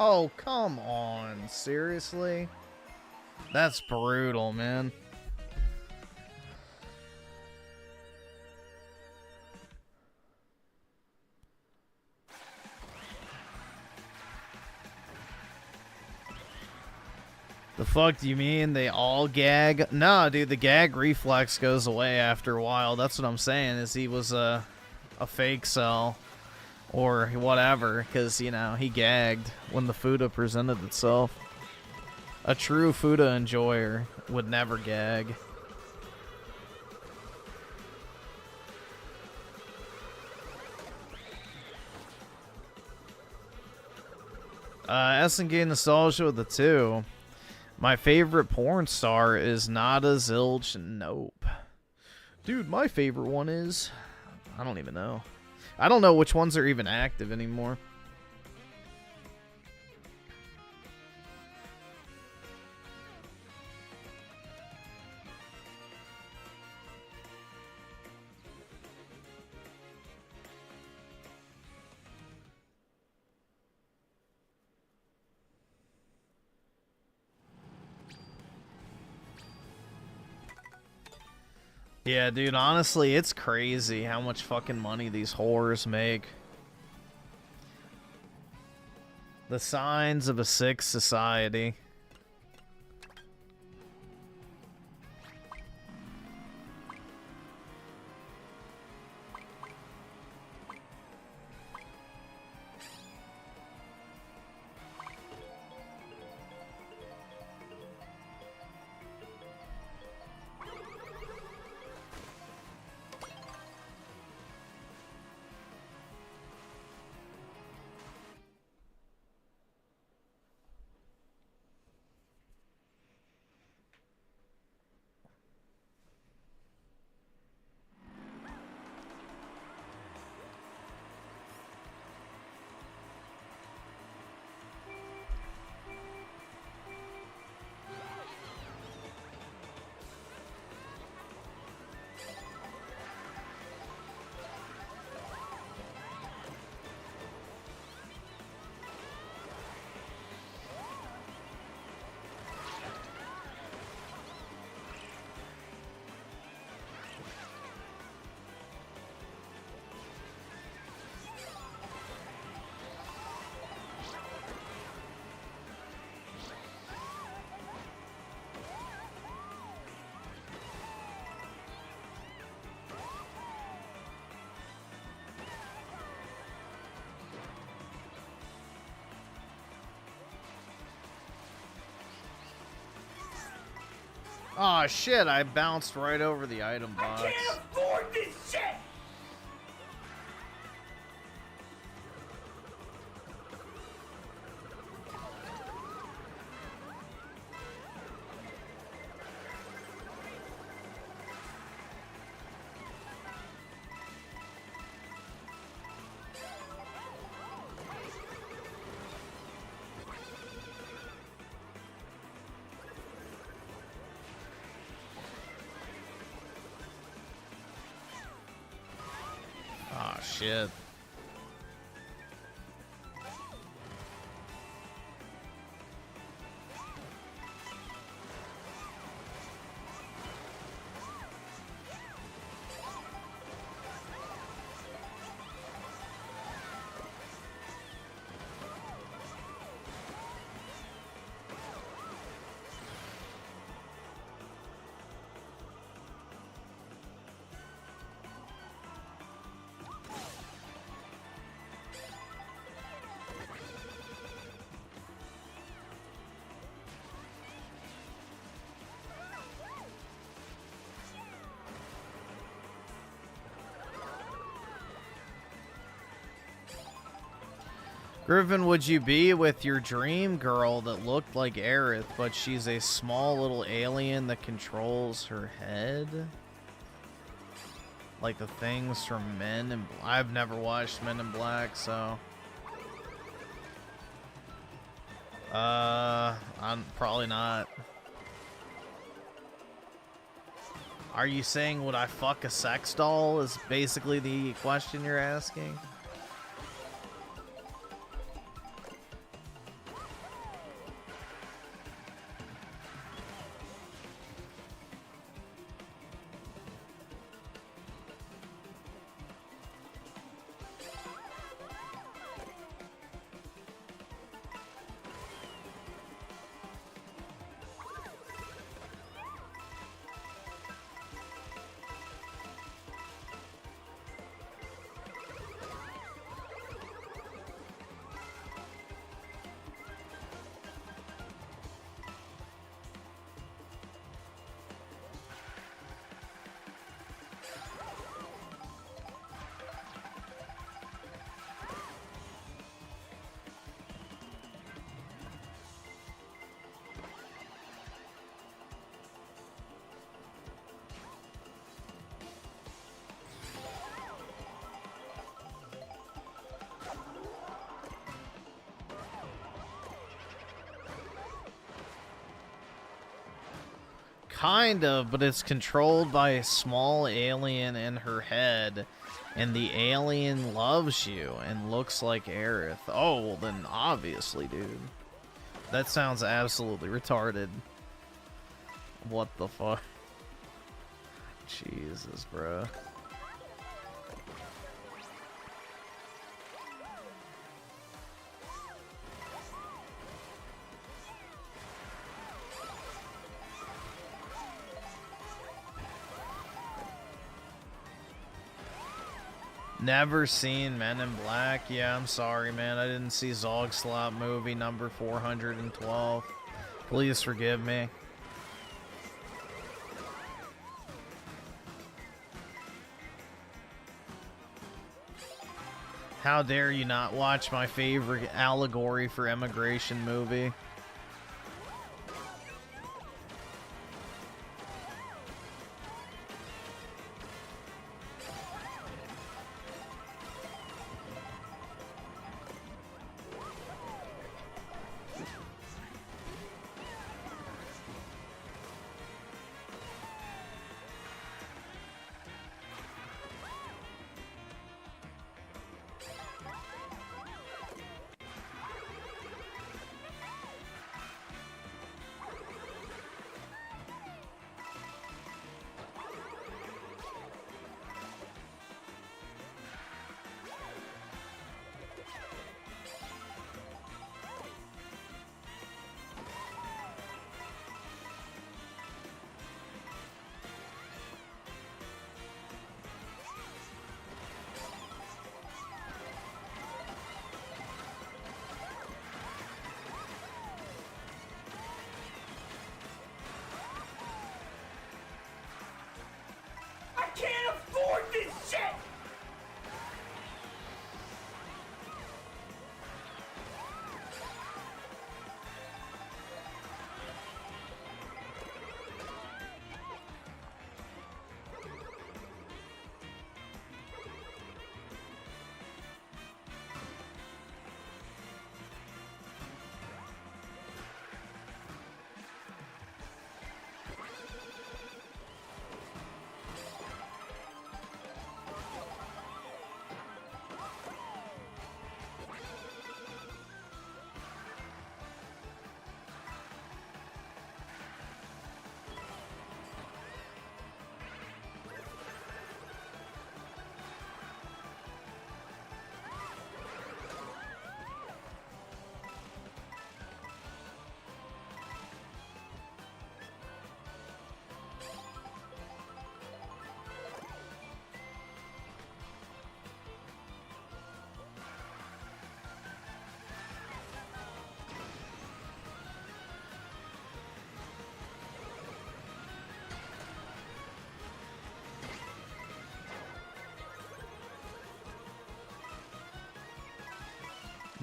[SPEAKER 1] Oh, come on. Seriously? That's brutal, man. The fuck do you mean? They all gag? No, dude, the gag reflex goes away after a while. That's what I'm saying, is he was a fake cell. Or whatever, because, you know, he gagged when the Fuda presented itself. A true Fuda enjoyer would never gag. SNK Nostalgia with the 2. My favorite porn star is Nada Zilch Nope. Dude, my favorite one is... I don't even know. I don't know which ones are even active anymore. Yeah, dude, honestly, it's crazy how much fucking money these whores make. The signs of a sick society. Oh shit, I bounced right over the item box.
[SPEAKER 2] I can't afford this shit!
[SPEAKER 1] Oh shit. Griffin, would you be with your dream girl that looked like Aerith, but she's a small little alien that controls her head? Like the things from Men in Black. I've never watched Men in Black, so... I'm probably not. Are you saying would I fuck a sex doll is basically the question you're asking? Kind of, but it's controlled by a small alien in her head, and the alien loves you and looks like Aerith. Oh, well then obviously, dude. That sounds absolutely retarded. What the fuck? Jesus, bro. Never seen Men in Black. Yeah, I'm sorry, man. I didn't see Zogslop movie number 412. Please forgive me. How dare you not watch my favorite allegory for immigration movie?
[SPEAKER 2] I can't afford this shit!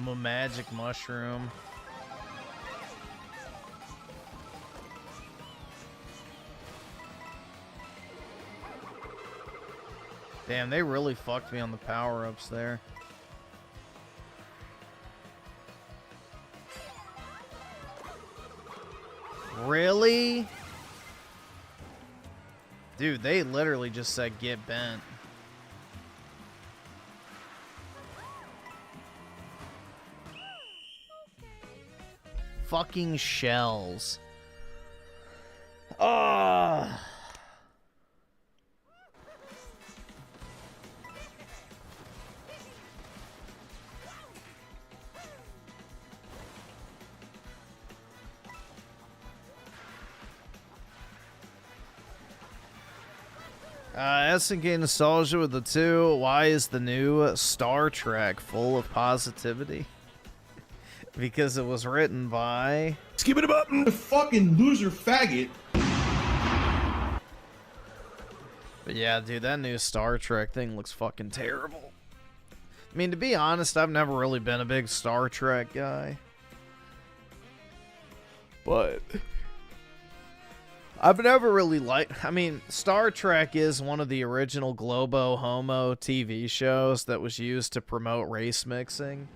[SPEAKER 1] I'm a magic mushroom. Damn, they really fucked me on the power-ups there. Really? Dude, they literally just said get bent. Fucking shells. Ah. SNK Nostalgia with the 2. Why is the new Star Trek full of positivity? Because it was written by...
[SPEAKER 4] Skip it up, fucking loser faggot.
[SPEAKER 1] But yeah, dude, that new Star Trek thing looks fucking terrible. I mean, to be honest, I've never really been a big Star Trek guy. But... I've never really liked... I mean, Star Trek is one of the original Globo Homo TV shows that was used to promote race mixing.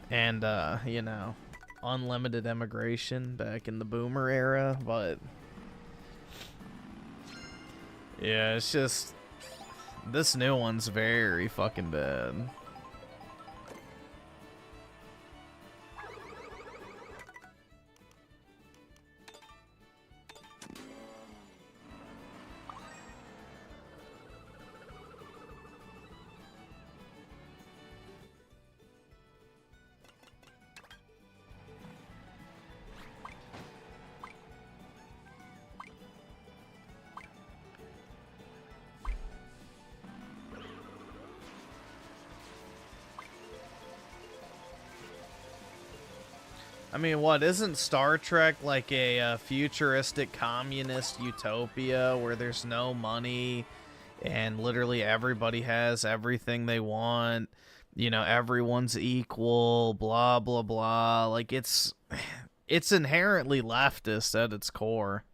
[SPEAKER 1] And, you know, unlimited immigration back in the boomer era, but... yeah, it's just... this new one's very fucking bad. I mean, what, isn't Star Trek like a futuristic communist utopia where there's no money and literally everybody has everything they want? You know, everyone's equal, blah, blah, blah. Like, it's inherently leftist at its core.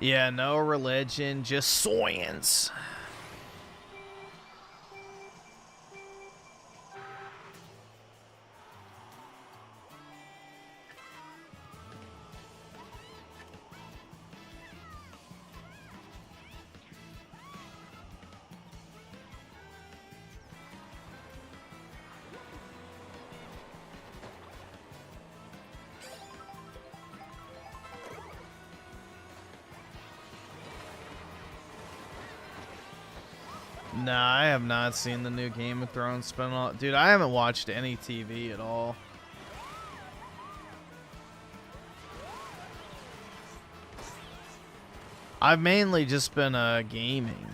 [SPEAKER 1] Yeah, no religion, just science. Nah, I have not seen the new Game of Thrones spinoff. Dude, I haven't watched any TV at all. I've mainly just been gaming.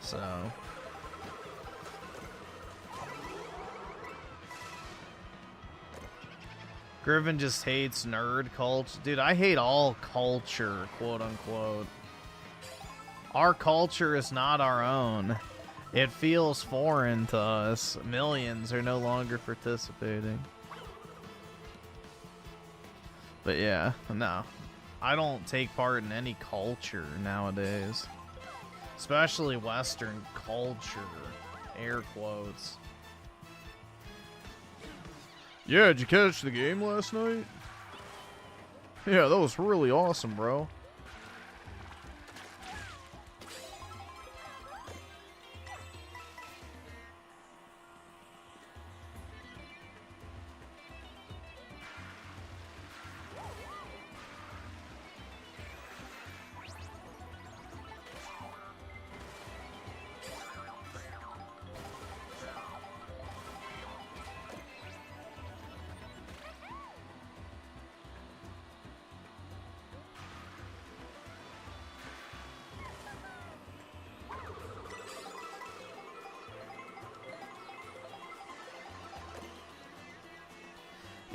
[SPEAKER 1] So. Griffin just hates nerd culture. Dude, I hate all culture, quote unquote. Our culture is not our own. It feels foreign to us. Millions are no longer participating. But yeah, no. I don't take part in any culture nowadays. Especially Western culture. Air quotes. Yeah, did you catch the game last night? Yeah, that was really awesome, bro.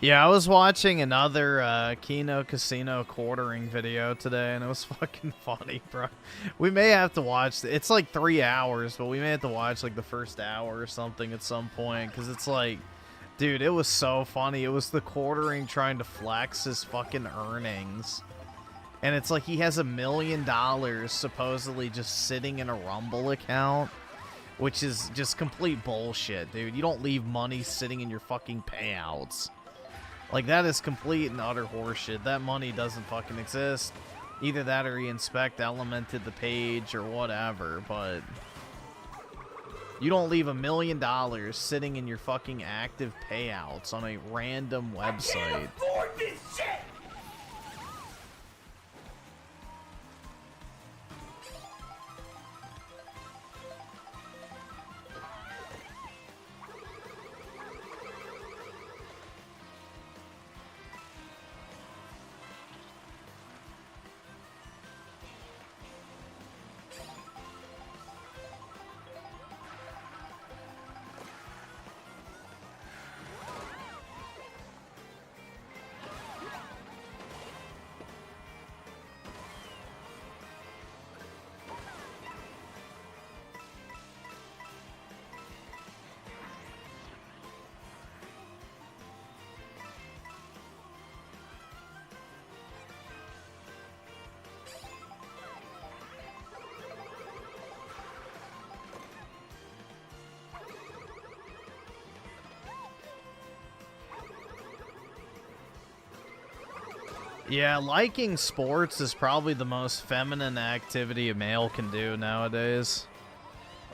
[SPEAKER 1] Yeah, I was watching another Kino Casino quartering video today, and it was fucking funny, bro. We may have to watch... It's like 3 hours, but we may have to watch like the first hour or something at some point, because it's like... Dude, it was so funny. It was the quartering trying to flex his fucking earnings. And it's like he has $1 million supposedly just sitting in a Rumble account, which is just complete bullshit, dude. You don't leave money sitting in your fucking payouts. Like, that is complete and utter horseshit. That money doesn't fucking exist. Either that or he elemented the page or whatever, but... You don't leave $1 million sitting in your fucking active payouts on a random website.
[SPEAKER 2] I can't afford this shit!
[SPEAKER 1] Yeah, liking sports is probably the most feminine activity a male can do nowadays.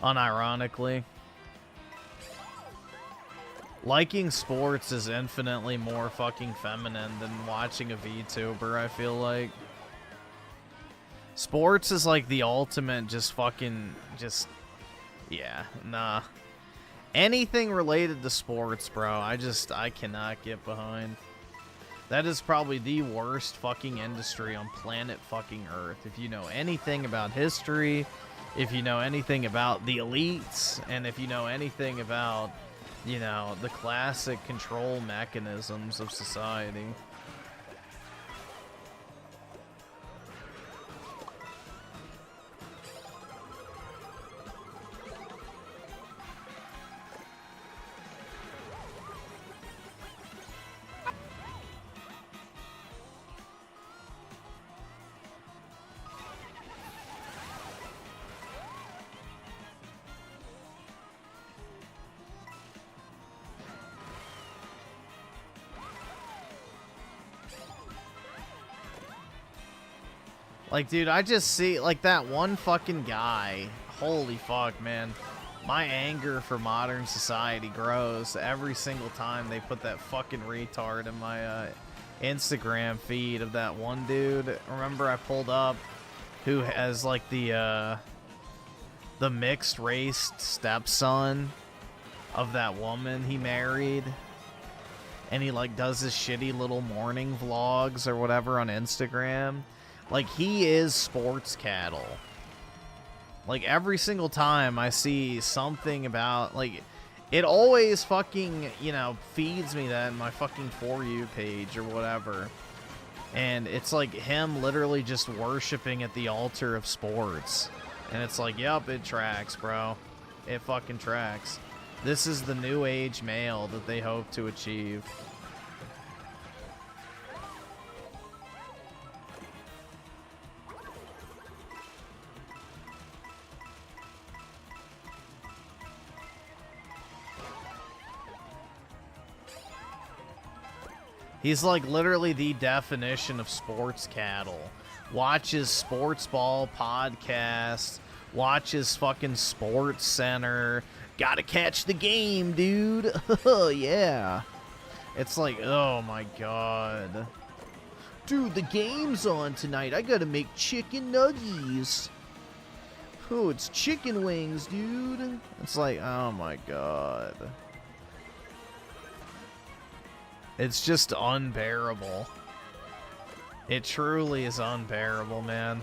[SPEAKER 1] Unironically. Liking sports is infinitely more fucking feminine than watching a VTuber, I feel like. Sports is like the ultimate yeah, nah. Anything related to sports, bro, I cannot get behind. That is probably the worst fucking industry on planet fucking Earth. If you know anything about history, if you know anything about the elites, and if you know anything about, you know, the classic control mechanisms of society. Like, dude, I just see, like, that one fucking guy. Holy fuck, man. My anger for modern society grows every single time they put that fucking retard in my Instagram feed of that one dude. Remember I pulled up who has, like, the mixed-race stepson of that woman he married. And he, like, does his shitty little morning vlogs or whatever on Instagram. Like, he is sports cattle. Like, every single time I see something about, like, it always fucking, you know, feeds me that in my fucking For You page or whatever. And it's like him literally just worshiping at the altar of sports. And it's like, yep, it tracks, bro. It fucking tracks. This is the new age male that they hope to achieve. He's like literally the definition of sports cattle. Watches sports ball podcasts, watches fucking Sports Center. Gotta catch the game, dude. Yeah. It's like, oh my god. Dude, the game's on tonight. I gotta make chicken nuggies. Oh, it's chicken wings, dude. It's like, oh my god. It's just unbearable. It truly is unbearable, man.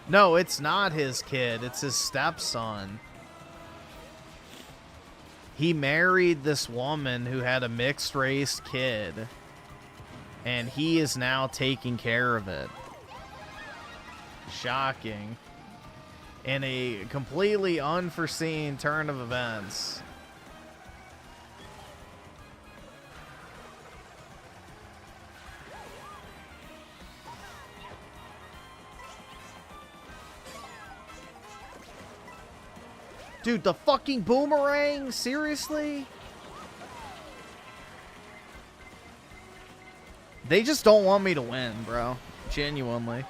[SPEAKER 1] No, it's not his kid. It's his stepson. He married this woman who had a mixed-race kid. And he is now taking care of it. Shocking. In a completely unforeseen turn of events. Dude, the fucking boomerang? Seriously? They just don't want me to win, bro. Genuinely.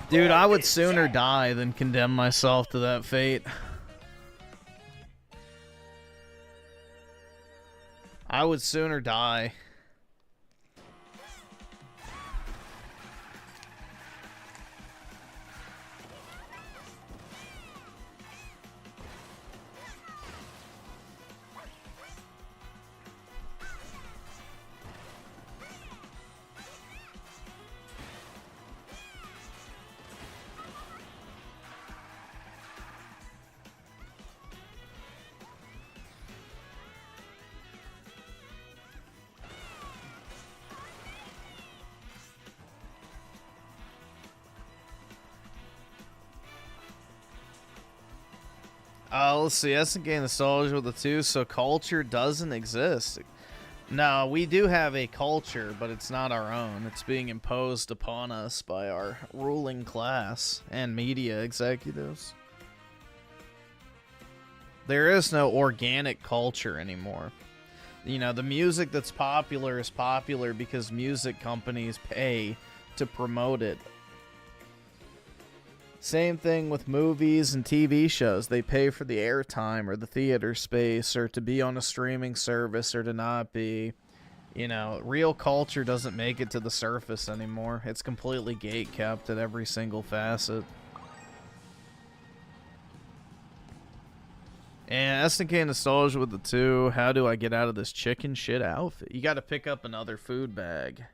[SPEAKER 1] Dude, I would sooner die than condemn myself to that fate. I would sooner die. Let's see. Hasn't gained nostalgia with the two, so culture doesn't exist. No, we do have a culture, but it's not our own. It's being imposed upon us by our ruling class and media executives. There is no organic culture anymore. You know, the music that's popular is popular because music companies pay to promote it. Same thing with movies and TV shows. They pay for the airtime or the theater space or to be on a streaming service or to not be. You know, real culture doesn't make it to the surface anymore. It's completely gatekept at every single facet. And SNK Nostalgia with the 2. How do I get out of this chicken shit outfit? You got to pick up another food bag.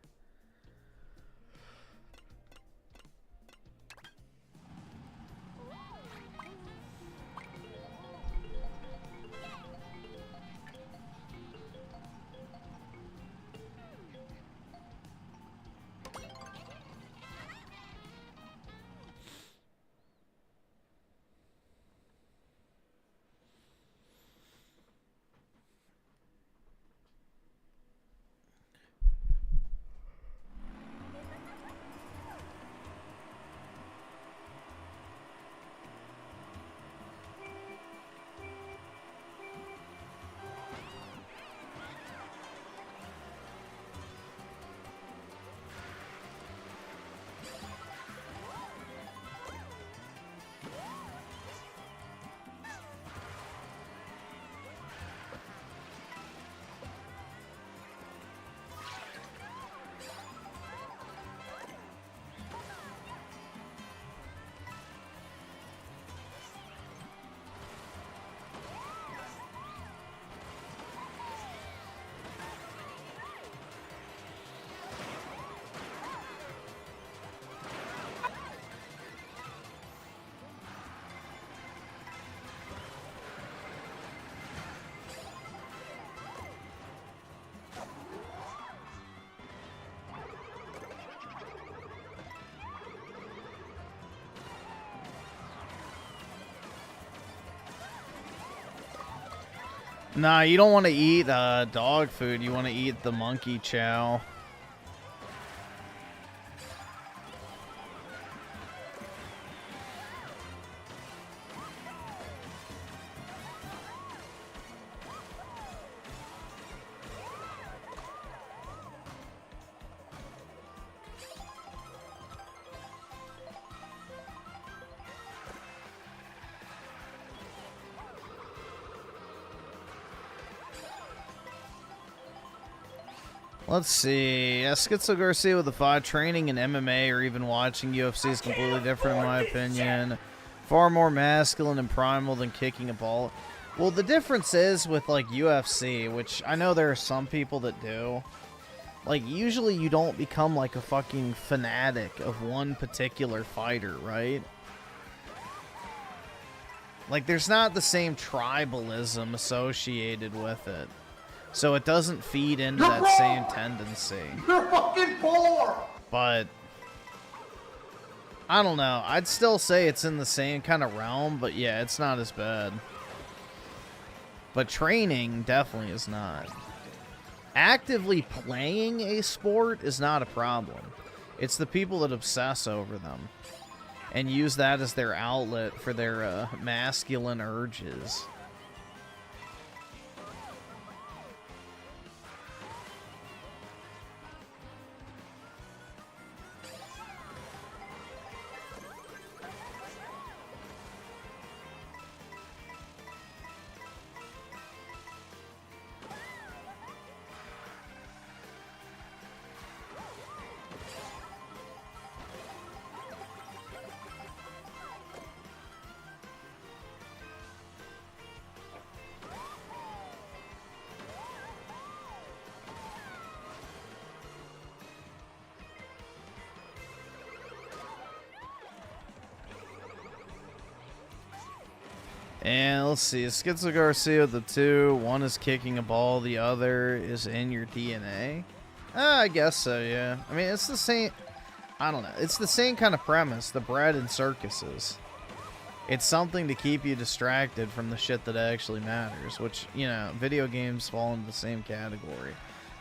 [SPEAKER 1] Nah, you don't want to eat dog food. You want to eat the monkey chow. Let's see. Schizo Garcia with the 5. Training in MMA or even watching UFC is completely different in my opinion. Far more masculine and primal than kicking a ball. Well, the difference is with, like, UFC, which I know there are some people that do. Like, usually you don't become, like, a fucking fanatic of one particular fighter, right? Like, there's not the same tribalism associated with it. So it doesn't feed into that same tendency.
[SPEAKER 2] You're fucking poor!
[SPEAKER 1] But I don't know. I'd still say it's in the same kind of realm, but yeah, it's not as bad. But training definitely is not. Actively playing a sport is not a problem. It's the people that obsess over them and use that as their outlet for their masculine urges. And let's see, Schizo Garcia with the 2. One is kicking a ball, the other is in your DNA. I guess so, yeah. I mean, it's the same, I don't know. It's the same kind of premise, the bread and circuses. It's something to keep you distracted from the shit that actually matters, which, you know, video games fall into the same category.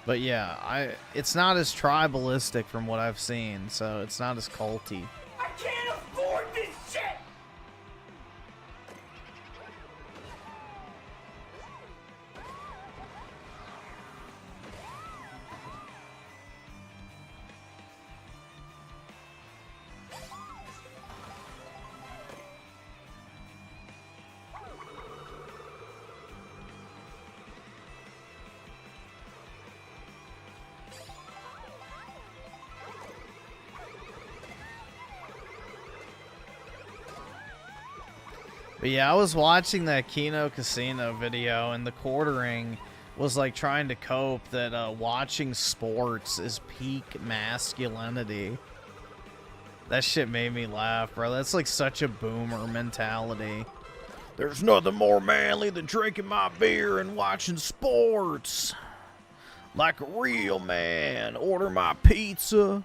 [SPEAKER 1] But yeah, it's not as tribalistic from what I've seen, so it's not as culty.
[SPEAKER 2] I can't afford this shit!
[SPEAKER 1] But yeah, I was watching that Kino Casino video, and the quartering was like trying to cope that watching sports is peak masculinity. That shit made me laugh, bro. That's like such a boomer mentality. There's nothing more manly than drinking my beer and watching sports. Like a real man. Order my pizza.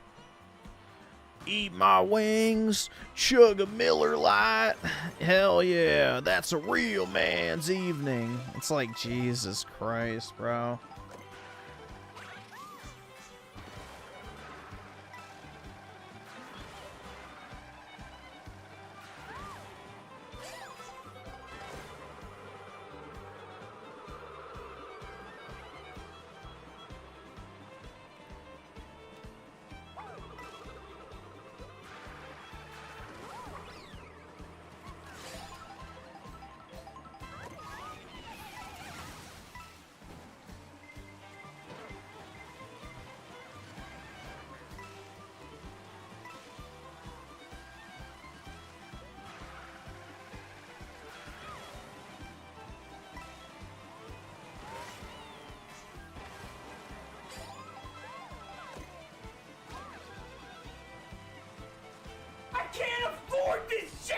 [SPEAKER 1] Eat my wings. Chug a Miller Lite. Hell yeah. That's a real man's evening. It's like, Jesus Christ, bro.
[SPEAKER 2] I can't afford this shit!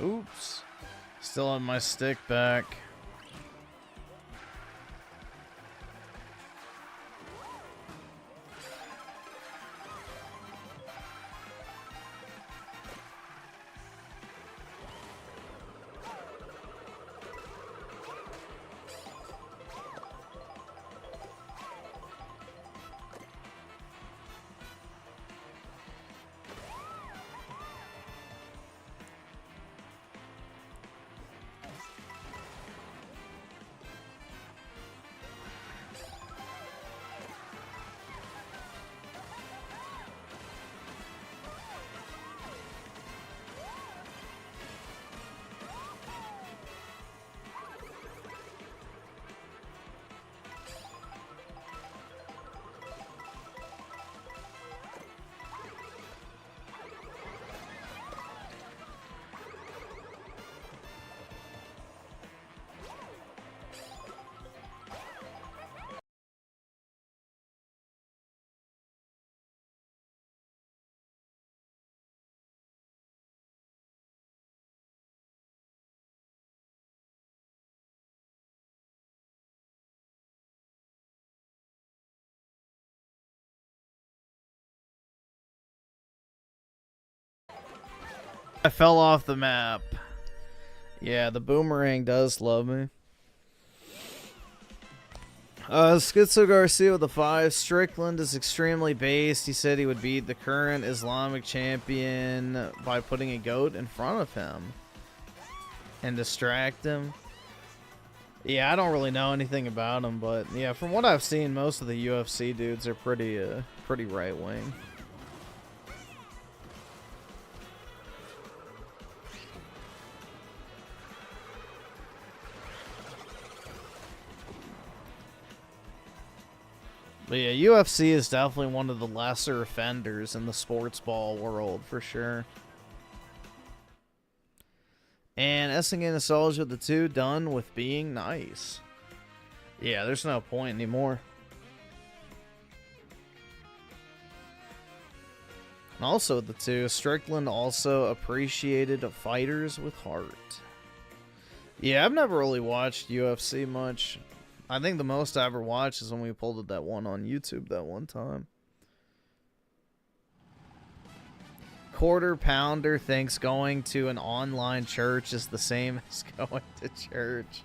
[SPEAKER 1] Oops. Still on my stick back. I fell off the map. Yeah, the boomerang does love me. Schizo Garcia with the 5. Strickland is extremely based. He said he would beat the current Islamic champion by putting a goat in front of him and distract him. Yeah, I don't really know anything about him, but yeah, from what I've seen, most of the UFC dudes are pretty right wing. But yeah, UFC is definitely one of the lesser offenders in the sports ball world, for sure. And Essingen Nostalgia the 2 done with being nice. Yeah, there's no point anymore. And also the 2, Strickland also appreciated fighters with heart. Yeah, I've never really watched UFC much. I think the most I ever watched is when we pulled that one on YouTube that one time. Quarter Pounder thinks going to an online church is the same as going to church.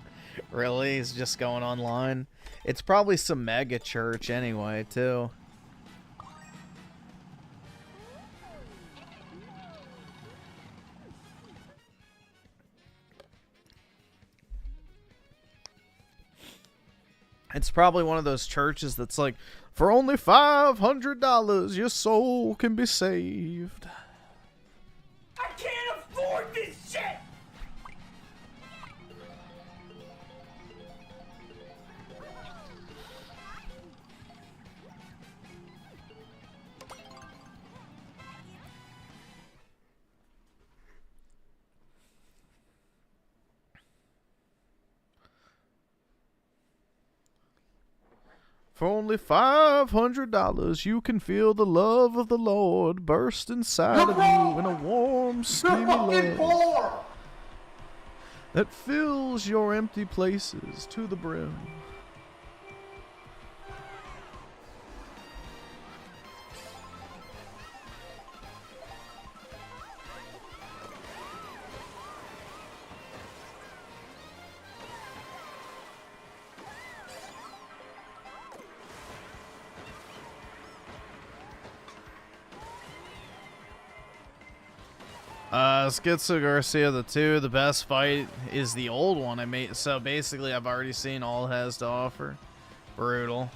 [SPEAKER 1] Really? He's just going online? It's probably some mega church anyway, too. It's probably one of those churches that's like, for only $500, your soul can be saved.
[SPEAKER 2] I can't afford this shit!
[SPEAKER 1] For only $500, you can feel the love of the Lord burst inside of you in a warm, steamy
[SPEAKER 2] Fucking
[SPEAKER 1] love
[SPEAKER 2] poor!
[SPEAKER 1] that fills your empty places to the brim. Schizo Garcia, the best fight is the old one I made. So basically, I've already seen all it has to offer. Brutal.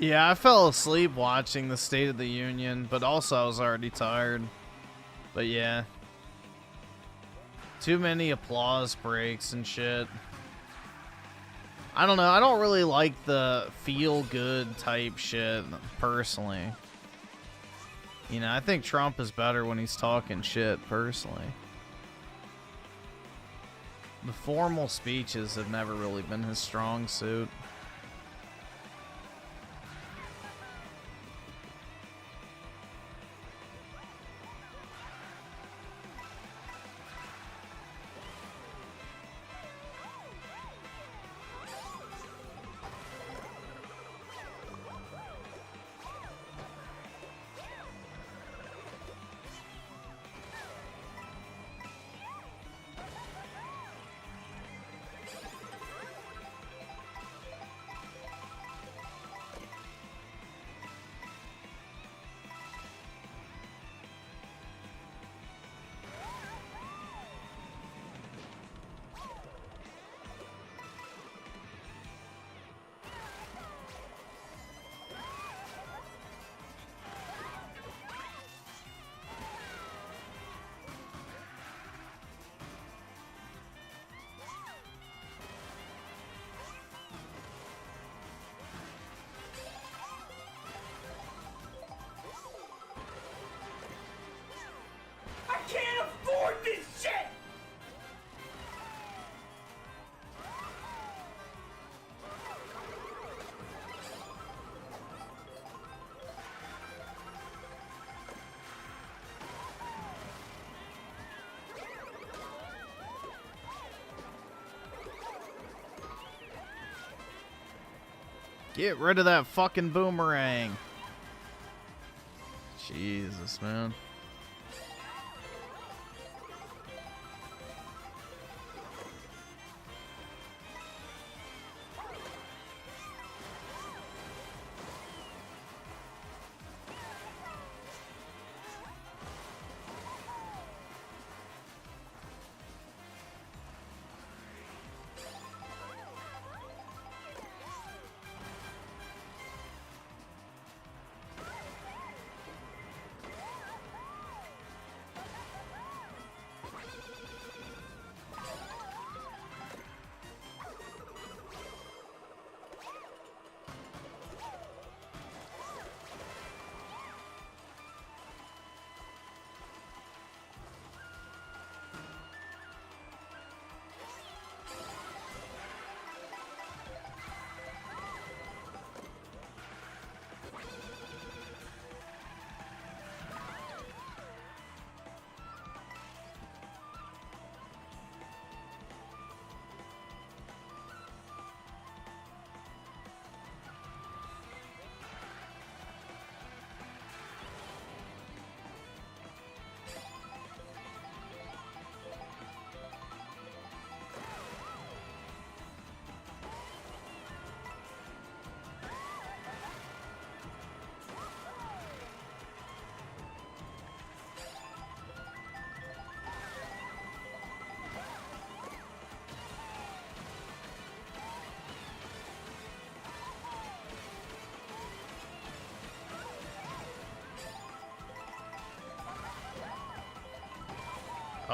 [SPEAKER 1] Yeah, I fell asleep watching the State of the Union, but also I was already tired. But yeah. Too many applause breaks and shit. I don't know. I don't really like the feel-good type shit, personally. You know, I think Trump is better when he's talking shit, personally. The formal speeches have never really been his strong suit. Get rid of that fucking boomerang. Jesus, man.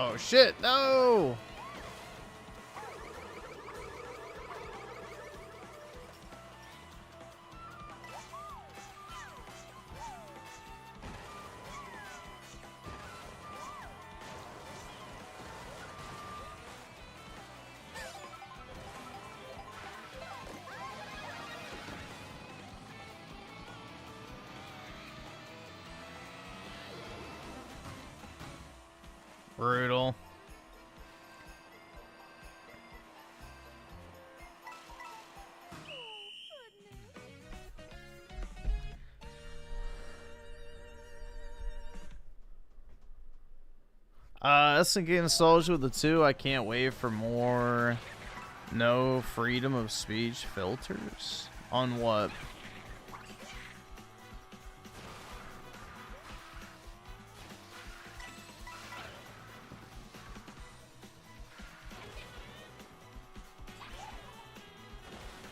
[SPEAKER 1] Oh shit, no! Brutal. SNK Nostalgia with the 2. I can't wait for more no freedom of speech filters. On what?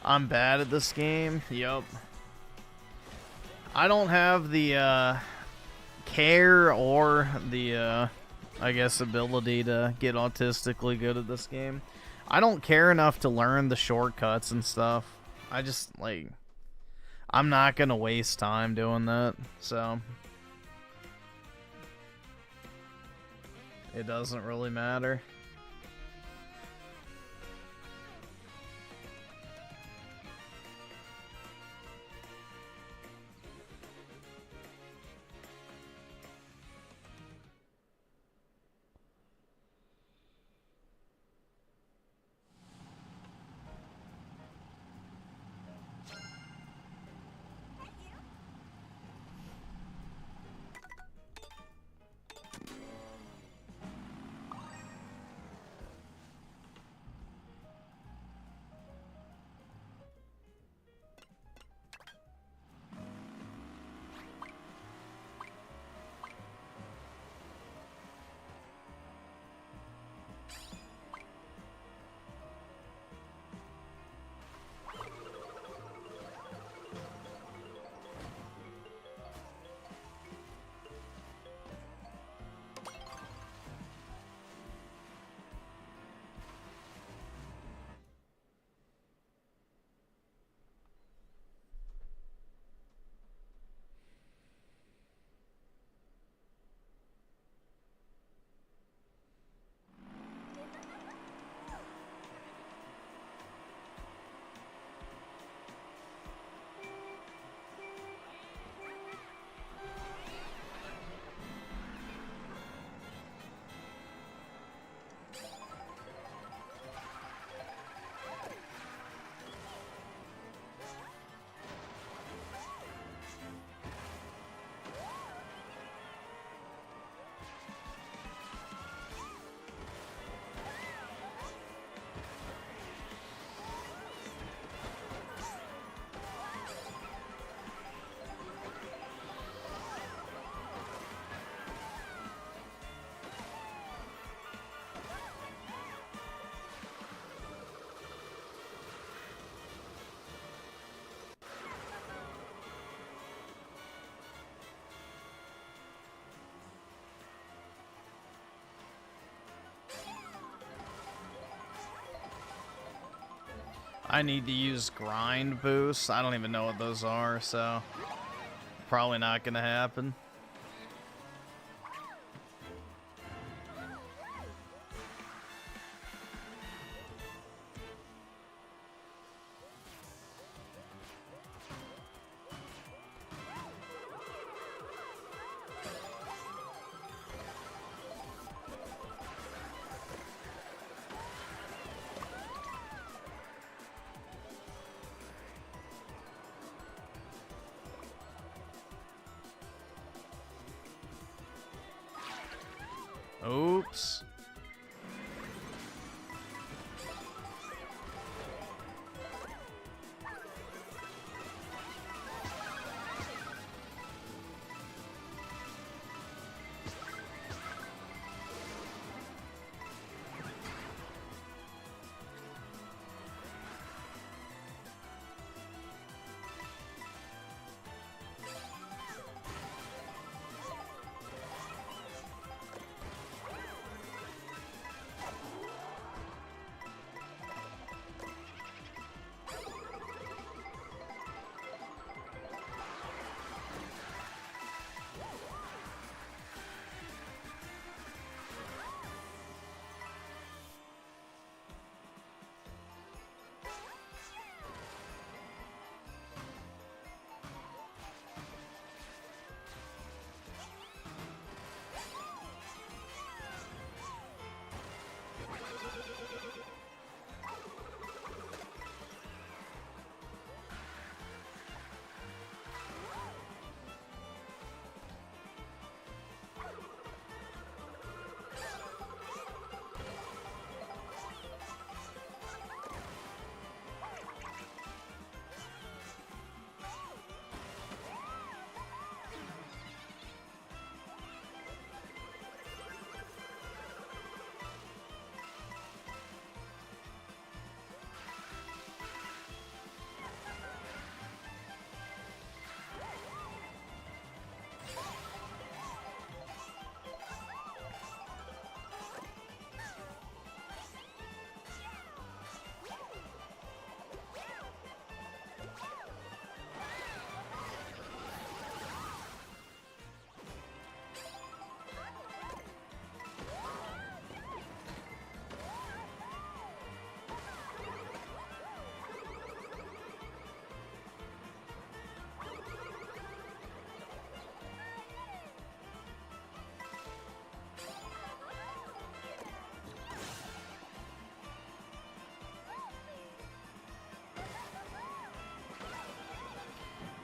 [SPEAKER 1] I'm bad at this game. Yup. I don't have the care or the I guess ability to get autistically good at this game. I don't care enough to learn the shortcuts and stuff. I just like I'm not gonna waste time doing that, so it doesn't really matter. I need to use grind boosts. I don't even know what those are, so probably not gonna happen. Oops.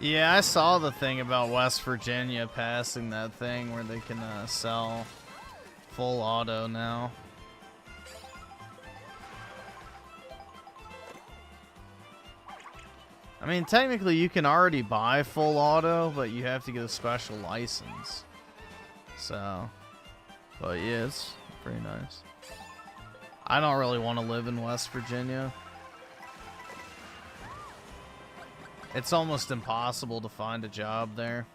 [SPEAKER 1] Yeah, I saw the thing about West Virginia passing that thing where they can sell full auto now. I mean, technically you can already buy full auto, but you have to get a special license. So, but yeah, it's pretty nice. I don't really want to live in West Virginia. It's almost impossible to find a job there.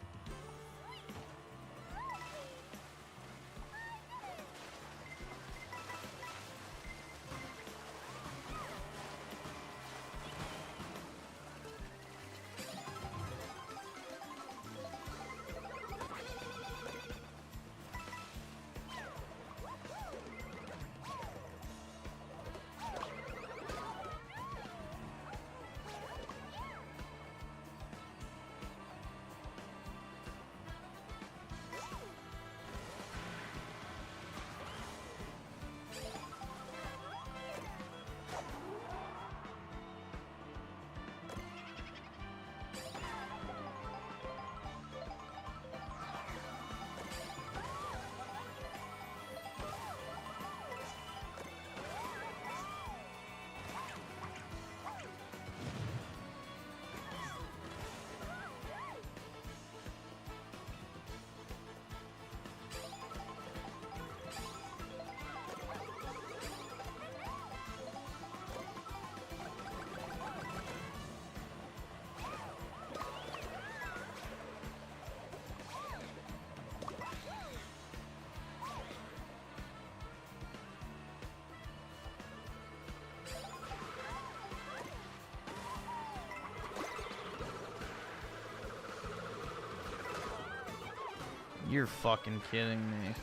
[SPEAKER 1] You're fucking kidding me.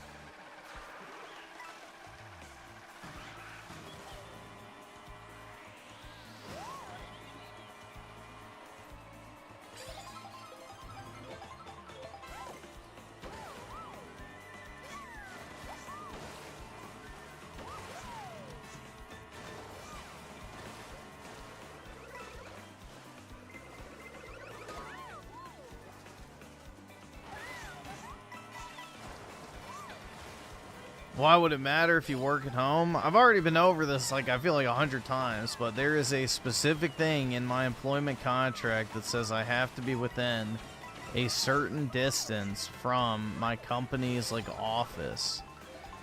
[SPEAKER 1] Why would it matter if you work at home? I've already been over this, like, I feel like 100 times, but there is a specific thing in my employment contract that says I have to be within a certain distance from my company's, like, office.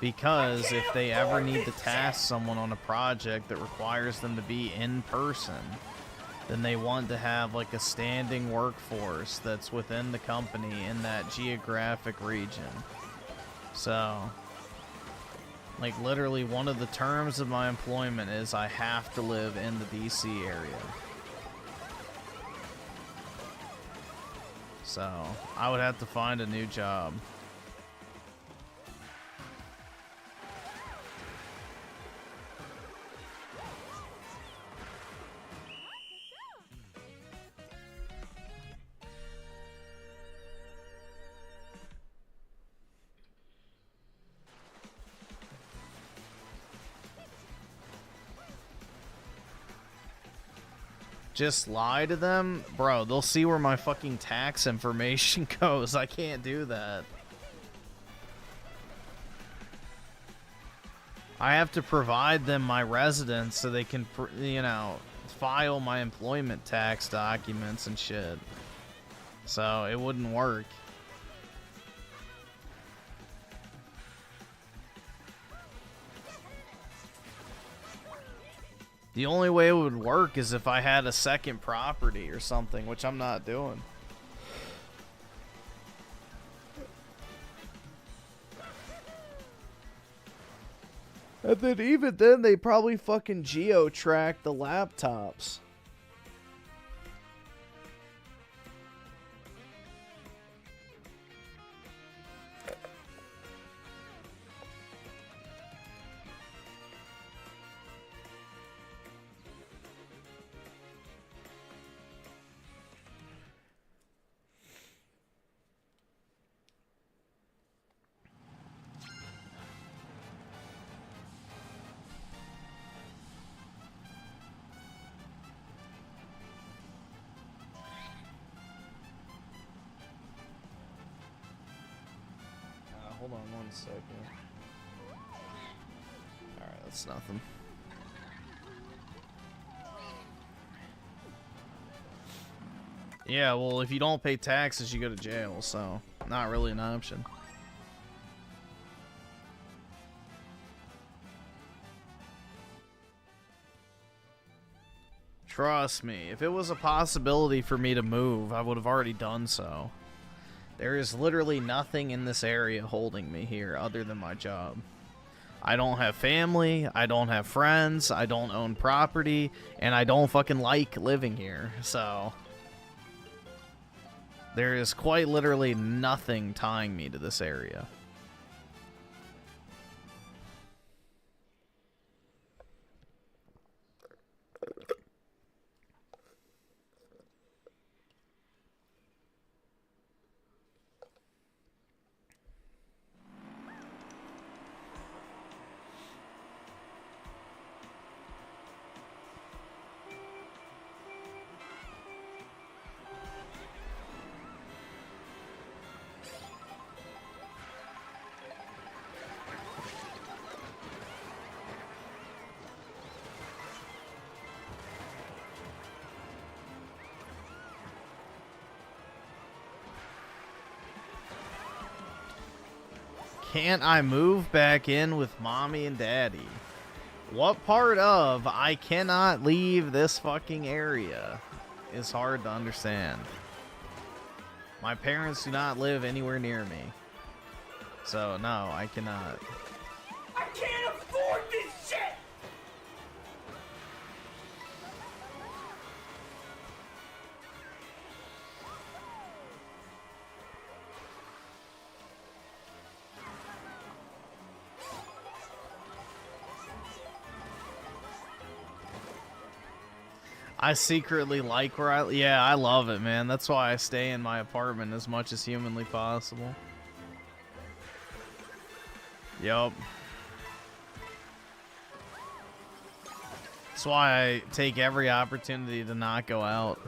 [SPEAKER 1] Because if they ever need to task someone on a project that requires them to be in person, then they want to have, like, a standing workforce that's within the company in that geographic region. So... like, literally, one of the terms of my employment is I have to live in the DC area. So, I would have to find a new job. Just lie to them? Bro, they'll see where my fucking tax information goes. I can't do that. I have to provide them my residence so they can, you know, file my employment tax documents and shit. So it wouldn't work. The only way it would work is if I had a second property or something, which I'm not doing. And then even then, they probably fucking geo-track the laptops. Hold on 1 second. Alright, that's nothing. Yeah, well, if you don't pay taxes, you go to jail, so not really an option. Trust me, if it was a possibility for me to move, I would have already done so. There is literally nothing in this area holding me here other than my job. I don't have family, I don't have friends, I don't own property, and I don't fucking like living here, so... there is quite literally nothing tying me to this area. Can't I move back in with mommy and daddy? What part of I cannot leave this fucking area is hard to understand. My parents do not live anywhere near me. So, no, I cannot.
[SPEAKER 2] I can't afford this shit!
[SPEAKER 1] I secretly like where I... Yeah, I love it, man. That's why I stay in my apartment as much as humanly possible. Yup. That's why I take every opportunity to not go out.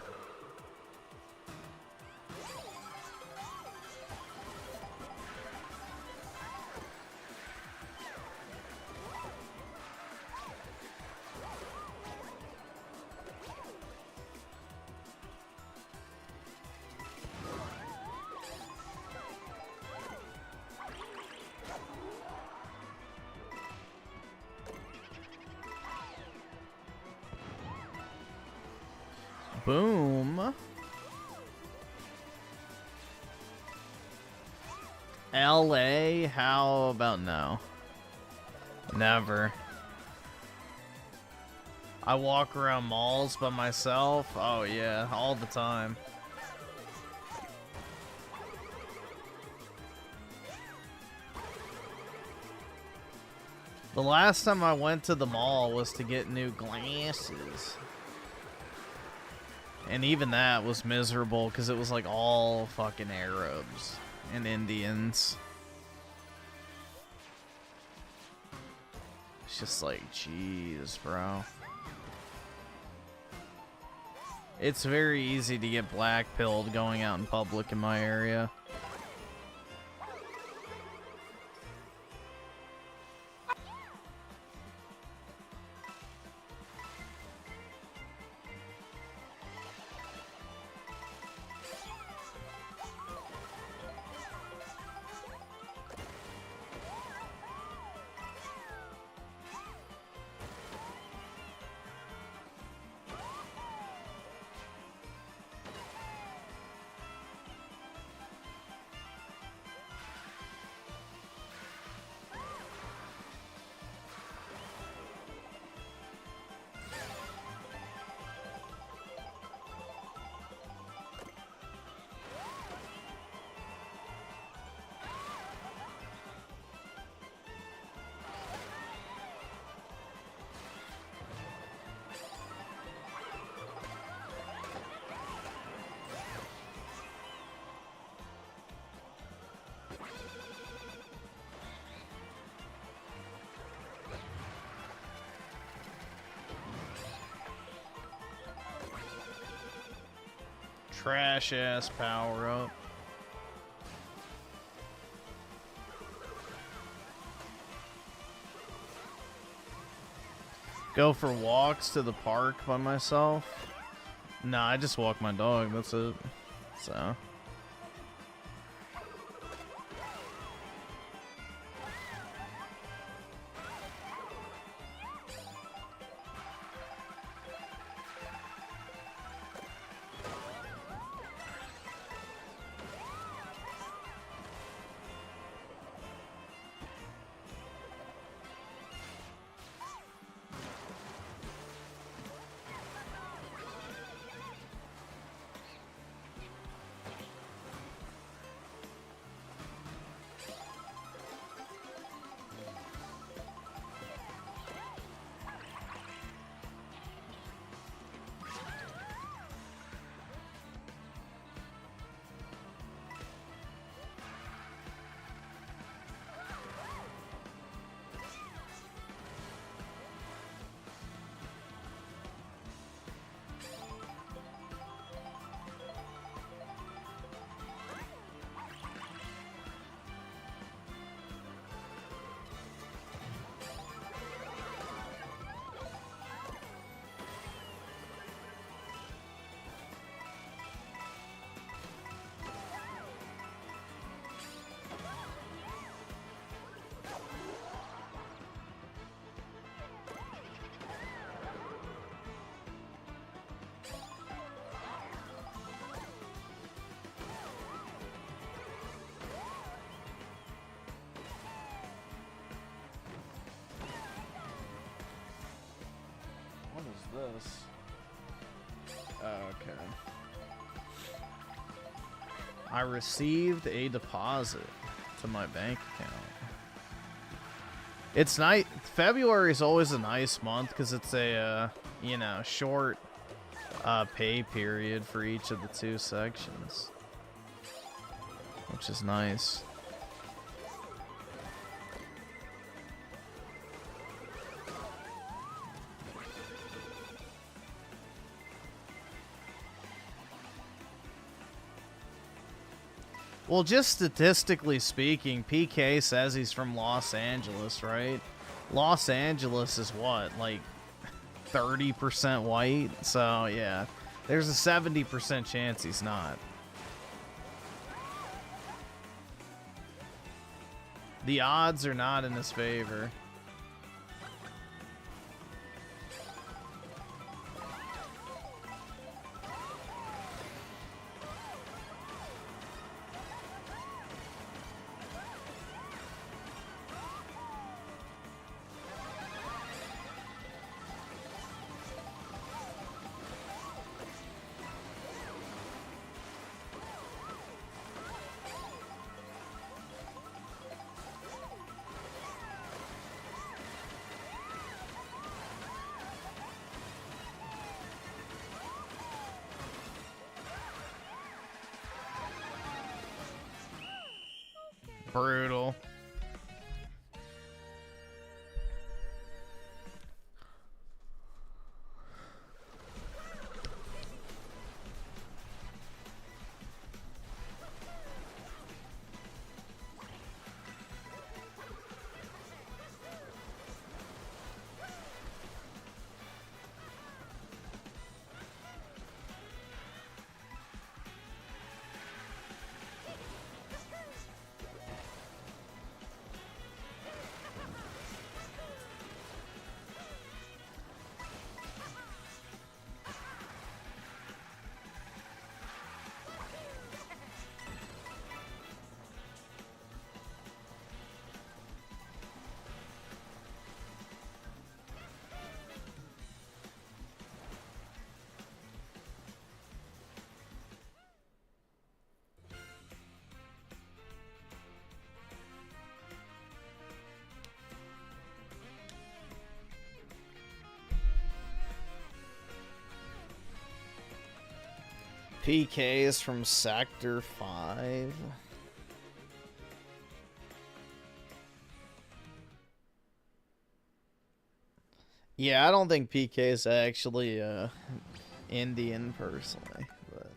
[SPEAKER 1] Boom. LA? How about no? Never. I walk around malls by myself. Oh yeah, all the time. The last time I went to the mall was to get new glasses. And even that was miserable because it was like all fucking Arabs and Indians. It's just like, jeez, bro. It's very easy to get black-pilled going out in public in my area. Trash ass power up. Go for walks to the park by myself. Nah, I just walk my dog. That's it. So. This. Okay. I received a deposit to my bank account. It's nice. February is always a nice month because it's a, you know, short pay period for each of the 2 sections, which is nice. Well, just statistically speaking, PK says he's from Los Angeles, right? Los Angeles is what, like 30% white? So, yeah, there's a 70% chance he's not. The odds are not in his favor. Brutal. PK is from Sector 5. Yeah, I don't think PK is actually Indian personally, but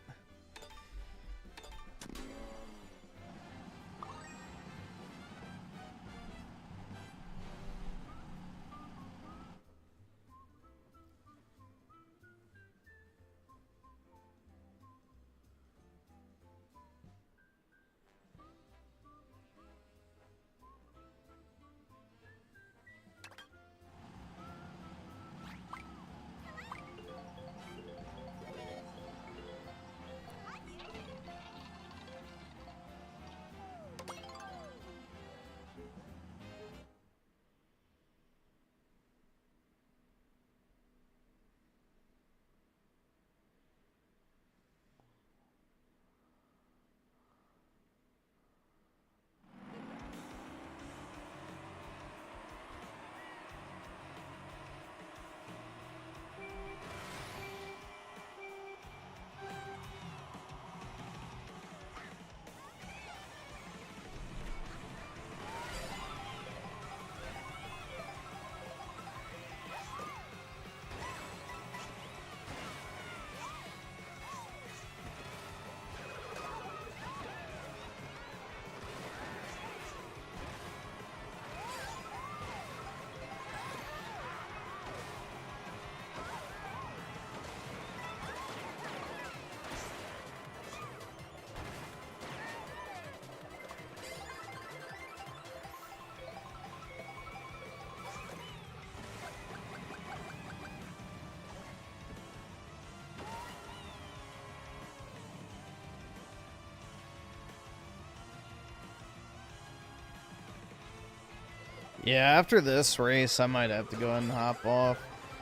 [SPEAKER 1] yeah, after this race, I might have to go ahead and hop off,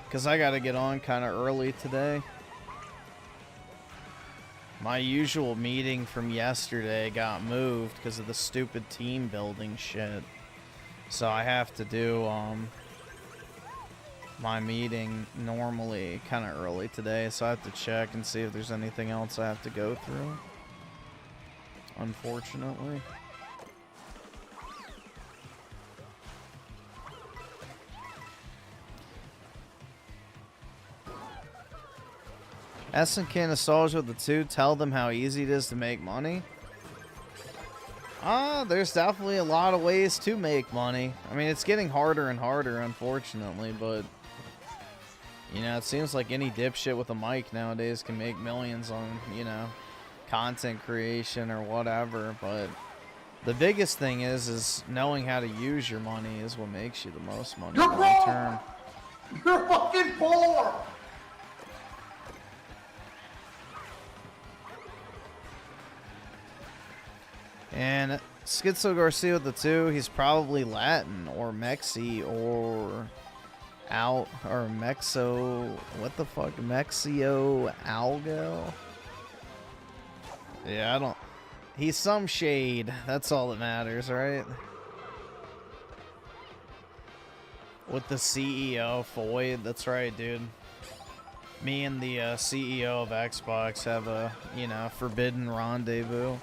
[SPEAKER 1] because I got to get on kind of early today. My usual meeting from yesterday got moved because of the stupid team building shit. So I have to do, my meeting normally kind of early today, so I have to check and see if there's anything else I have to go through. Unfortunately. SNK Nostalgia with the 2, tell them how easy it is to make money. There's definitely a lot of ways to make money. I mean, it's getting harder and harder, unfortunately, but you know, it seems like any dipshit with a mic nowadays can make millions on, you know, content creation or whatever. But the biggest thing is knowing how to use your money is what makes you the most money
[SPEAKER 2] You're
[SPEAKER 1] long term.
[SPEAKER 2] You're fucking poor!
[SPEAKER 1] And Schizo Garcia with the 2, he's probably Latin or Mexi or Mexo, what the fuck, Mexio Algo? Yeah, I don't, he's some shade, that's all that matters, right? With the CEO, Foyd, that's right, dude. Me and the CEO of Xbox have a, you know, forbidden rendezvous.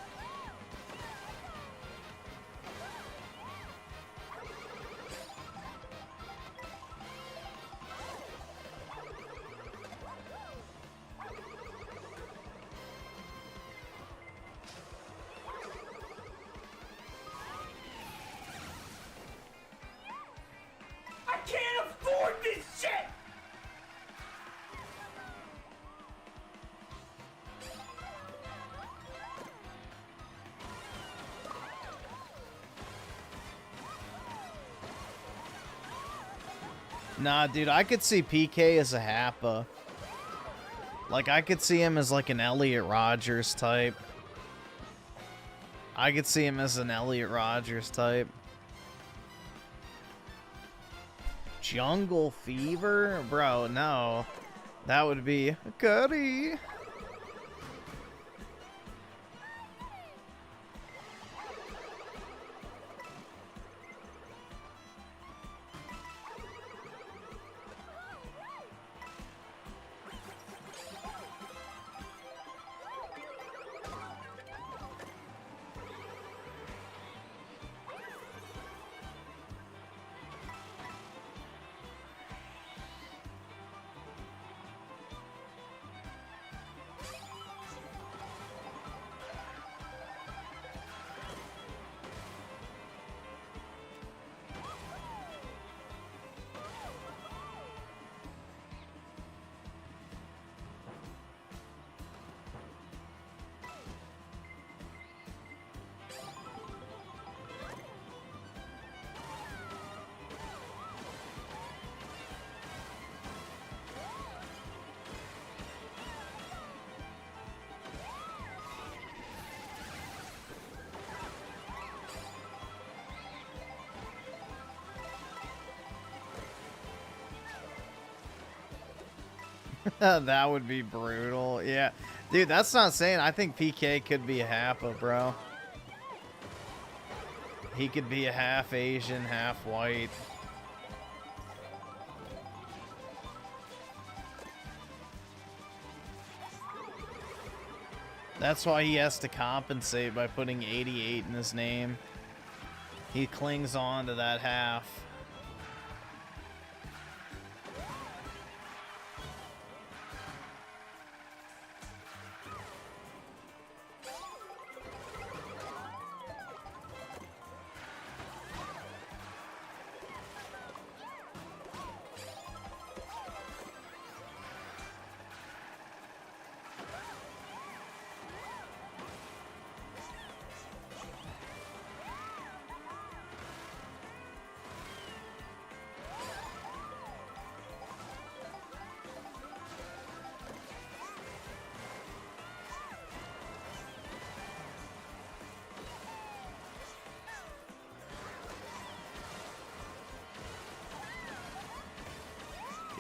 [SPEAKER 2] I can't afford this shit!
[SPEAKER 1] Nah, dude, I could see PK as a Happa. Like, I could see him as like an Elliot Rogers type. I could see him as an Elliot Rogers type. Jungle Fever? Bro, no. That would be Cuddy. That would be brutal. Yeah. Dude, that's not saying I think PK could be a Happa, bro. He could be a half Asian, half white. That's why he has to compensate by putting 88 in his name. He clings on to that half.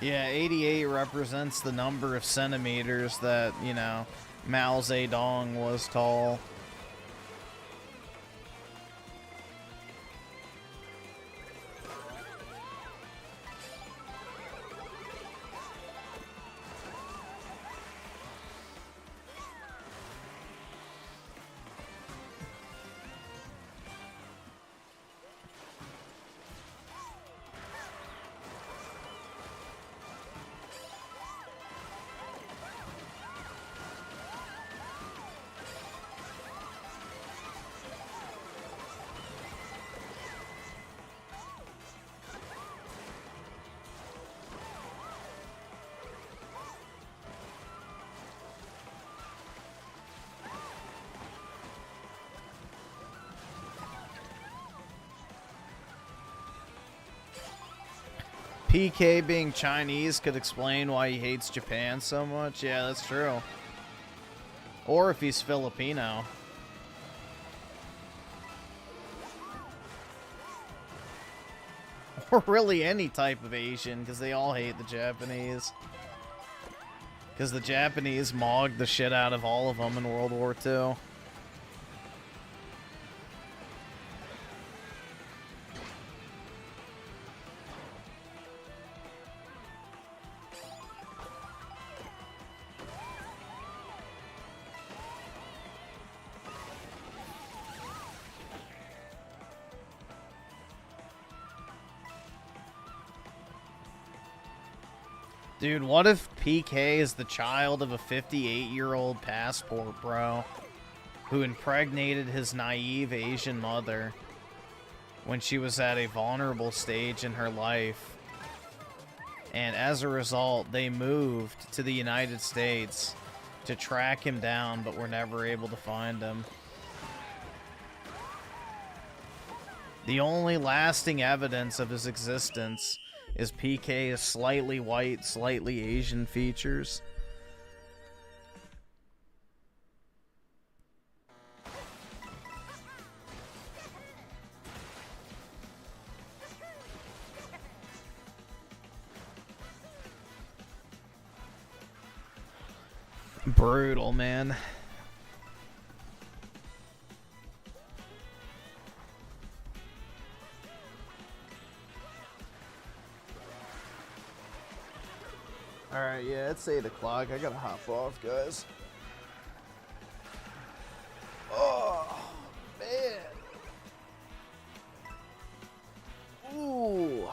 [SPEAKER 1] Yeah, 88 represents the number of centimeters that, you know, Mao Zedong was tall. PK being Chinese could explain why he hates Japan so much. Yeah, that's true. Or if he's Filipino. Or really any type of Asian, because they all hate the Japanese. Because the Japanese mogged the shit out of all of them in World War II. Dude, what if PK is the child of a 58-year-old passport bro who impregnated his naive Asian mother when she was at a vulnerable stage in her life, and as a result they moved to the United States to track him down but were never able to find him. The only lasting evidence of his existence is PK's slightly white, slightly Asian features. Brutal, man. Alright, yeah, it's 8 o'clock. I gotta hop off, guys. Oh, man. Ooh.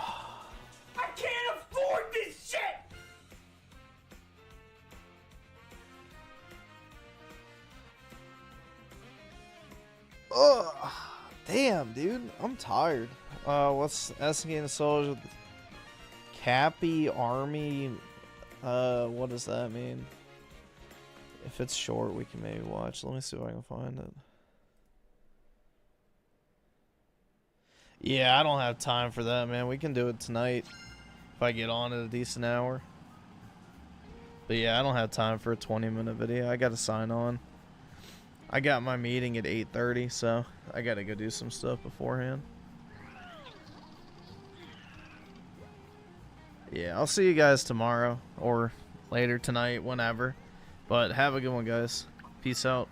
[SPEAKER 2] I can't afford this shit!
[SPEAKER 1] Oh, damn, dude. I'm tired. What's asking the soldiers? Cappy Army. What does that mean? If it's short, we can maybe watch. Let me see if I can find it. Yeah, I don't have time for that, man. We can do it tonight if I get on at a decent hour. But yeah, I don't have time for a 20-minute video. I gotta sign on. I got my meeting at 8:30, so I gotta go do some stuff beforehand. Yeah, I'll see you guys tomorrow or later tonight, whenever. But have a good one, guys. Peace out.